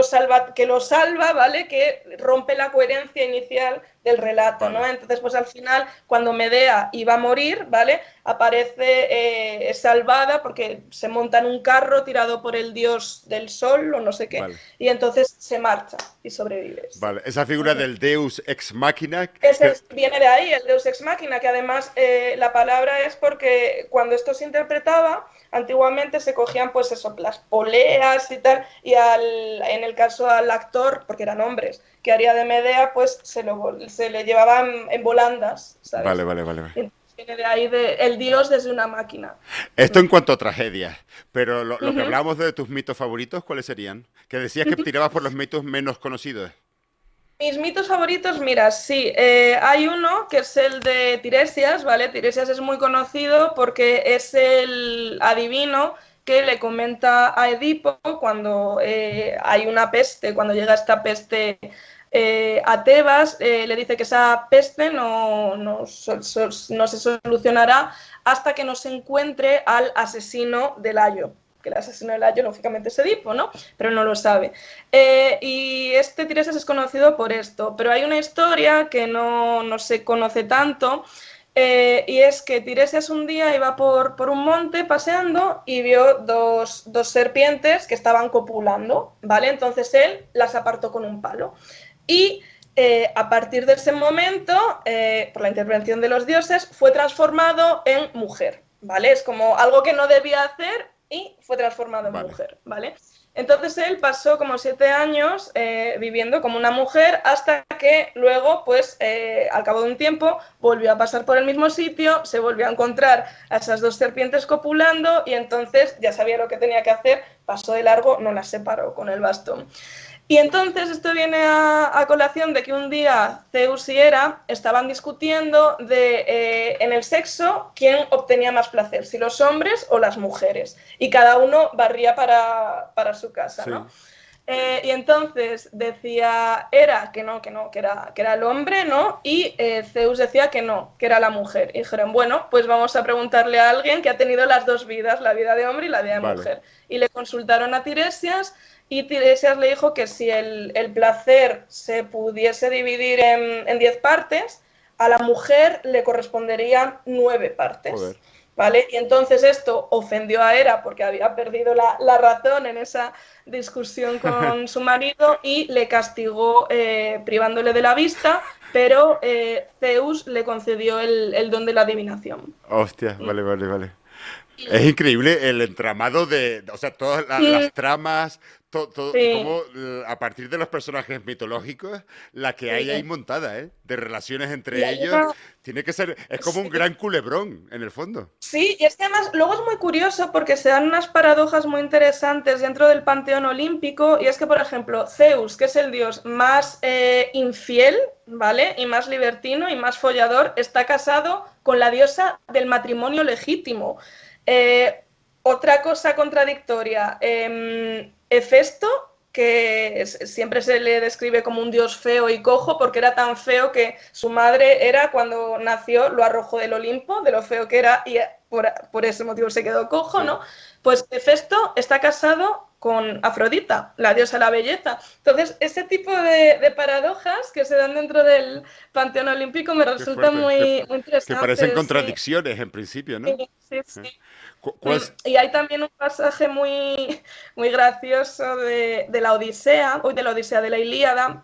que lo salva, ¿vale? Que rompe la coherencia inicial del relato, ¿no? Vale. Entonces, pues al final, cuando Medea iba a morir, ¿vale? Aparece salvada porque se monta en un carro tirado por el dios del sol o no sé qué, Vale. y entonces se marcha y sobrevive. Sí. Vale. Esa figura del Deus ex machina, Viene de ahí, el Deus Ex Machina, que además la palabra es porque cuando esto se interpretaba, antiguamente se cogían pues eso, las poleas y tal, y en el caso al actor, porque eran hombres, que haría de Medea, pues se le llevaban en volandas, vale, ¿sabes? vale, vale, vale. Y viene de ahí el dios desde una máquina. Esto en cuanto a tragedias, pero lo que Ujú. hablamos de tus mitos favoritos, ¿cuáles serían? Que decías que tirabas por los mitos menos conocidos. Mis mitos favoritos, mira, sí, hay uno que es el de Tiresias, ¿vale? Tiresias es muy conocido porque es el adivino que le comenta a Edipo cuando hay una peste, cuando llega esta peste a Tebas, le dice que esa peste no se solucionará hasta que no se encuentre al asesino de Layo, que el asesino de Layo lógicamente es Edipo, ¿no? Pero no lo sabe. Y este Tiresias es conocido por esto, pero hay una historia que no se conoce tanto, y es que Tiresias un día iba por un monte paseando y vio dos serpientes que estaban copulando, ¿vale? Entonces él las apartó con un palo. Y a partir de ese momento, por la intervención de los dioses, fue transformado en mujer, ¿vale? Es como algo que no debía hacer y fue transformado en mujer, ¿vale? Entonces él pasó como 7 años viviendo como una mujer hasta que luego, pues, al cabo de un tiempo, volvió a pasar por el mismo sitio, se volvió a encontrar a esas dos serpientes copulando y entonces ya sabía lo que tenía que hacer, pasó de largo, no las separó con el bastón. Y entonces esto viene a colación de que un día Zeus y Hera estaban discutiendo en el sexo quién obtenía más placer, si los hombres o las mujeres. Y cada uno barría para su casa, ¿no? Y entonces decía Hera que no, que era el hombre, ¿no? Y Zeus decía que no, que era la mujer. Y dijeron, bueno, pues vamos a preguntarle a alguien que ha tenido las dos vidas, la vida de hombre y la vida de mujer. Y le consultaron a Tiresias. Y Tiresias le dijo que si el placer se pudiese dividir en 10 partes, a la mujer le corresponderían 9 partes. Joder. ¿Vale? Y entonces esto ofendió a Hera porque había perdido la razón en esa discusión con su marido y le castigó privándole de la vista, pero Zeus le concedió el don de la adivinación. Hostia, vale. Es increíble el entramado o sea, todas las tramas, como a partir de los personajes mitológicos, la que hay ahí montada, ¿eh? De relaciones entre ellos, tiene que ser, es como un gran culebrón, en el fondo. Sí, y es que además luego es muy curioso porque se dan unas paradojas muy interesantes dentro del panteón olímpico, y es que, por ejemplo, Zeus, que es el dios más infiel, ¿vale? Y más libertino y más follador, está casado con la diosa del matrimonio legítimo. Otra cosa contradictoria, Hefesto, que siempre se le describe como un dios feo y cojo porque era tan feo que su madre cuando nació lo arrojó del Olimpo, de lo feo que era, y por ese motivo se quedó cojo, ¿no? Pues Hefesto está casado con Afrodita, la diosa de la belleza. Entonces, ese tipo de paradojas que se dan dentro del panteón olímpico me resultan muy interesantes. Que parecen contradicciones en principio, ¿no? Sí. Y hay también un pasaje muy gracioso de la Odisea, de la Ilíada,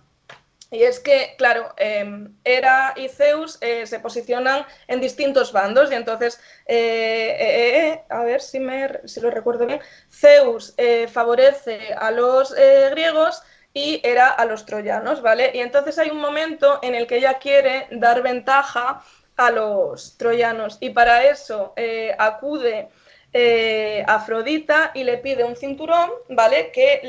y es que, claro, Hera y Zeus se posicionan en distintos bandos, y entonces, a ver si lo recuerdo bien, Zeus favorece a los griegos y Hera a los troyanos, ¿vale? Y entonces hay un momento en el que ella quiere dar ventaja a los troyanos, y para eso acude Afrodita y le pide un cinturón, ¿vale? Que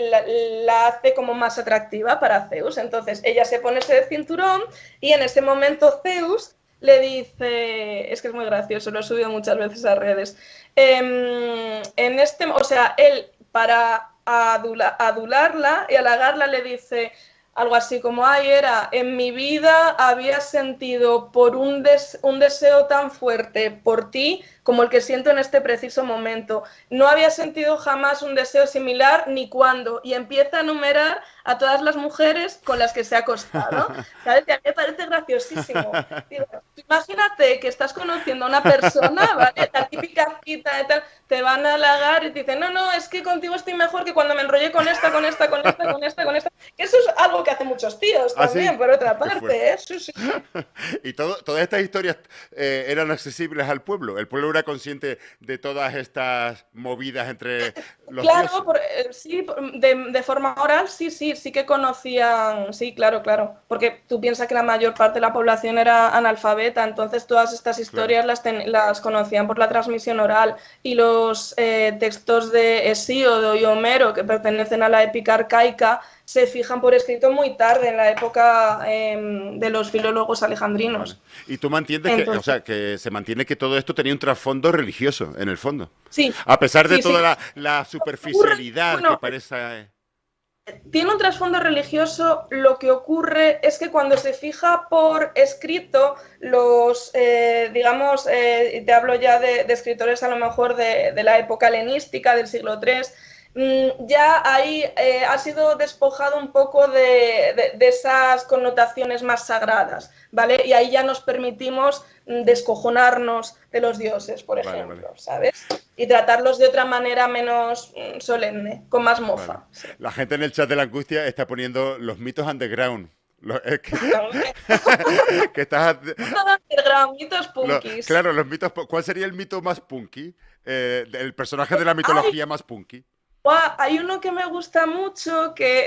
la hace como más atractiva para Zeus. Entonces ella se pone ese cinturón y en ese momento Zeus le dice, es que es muy gracioso, lo he subido muchas veces a redes, o sea, él para adularla y halagarla le dice algo así como, ay, en mi vida había sentido por un deseo tan fuerte por ti como el que siento en este preciso momento. No había sentido jamás un deseo similar ni cuándo. Y empieza a enumerar a todas las mujeres con las que se ha acostado. ¿Sabes? Y a mí me parece graciosísimo. Digo, imagínate que estás conociendo a una persona, ¿vale? La típica cita de tal, te van a halagar y te dicen, no, es que contigo estoy mejor que cuando me enrollé con esta. Que eso es algo que hacen muchos tíos también, por otra parte, ¿eh? Sí. Y todas estas historias eran accesibles al pueblo. El pueblo era consciente de todas estas movidas entre los dioses. Claro, sí, de forma oral, sí, sí que conocían, sí, claro, claro, porque tú piensas que la mayor parte de la población era analfabeta, entonces todas estas Claro. historias las conocían por la transmisión oral y los textos de Hesíodo y Homero, que pertenecen a la épica arcaica, se fijan por escrito muy tarde, en la época de los filólogos Vale. alejandrinos. Y tú mantienes que, o Entonces, sea, que se mantiene que todo esto tenía un trasfondo religioso, en el fondo. sí, A pesar de sí, toda sí. la superficialidad que Bueno, parece... tiene un trasfondo religioso. Lo que ocurre es que cuando se fija por escrito, los, digamos, te hablo ya de escritores a lo mejor de la época helenística, del siglo III, ya ahí ha sido despojado un poco de esas connotaciones más sagradas, ¿vale? Y ahí ya nos permitimos descojonarnos de los dioses, por Vale, vale, ejemplo, ¿sabes? Y tratarlos de otra manera menos solemne, con más vale. mofa. Sí. La gente en el chat de la angustia está poniendo los mitos underground. Es que, que estás... Mitos punkis. Claro, los mitos... ¿Cuál sería el mito más punky? El personaje de la mitología más punky. Hay uno que me gusta mucho, que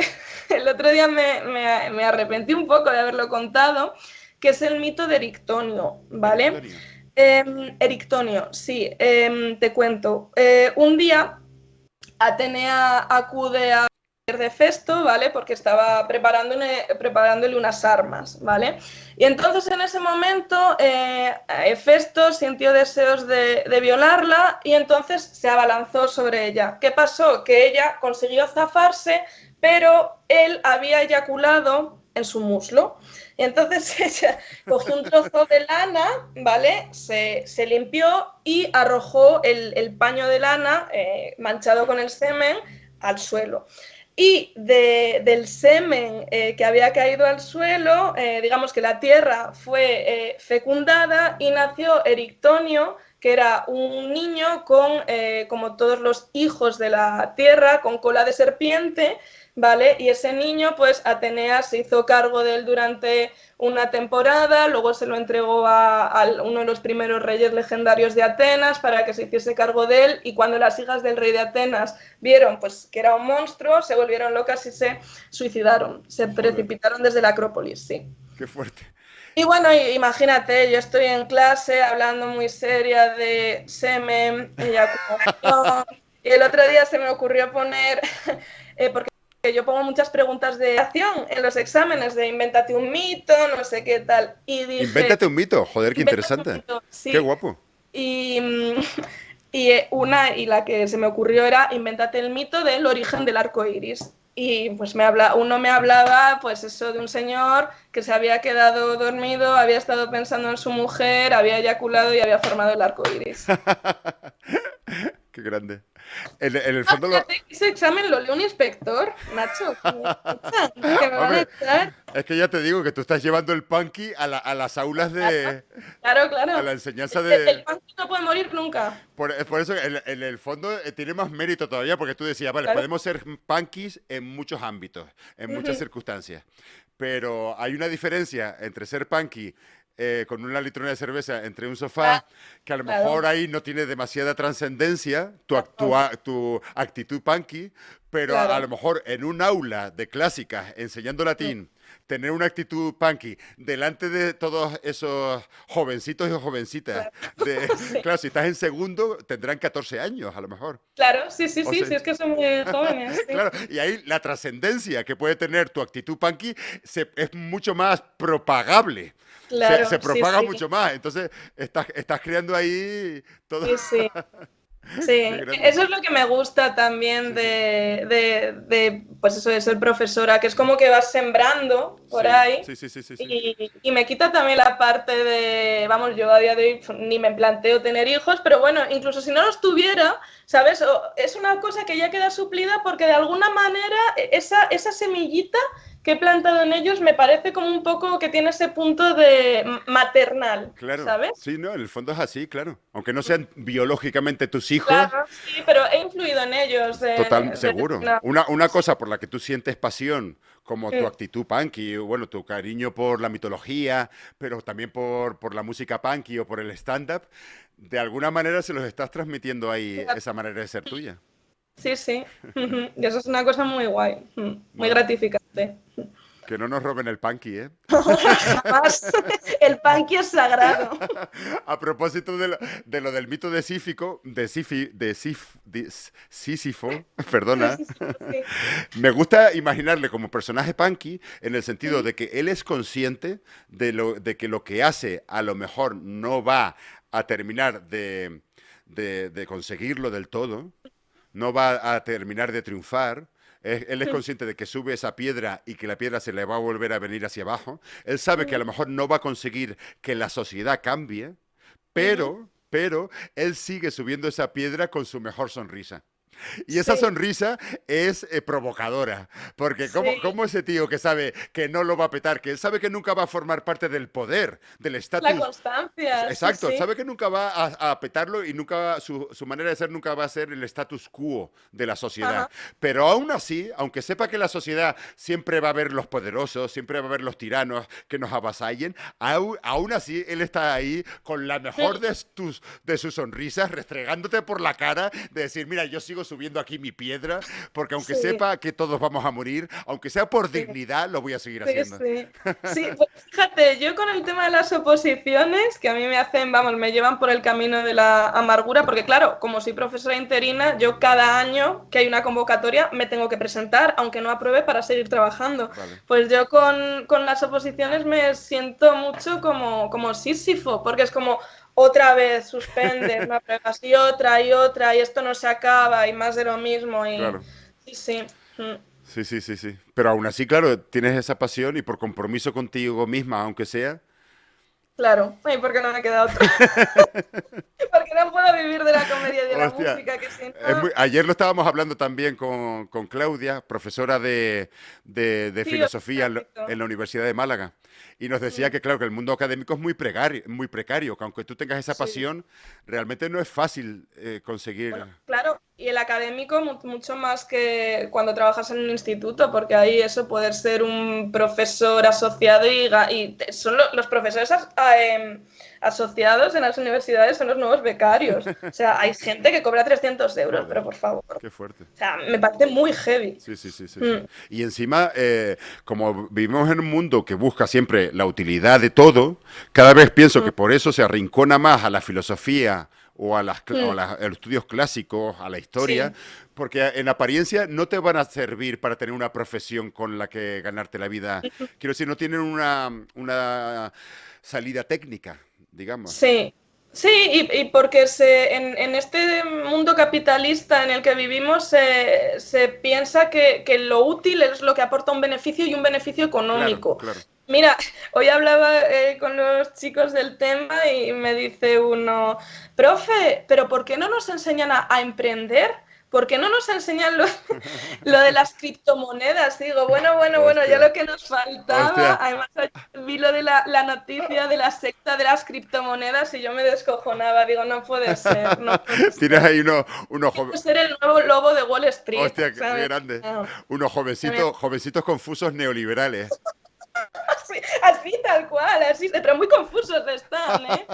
el otro día me arrepentí un poco de haberlo contado, que es el mito de Erictonio, ¿vale? Erictonio. Erictonio, sí, te cuento. Un día Atenea acude a de Festo, ¿vale? Porque estaba preparándole unas armas, ¿vale? Y entonces en ese momento Festo sintió deseos de violarla y entonces se abalanzó sobre ella. ¿Qué pasó? Que ella consiguió zafarse, pero él había eyaculado en su muslo. Y entonces ella cogió un trozo de lana, ¿vale? Se limpió y arrojó el paño de lana manchado con el semen al suelo. Y del semen que había caído al suelo, digamos que la tierra fue fecundada y nació Erictonio, que era un niño con, como todos los hijos de la tierra, con cola de serpiente, ¿vale? Y ese niño, pues Atenea se hizo cargo de él durante una temporada, luego se lo entregó a uno de los primeros reyes legendarios de Atenas para que se hiciese cargo de él, y cuando las hijas del rey de Atenas vieron pues que era un monstruo, se volvieron locas y se suicidaron, se Joder, precipitaron desde la Acrópolis, sí. qué fuerte. Y bueno, imagínate, yo estoy en clase hablando muy seria de semen, eyaculación, y el otro día se me ocurrió poner, porque yo pongo muchas preguntas de acción en los exámenes, de invéntate un mito, no sé qué tal, y dije, Invéntate un mito. Joder, qué invéntate un interesante. mito, Qué sí, guapo. y, y la que se me ocurrió era invéntate el mito del origen del arco iris. Y pues uno me hablaba, pues eso, de un señor que se había quedado dormido, había estado pensando en su mujer, había eyaculado y había formado el arco iris. Qué grande. En el fondo lo... Fíjate, ese examen lo lee un inspector, Nacho, que me escuchan, que me van a Hombre, echar. es que ya te digo que tú estás llevando el punky a las aulas de... Claro, A claro. la enseñanza El de... punky no puede morir nunca. Por eso en el fondo tiene más mérito todavía, porque tú decías, vale, Claro. podemos ser punkis en muchos ámbitos, en muchas circunstancias, pero hay una diferencia entre ser punky con una litrona de cerveza entre un sofá, que a lo mejor Claro. ahí no tiene demasiada trascendencia, tu actitud punky, pero a Claro. lo mejor en un aula de clásicas enseñando latín, tener una actitud punky delante de todos esos jovencitos y jovencitas. Sí. Claro, si estás en segundo, tendrán 14 años a lo mejor. Claro, sí, sí, O sí, sea, sí, es que son muy jóvenes, sí. claro, y ahí la trascendencia que puede tener tu actitud punky es mucho más propagable. Se Claro, sí, propaga sí, mucho más. Entonces, estás creando ahí todo. sí, sí. Sí, Qué grande. eso es lo que me gusta también Sí, sí. pues eso de ser profesora, que es como que vas sembrando por Sí, ahí sí, sí, sí, sí, sí. y me quita también la parte de, vamos, yo a día de hoy ni me planteo tener hijos, pero bueno, incluso si no los tuviera, ¿sabes? Es una cosa que ya queda suplida porque de alguna manera esa semillita que he plantado en ellos me parece como un poco que tiene ese punto de maternal, Claro, ¿sabes? sí, no, en el fondo es así, claro. Aunque no sean biológicamente tus hijos, Claro, sí, pero he influido en ellos total, de seguro. una... Una cosa por la que tú sientes pasión, como tu Mm, actitud punky, o bueno, tu cariño por la mitología, pero también por la música punky o por el stand-up, de alguna manera se los estás transmitiendo ahí esa manera de ser tuya. sí, sí. Y eso es una cosa muy guay, muy Mola. gratificante. Sí. Que no nos roben el punky, ¿eh? Jamás. El punky es sagrado. A propósito de lo del mito de Sífico, Sísifo, perdona, Sí, sí, sí. me gusta imaginarle como personaje punky en el sentido de que él es consciente de que lo que hace a lo mejor no va a terminar de conseguirlo del todo, no va a terminar de triunfar. Él es consciente de que sube esa piedra y que la piedra se le va a volver a venir hacia abajo. Él sabe que a lo mejor no va a conseguir que la sociedad cambie, pero él sigue subiendo esa piedra con su mejor sonrisa. Y esa Sí, sonrisa es provocadora, porque sí. ¿cómo ese tío que sabe que no lo va a petar, que él sabe que nunca va a formar parte del poder, del La estatus. constancia, sí, Exacto, sí. sabe que nunca va a petarlo y su manera de ser nunca va a ser el status quo de la sociedad. Ajá. Pero aún así, aunque sepa que la sociedad siempre va a haber los poderosos, siempre va a haber los tiranos que nos avasallen, aún así él está ahí con la mejor de sus sonrisas, restregándote por la cara, de decir, mira, yo sigo subiendo aquí mi piedra, porque aunque Sí, sepa que todos vamos a morir, aunque sea por sí. dignidad, lo voy a seguir Sí, haciendo. sí. Sí, pues fíjate, yo con el tema de las oposiciones, que a mí me hacen, vamos, me llevan por el camino de la amargura, porque claro, como soy profesora interina, yo cada año que hay una convocatoria me tengo que presentar, aunque no apruebe, para seguir trabajando. Vale. Pues yo con las oposiciones me siento mucho como Sísifo, porque es como otra vez suspendes, no apruebas y otra, y esto no se acaba, y más de lo mismo, y Claro. sí, sí. Mm. Sí, sí, sí, sí. Pero aún así, claro, tienes esa pasión y por compromiso contigo misma, aunque sea. Claro, ay, porque no me queda otra. Porque no puedo vivir de la comedia y de la Hostia, música, que si no, ayer lo estábamos hablando también con Claudia, profesora de sí, os filosofía en necesito. la Universidad de Málaga, y nos decía Mm, que, claro, que el mundo académico es muy precario, que aunque tú tengas esa sí. pasión, realmente no es fácil conseguir. Bueno, claro, y el académico mucho más que cuando trabajas en un instituto, porque ahí eso, poder ser un profesor asociado son los profesores asociados en las universidades son los nuevos becarios. O sea, hay gente que cobra 300 euros, pero Joder, por favor. qué fuerte. O sea, me parece muy heavy. Sí, sí, sí, sí, sí. Mm, Y encima, como vivimos en un mundo que busca siempre la utilidad de todo, cada vez pienso que mm, por eso se arrincona más a la filosofía o mm, a los estudios clásicos, a la historia, sí. porque en apariencia no te van a servir para tener una profesión con la que ganarte la vida. Quiero decir, no tienen una salida técnica, digamos. Sí, sí, y porque en este mundo capitalista en el que vivimos se piensa que lo útil es lo que aporta un beneficio y un beneficio Claro, económico. claro. Mira, hoy hablaba con los chicos del tema y me dice uno, profe, pero ¿por qué no nos enseñan a emprender? ¿Por qué no nos enseñan lo de las criptomonedas? Digo, bueno, ya Hostia, lo que nos faltaba. hostia. Además, vi lo de la noticia de la secta de las criptomonedas y yo me descojonaba. Digo, no puede ser, no puede Tienes ser. ahí unos Quiero ser el nuevo lobo de Wall Street, hostia, qué ¿sabes? grande. No, Unos no. jovencitos confusos neoliberales. Así tal cual, así, pero muy confusos están, ¿eh?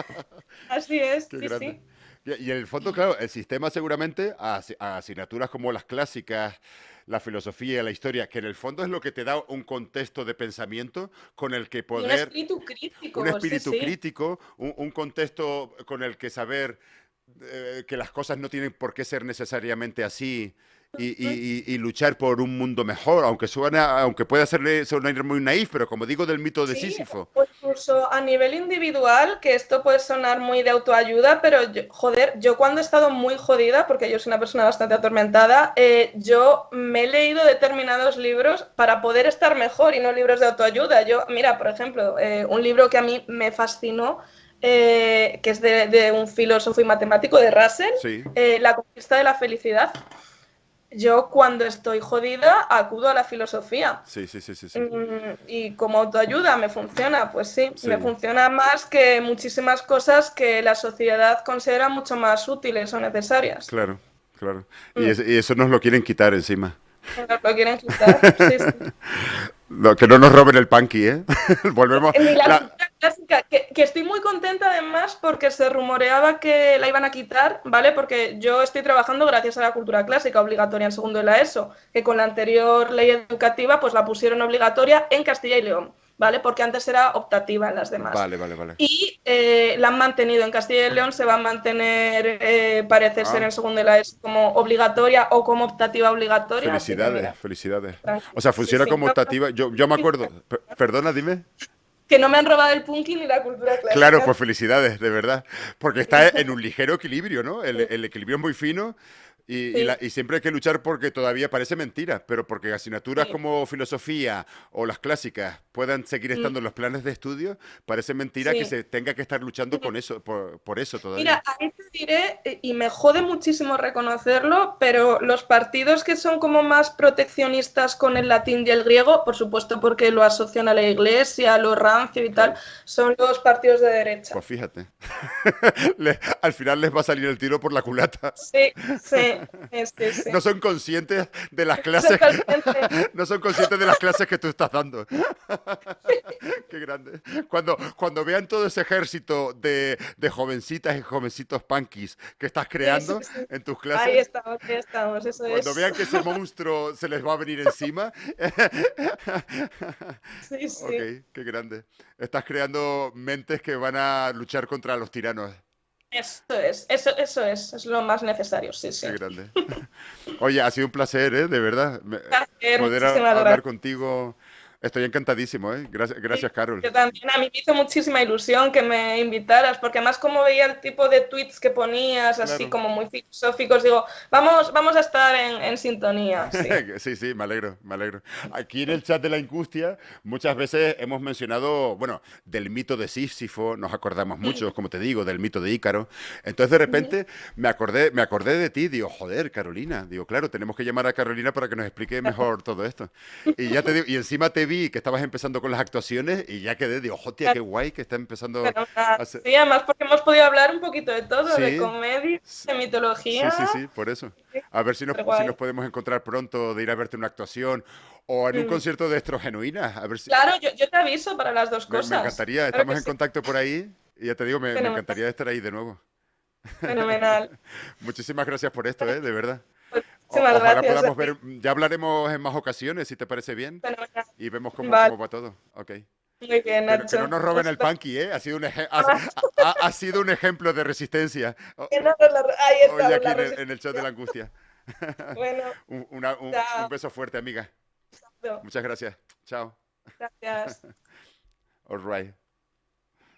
Así es, Qué sí, grande. sí. Y en el fondo, claro, el sistema seguramente a asignaturas como las clásicas, la filosofía, la historia, que en el fondo es lo que te da un contexto de pensamiento con el que Y un poder, espíritu un crítico, sí, espíritu sí. crítico, un contexto con el que saber que las cosas no tienen por qué ser necesariamente así y luchar por un mundo mejor, aunque pueda sonar muy naif, pero como digo del mito de Sí, Sísifo. o incluso a nivel individual, que esto puede sonar muy de autoayuda, pero joder, yo cuando he estado muy jodida, porque yo soy una persona bastante atormentada, yo me he leído determinados libros para poder estar mejor y no libros de autoayuda. Yo, mira, por ejemplo, un libro que a mí me fascinó, que es de un filósofo y matemático de Russell, Sí, La conquista de la felicidad. Yo cuando estoy jodida acudo a la filosofía. sí, sí, sí, sí, sí. Y como autoayuda me funciona, pues sí, me Sí, funciona más que muchísimas cosas que la sociedad considera mucho más útiles o necesarias. claro, claro. Mm, Y eso nos lo quieren quitar encima. Nos lo quieren quitar, sí, sí. Que no nos roben el punky, ¿eh? Volvemos. Ni la La, cultura clásica, que estoy muy contenta además porque se rumoreaba que la iban a quitar, ¿vale? Porque yo estoy trabajando gracias a la cultura clásica obligatoria en segundo de la ESO, que con la anterior ley educativa pues la pusieron obligatoria en Castilla y León, ¿vale? Porque antes era optativa en las demás. Vale, vale, vale. Y la han mantenido en Castilla y León, se va a mantener, parece ser Ah, en segundo de la ESO como obligatoria o como optativa obligatoria, así que felicidades, mira, felicidades. O tranquilo. sea, Sí, funciona sí. como optativa. Yo me acuerdo. Perdona, dime. Que no me han robado el punky ni la cultura Claro, clásica. pues felicidades, de verdad. Porque está en un ligero equilibrio, ¿no? El equilibrio es muy fino Sí, y siempre hay que luchar porque todavía parece mentira, pero porque asignaturas sí. como filosofía o las clásicas puedan seguir Mm, estando en los planes de estudio, parece mentira que sí. se tenga que estar luchando con eso, por eso todavía. Mira, ahí te diré, y me jode muchísimo reconocerlo, pero los partidos que son como más proteccionistas con el latín y el griego, por supuesto porque lo asocian a la iglesia, a lo rancio y tal, Claro. son los partidos de derecha. Pues fíjate. Al final les va a salir el tiro por la culata. Sí, sí, sí, No sí. son conscientes de las clases, Totalmente. no son conscientes de las clases que tú estás dando. Qué grande. Cuando vean todo ese ejército de jovencitas y jovencitos punkis que estás Sí, sí, creando sí. en tus clases, Ahí estamos, eso cuando es. vean que ese monstruo se les va a venir encima. Sí, Ok, sí. qué grande. Estás creando mentes que van a luchar contra los tiranos. Es lo más necesario, sí, sí. Qué grande. Oye, ha sido un placer, ¿eh? De verdad. Poder Muchísimas hablar gracias. contigo. Estoy encantadísimo, ¿eh? Gracias, Sí, gracias, Carol. yo también, a mí me hizo muchísima ilusión que me invitaras, porque además como veía el tipo de tweets que ponías, así Claro. como muy filosóficos, digo, vamos a estar en sintonía, sí. Sí, sí, me alegro, me alegro. Aquí en el chat de la Angustia muchas veces hemos mencionado, bueno, del mito de Sísifo, nos acordamos mucho, como te digo, del mito de Ícaro. Entonces de Ujú. repente me acordé de ti, digo, joder, Carolina. Digo, claro, tenemos que llamar a Carolina para que nos explique mejor todo esto. Y ya te digo, y encima te vi que estabas empezando con las actuaciones y ya quedé, digo, hostia, qué guay que está empezando Fenomenal. a hacer. Sí, además porque hemos podido hablar un poquito de todo, de Sí, comedia, sí, de sí, mitología. sí, sí, por eso. Sí, A ver si nos, súper si nos guay. podemos encontrar pronto de ir a verte una actuación o en un Mm. concierto de Estrogenuina. A ver si. Claro, yo te aviso para las dos Me cosas. encantaría, Claro estamos que en sí. contacto por ahí y ya te digo, me Fenomenal. encantaría estar ahí de nuevo. Fenomenal. Muchísimas gracias por esto, ¿eh? De verdad. Pues muchísimas Ojalá gracias a podamos ti. ver, ya hablaremos en más ocasiones, si te parece bien, Fenomenal. y vemos Vale, cómo va todo. Ok. muy bien, Que no Nacho. nos roben Pues, el punky, ¿eh? Ha sido ah, ha sido un ejemplo de resistencia. ahí Hoy estamos, aquí la en el chat de resistencia. la angustia. Bueno, Un chao. beso fuerte, amiga. Muchas gracias. Chao. Gracias. All right.